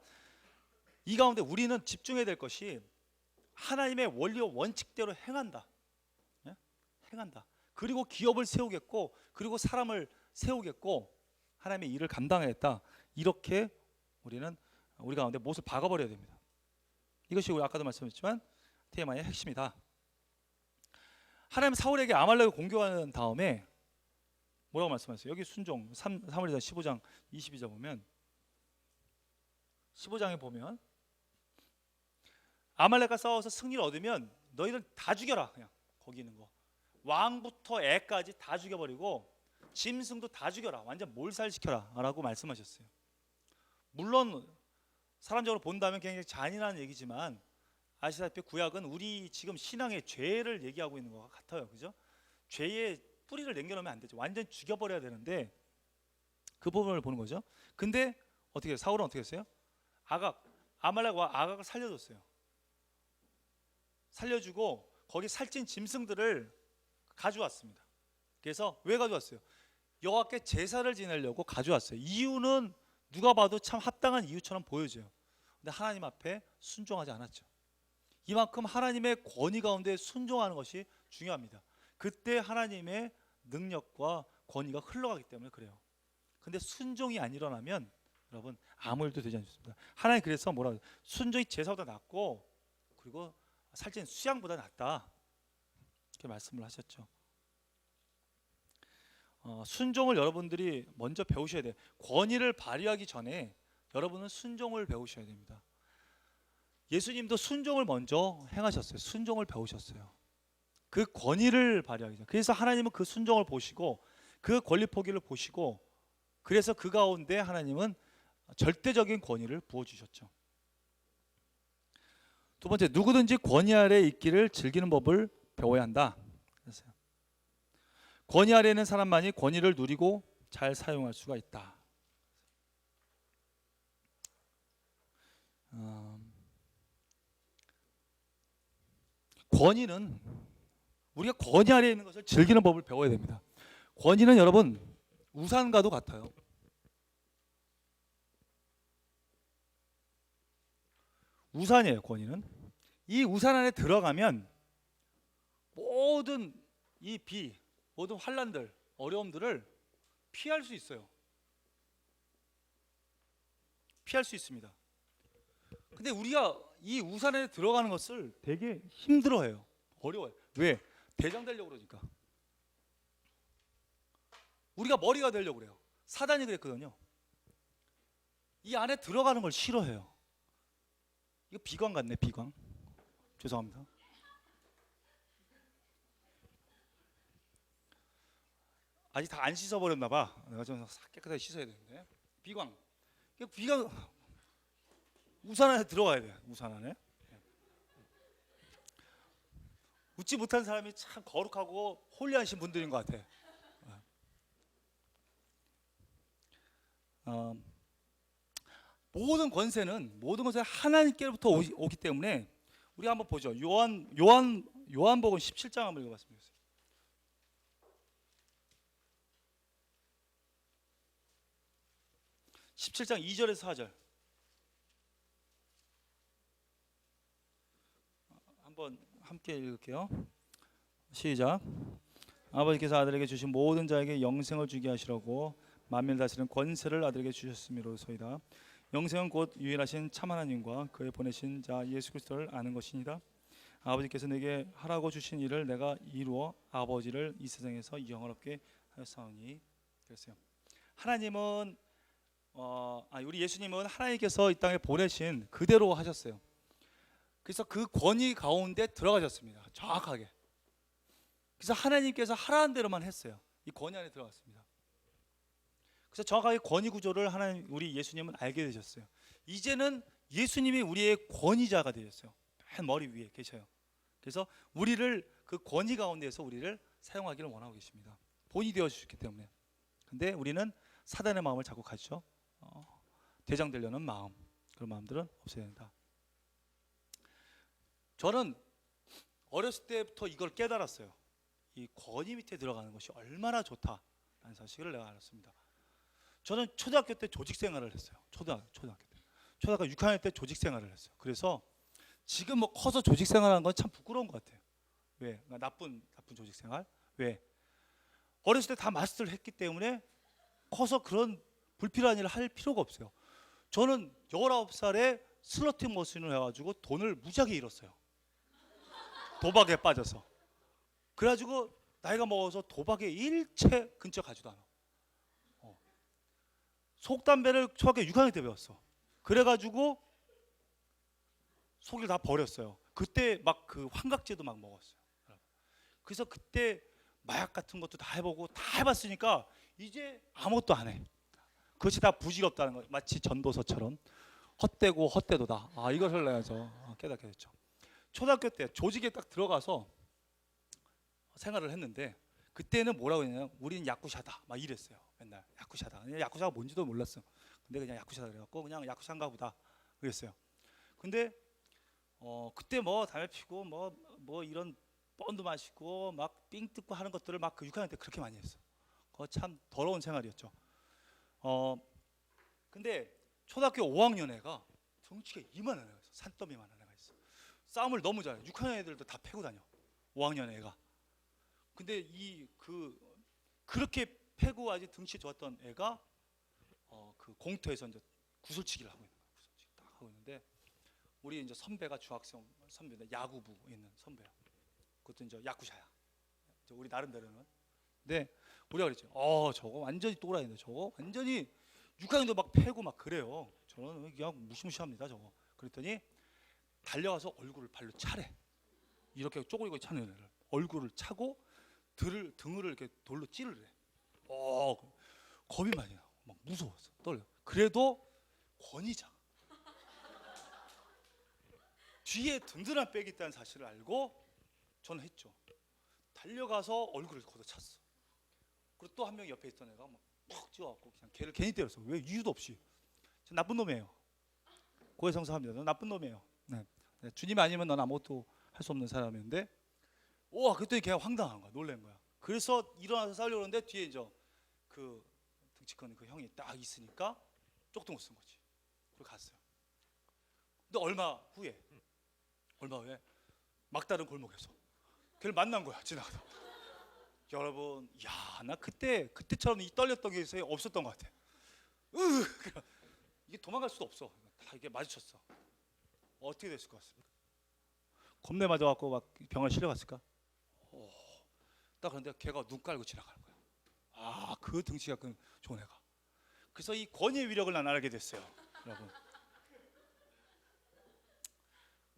이 가운데 우리는 집중해야 될 것이 하나님의 원리와 원칙대로 행한다. 예? 행한다. 그리고 기업을 세우겠고, 그리고 사람을 세우겠고, 하나님의 일을 감당하겠다. 이렇게 우리는 우리 가운데 못을 박아버려야 됩니다. 이것이 우리 아까도 말씀했지만 TMI의 핵심이다. 하나님 사울에게 아말렉을 공격한 다음에 뭐라고 말씀하셨어요? 여기 순종 사무엘상 15장 22절 보면 15장에 보면 아말렉과 싸워서 승리를 얻으면 너희들 다 죽여라. 그냥 거기 있는 거 왕부터 애까지 다 죽여버리고 짐승도 다 죽여라. 완전 몰살시켜라 라고 말씀하셨어요. 물론 사람적으로 본다면 굉장히 잔인한 얘기지만 아시다시피 구약은 우리 지금 신앙의 죄를 얘기하고 있는 것 같아요. 그죠? 죄의 뿌리를 남겨놓으면 안 되죠. 완전 죽여버려야 되는데 그 부분을 보는 거죠. 근데 어떻게 해요? 사울은 어떻게 했어요? 아말렉과 아각을 살려줬어요. 살려주고 거기 살찐 짐승들을 가져왔습니다. 그래서 왜 가져왔어요? 여호와께 제사를 지내려고 가져왔어요. 이유는 누가 봐도 참 합당한 이유처럼 보여져요. 근데 하나님 앞에 순종하지 않았죠. 이만큼 하나님의 권위 가운데 순종하는 것이 중요합니다. 그때 하나님의 능력과 권위가 흘러가기 때문에 그래요. 근데 순종이 안 일어나면 여러분 아무 일도 되지 않습니다. 하나님 그래서 뭐라 그래요? 순종이 제사보다 낫고 그리고 살찐 수양보다 낫다 이렇게 말씀을 하셨죠. 순종을 여러분들이 먼저 배우셔야 돼요. 권위를 발휘하기 전에 여러분은 순종을 배우셔야 됩니다. 예수님도 순종을 먼저 행하셨어요. 순종을 배우셨어요. 그 권위를 발휘하기 전에. 그래서 하나님은 그 순종을 보시고 그 권리 포기를 보시고 그래서 그 가운데 하나님은 절대적인 권위를 부어주셨죠. 두 번째, 누구든지 권위 아래 있기를 즐기는 법을 배워야 한다. 그랬어요. 권위 아래 있는 사람만이 권위를 누리고 잘 사용할 수가 있다. 권위는 우리가 권위 아래 있는 것을 즐기는 법을 배워야 됩니다. 권위는 여러분 우산과도 같아요. 우산이에요. 권위는 이 우산 안에 들어가면 모든 이 비, 모든 환란들, 어려움들을 피할 수 있어요. 피할 수 있습니다. 근데 우리가 이 우산 안에 들어가는 것을 되게 힘들어해요. 어려워요. 왜? 대장 되려고 그러니까. 우리가 머리가 되려고 그래요. 사단이 그랬거든요. 이 안에 들어가는 걸 싫어해요. 이거 비광 같네, 비광. 죄송합니다. 아직 다 안 씻어버렸나 봐. 내가 좀 깨끗하게 씻어야 되는데. 비광. 비광 우산 안에 들어가야 돼. 우산 안에. 웃지 못한 사람이 참 거룩하고 홀리하신 분들인 것 같아. 모든 권세는 하나님께로부터 오기 때문에 우리가 한번 보죠. 요한복음 17장 한번 읽어봤으면 좋겠어요. 17장 2절에서 4절 한번 함께 읽을게요. 시작. 아버지께서 아들에게 주신 모든 자에게 영생을 주게 하시려고 만민을 다스리는 권세를 아들에게 주셨음이로소이다. 영생은 곧 유일하신 참 하나님과 그의 보내신 자 예수 그리스도를 아는 것이니라. 아버지께서 내게 하라고 주신 일을 내가 이루어 아버지를 이 세상에서 영화롭게 하였사오니. 그랬어요. 하나님은 우리 예수님은 하나님께서 이 땅에 보내신 그대로 하셨어요. 그래서 그 권위 가운데 들어가셨습니다. 정확하게. 그래서 하나님께서 하라는 대로만 했어요. 이 권위 안에 들어갔습니다. 그래서 정확하게 권위 구조를 하나님, 우리 예수님은 알게 되셨어요. 이제는 예수님이 우리의 권위자가 되셨어요. 맨 머리 위에 계셔요. 그래서 우리를 그 권위 가운데에서 우리를 사용하기를 원하고 계십니다. 본이 되어 주셨기 때문에. 근데 우리는 사단의 마음을 자꾸 가지죠. 대장 되려는 마음, 그런 마음들은 없어야 된다. 저는 어렸을 때부터 이걸 깨달았어요. 이 권위 밑에 들어가는 것이 얼마나 좋다라는 사실을 내가 알았습니다. 저는 초등학교 때 조직 생활을 했어요. 초등학교 6학년 때 조직 생활을 했어요. 그래서 지금 뭐 커서 조직 생활하는 건 참 부끄러운 것 같아요. 왜? 그러니까 나쁜 조직 생활. 왜? 어렸을 때 다 마스터를 했기 때문에 커서 그런 불필요한 일을 할 필요가 없어요. 저는 19살에 슬로팅 머신을 해가지고 돈을 무지하게 잃었어요. 도박에 빠져서. 그래가지고 나이가 먹어서 도박에 일체 근처 가지도 않아. 속담배를 초등학교 6학년 때 배웠어. 그래가지고 속을 다 버렸어요. 그때 막 그 환각제도 막 먹었어요. 그래서 그때 마약 같은 것도 다 해보고 다 해봤으니까 이제 아무것도 안 해. 그것이 다 부질없다는 거. 마치 전도서처럼 헛되고 헛되도다. 이것을 내가 깨닫게 됐죠. 초등학교 때 조직에 딱 들어가서 생활을 했는데 그때는 뭐라고 했냐면 우리는 야쿠샤다 막 이랬어요. 맨날 야쿠샤다. 야쿠샤가 뭔지도 몰랐어. 근데 그냥 야쿠샤다 그래갖고 그냥 야쿠샤인가 보다 그랬어요. 근데 그때 뭐 담배 피고 뭐 이런 뻔도 마시고 막 삥 뜯고 하는 것들을 막 그 6학년 때 그렇게 많이 했어. 그거 참 더러운 생활이었죠. 근데 초등학교 5학년 애가 덩치가 이만한 애가 있어. 산더미만한 애가 있어. 싸움을 너무 잘해. 6학년 애들도 다 패고 다녀. 5학년 애가. 근데 그렇게 패고 아주 등치 좋았던 애가 그 공터에서 이제 구슬치기를 하고 있는 거야. 구슬치기 딱 하고 있는데 우리 이제 선배가 중학생 선배인데 야구부 있는 선배야. 그것도 이제 야쿠샤야. 우리 나름대로는. 근데 우리가 그랬죠. 저거 완전히 또라이인데 저거 완전히 6학년도 막 패고 막 그래요. 저는 그냥 무시무시합니다 저거. 그랬더니 달려가서 얼굴을 발로 차래. 이렇게 쪼그리고 차는 애를 얼굴을 차고 등을 이렇게 돌로 찌르래. 겁이 많이 나. 막 무서웠어. 떨려. 그래도 권위자. 뒤에 든든한 백이 있다는 사실을 알고 저는 했죠. 달려가서 얼굴을 걷어찼어. 그리고 또 한 명 옆에 있던 애가 막푹 찍어갖고 그냥 걔를 괜히 때렸어. 왜 이유도 없이. 저 나쁜 놈이에요. 고해성사합니다. 너 나쁜 놈이에요. 네. 주님 아니면 넌 아무것도 할 수 없는 사람이었는데 그랬더니 걔가 황당한 거야. 놀란 거야. 그래서 일어나서 싸우려고 하는데 뒤에 이제 그 등치 큰 그 형이 딱 있으니까 쪽도 못 쓴 거지. 그리고 갔어요. 근데 얼마 후에 막다른 골목에서 걔를 만난 거야. 지나가다. 여러분, 나 그때처럼 이 떨렸던 게 없었던 것 같아. 이게 도망갈 수도 없어. 다 이게 마주쳤어. 어떻게 됐을 것 같습니까? 겁내 맞아갖고 막 병원에 실려갔을까? 딱 그런데 걔가 눈 깔고 지나가는 거야. 그 등치가 큰 좋은 애가. 그래서 이 권위의 위력을 난 알게 됐어요, 여러분.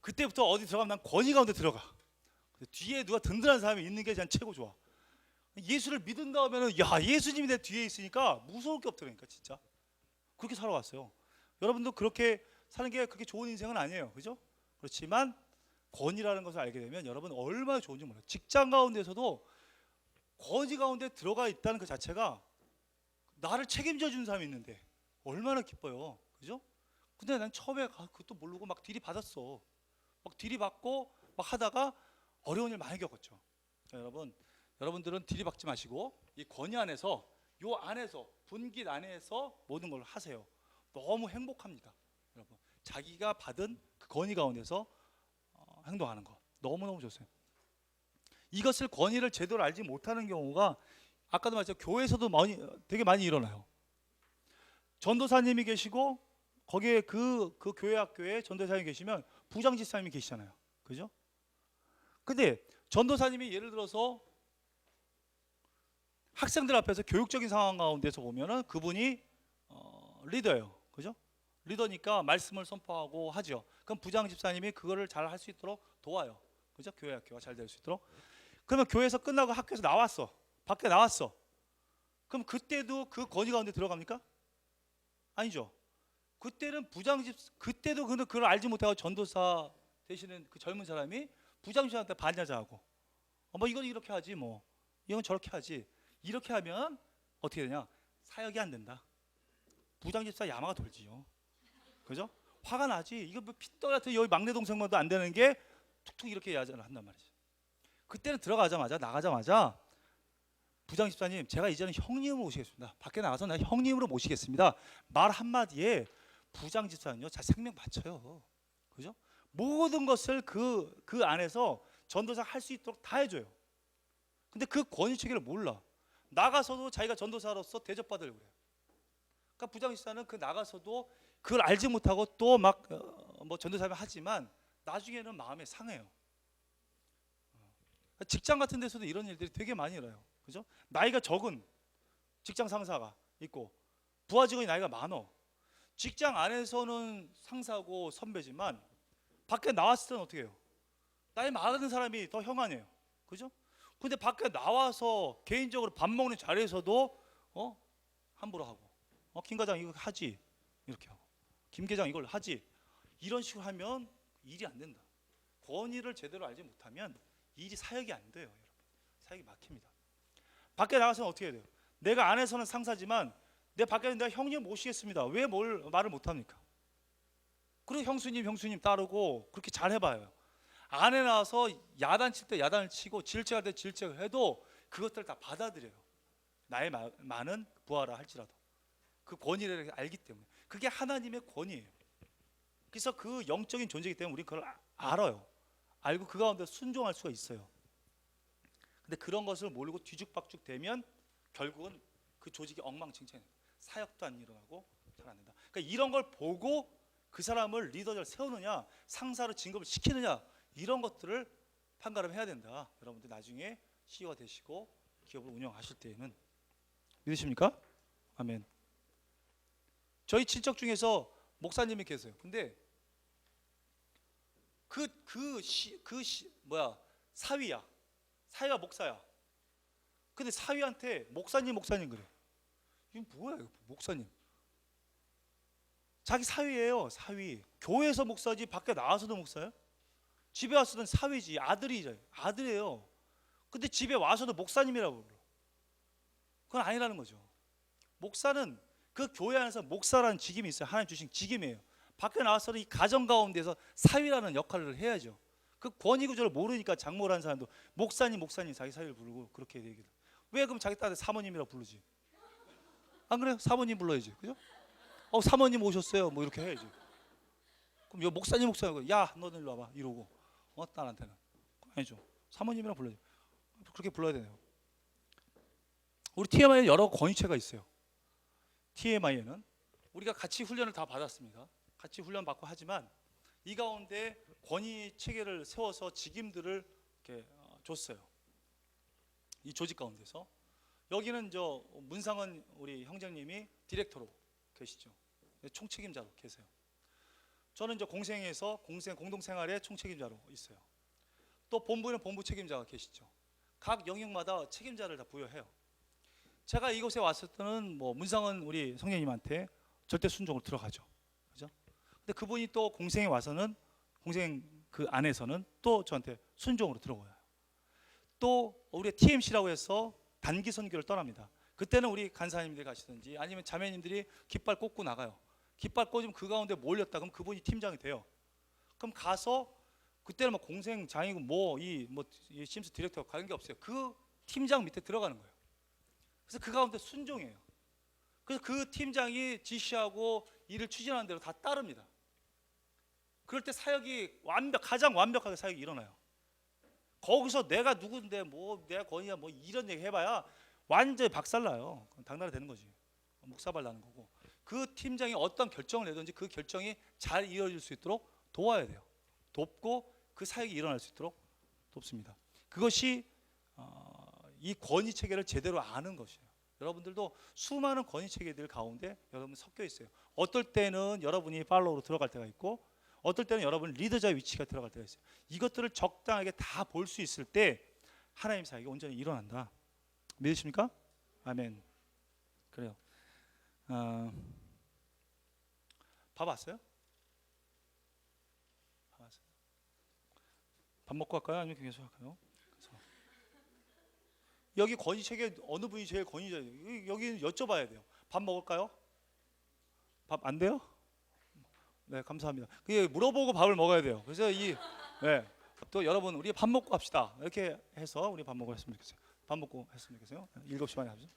그때부터 어디 들어가면 난 권위 가운데 들어가. 뒤에 누가 든든한 사람이 있는 게 난 최고 좋아. 예수를 믿은다 하면은 예수님이 내 뒤에 있으니까 무서울 게 없더라니까 진짜. 그렇게 살아왔어요. 여러분도 그렇게 사는 게 그렇게 좋은 인생은 아니에요, 그죠? 그렇지만 권위라는 것을 알게 되면 여러분 얼마나 좋은지 몰라요. 직장 가운데서도 권위 가운데 들어가 있다는 그 자체가 나를 책임져 주는 사람이 있는데 얼마나 기뻐요, 그죠? 근데 난 처음에 그것도 모르고 막 들이받았어. 막 들이받고 막 하다가 어려운 일 많이 겪었죠. 여러분들은 들이박지 마시고 이 권위 안에서 요 안에서 분깃 안에서 모든 걸 하세요. 너무 행복합니다, 여러분. 자기가 받은 그 권위 가운데서 행동하는 거 너무너무 좋습니다. 이것을 권위를 제대로 알지 못하는 경우가 아까도 말했죠. 교회에서도 되게 많이 일어나요. 전도사님이 계시고 거기에 그 교회 학교에 전도사님이 계시면 부장집사님이 계시잖아요, 그죠? 근데 전도사님이 예를 들어서 학생들 앞에서 교육적인 상황 가운데서 보면은 그분이 리더예요, 그죠? 리더니까 말씀을 선포하고 하죠. 그럼 부장 집사님이 그거를 잘 할 수 있도록 도와요. 그죠? 교회 학교가 잘 될 수 있도록. 그러면 교회에서 끝나고 학교에서 나왔어. 밖에 나왔어. 그럼 그때도 그 권위 가운데 들어갑니까? 아니죠. 그때는 그때도 그걸 알지 못하고 전도사 되시는 그 젊은 사람이 부장 집사한테 반야자하고 뭐 이건 이렇게 하지 뭐 이건 저렇게 하지 이렇게 하면 어떻게 되냐? 사역이 안 된다. 부장 집사 야마가 돌지요. 그죠? 화가 나지. 이거 뭐 핏덩 같은 여기 막내 동생만도 안 되는 게 툭툭 이렇게 야자를 한단 말이지. 그때는 들어가자마자 나가자마자 부장 집사님 제가 이제는 형님으로 모시겠습니다. 밖에 나가서 나 형님으로 모시겠습니다. 말 한마디에 부장 집사는요 자 생명 바쳐요. 그죠? 모든 것을 그 안에서 전도사 할 수 있도록 다 해줘요. 근데 그 권위 체계를 몰라. 나가서도 자기가 전도사로서 대접받으려고 그래요. 그러니까 부장 집사는 그 나가서도 그걸 알지 못하고 또 막 뭐 전도사를 하지만 나중에는 마음에 상해요. 직장 같은 데서도 이런 일들이 되게 많이 일어나요. 그죠? 나이가 적은 직장 상사가 있고 부하 직원이 나이가 많어. 직장 안에서는 상사고 선배지만 밖에 나왔을 때는 어떻게 해요? 나이 많은 사람이 더 형 아니에요. 그죠? 근데 밖에 나와서 개인적으로 밥 먹는 자리에서도 함부로 하고 김 과장 이거 하지 이렇게 하고 김 계장 이걸 하지 이런 식으로 하면 일이 안 된다. 권위를 제대로 알지 못하면 일이 사역이 안 돼요. 여러분 사역이 막힙니다. 밖에 나가서는 어떻게 해야 돼요? 내가 안에서는 상사지만 내 밖에는 내가 형님 모시겠습니다. 왜 말을 못합니까? 그리고 형수님 따르고 그렇게 잘 해봐요. 안에 나와서 야단 칠 때 야단을 치고 질책할 때 질책을 해도 그것들을 다 받아들여요. 나의 많은 부하라 할지라도 그 권위를 알기 때문에 그게 하나님의 권위예요. 그래서 그 영적인 존재이기 때문에 우리는 그걸 알아요. 알고 그 가운데 순종할 수가 있어요. 근데 그런 것을 모르고 뒤죽박죽 되면 결국은 그 조직이 엉망진창이에요. 사역도 안 일어나고 잘 안 된다. 그러니까 이런 걸 보고 그 사람을 리더를 세우느냐 상사로 진급을 시키느냐 이런 것들을 판가름 해야 된다. 여러분들 나중에 CEO가 되시고 기업을 운영하실 때에는 믿으십니까? 아멘. 저희 친척 중에서 목사님이 계세요. 근데 사위야. 사위가 목사야. 근데 사위한테 목사님 그래. 이거 뭐야 이거 목사님. 자기 사위예요. 사위. 교회에서 목사지 밖에 나와서도 목사야? 집에 와서는 사위지. 아들이에요. 근데 집에 와서도 목사님이라고 불러. 그건 아니라는 거죠. 목사는 그 교회 안에서 목사라는 직임이 있어요. 하나님 주신 직임이에요. 밖에 나와서는 이 가정 가운데서 사위라는 역할을 해야죠. 그 권위 구조를 모르니까 장모라는 사람도 목사님 자기 사위를 부르고 그렇게 얘기해요. 왜 그럼 자기 딸한테 사모님이라고 부르지? 안 그래요? 사모님 불러야지. 그죠? 사모님 오셨어요. 뭐 이렇게 해야지. 그럼 여 목사님 야 너는 일로 와봐 이러고 딸한테는 아니죠. 사모님이랑 불러야죠. 그렇게 불러야 되네요. 우리 TMI에는 여러 권위체가 있어요. TMI에는 우리가 같이 훈련을 다 받았습니다. 같이 훈련 받고 하지만 이 가운데 권위 체계를 세워서 직임들을 이렇게 줬어요. 이 조직 가운데서 여기는 저 문상은 우리 형제님이 디렉터로 계시죠. 총책임자로 계세요. 저는 이제 공생에서 공동생활의 총책임자로 있어요. 또 본부에는 본부 책임자가 계시죠. 각 영역마다 책임자를 다 부여해요. 제가 이곳에 왔을 때는 뭐 문상은 우리 성령님한테 절대 순종으로 들어가죠. 그죠? 근데 그분이 또 공생에 와서는 공생 그 안에서는 또 저한테 순종으로 들어와요. 또 우리 TMC라고 해서 단기 선교를 떠납니다. 그때는 우리 간사님들이 가시든지 아니면 자매님들이 깃발 꽂고 나가요. 깃발 꽂으면 그 가운데 몰렸다 그럼 그분이 팀장이 돼요. 그럼 가서 그때는 뭐 공생장이고 이 심스 디렉터가 관계 없어요. 그 팀장 밑에 들어가는 거예요. 그래서 그 가운데 순종해요. 그래서 그 팀장이 지시하고 일을 추진하는 대로 다 따릅니다. 그럴 때 사역이 가장 완벽하게 사역이 일어나요. 거기서 내가 누군데 내가 권위야 이런 얘기 해봐야 완전히 박살나요. 당나라 되는 거지. 묵사발 나는 거고. 그 팀장이 어떤 결정을 내든지 그 결정이 잘 이루어질 수 있도록 도와야 돼요. 돕고 그 사역이 일어날 수 있도록 돕습니다. 그것이 이 권위 체계를 제대로 아는 것이에요. 여러분들도 수많은 권위 체계들 가운데 여러분 섞여 있어요. 어떨 때는 여러분이 팔로우로 들어갈 때가 있고, 어떨 때는 여러분 리더자 위치가 들어갈 때가 있어요. 이것들을 적당하게 다 볼 수 있을 때 하나님 사역이 온전히 일어난다. 믿으십니까? 아멘. 그래요. 밥 왔어요? 밥 왔어요? 밥 먹고 할까요? 아니면 계속 할까요? 여기 권위 체계 어느 분이 제일 권위자예요? 여기 여쭤봐야 돼요. 밥 먹을까요? 밥 안 돼요? 네, 감사합니다. 그게 물어보고 밥을 먹어야 돼요. 그래서 네, 또 여러분 우리 밥 먹고 합시다. 이렇게 해서 우리 밥 먹고 했으면 좋겠어요. 밥 먹고 했으면 좋겠어요. 7시 반에 하죠.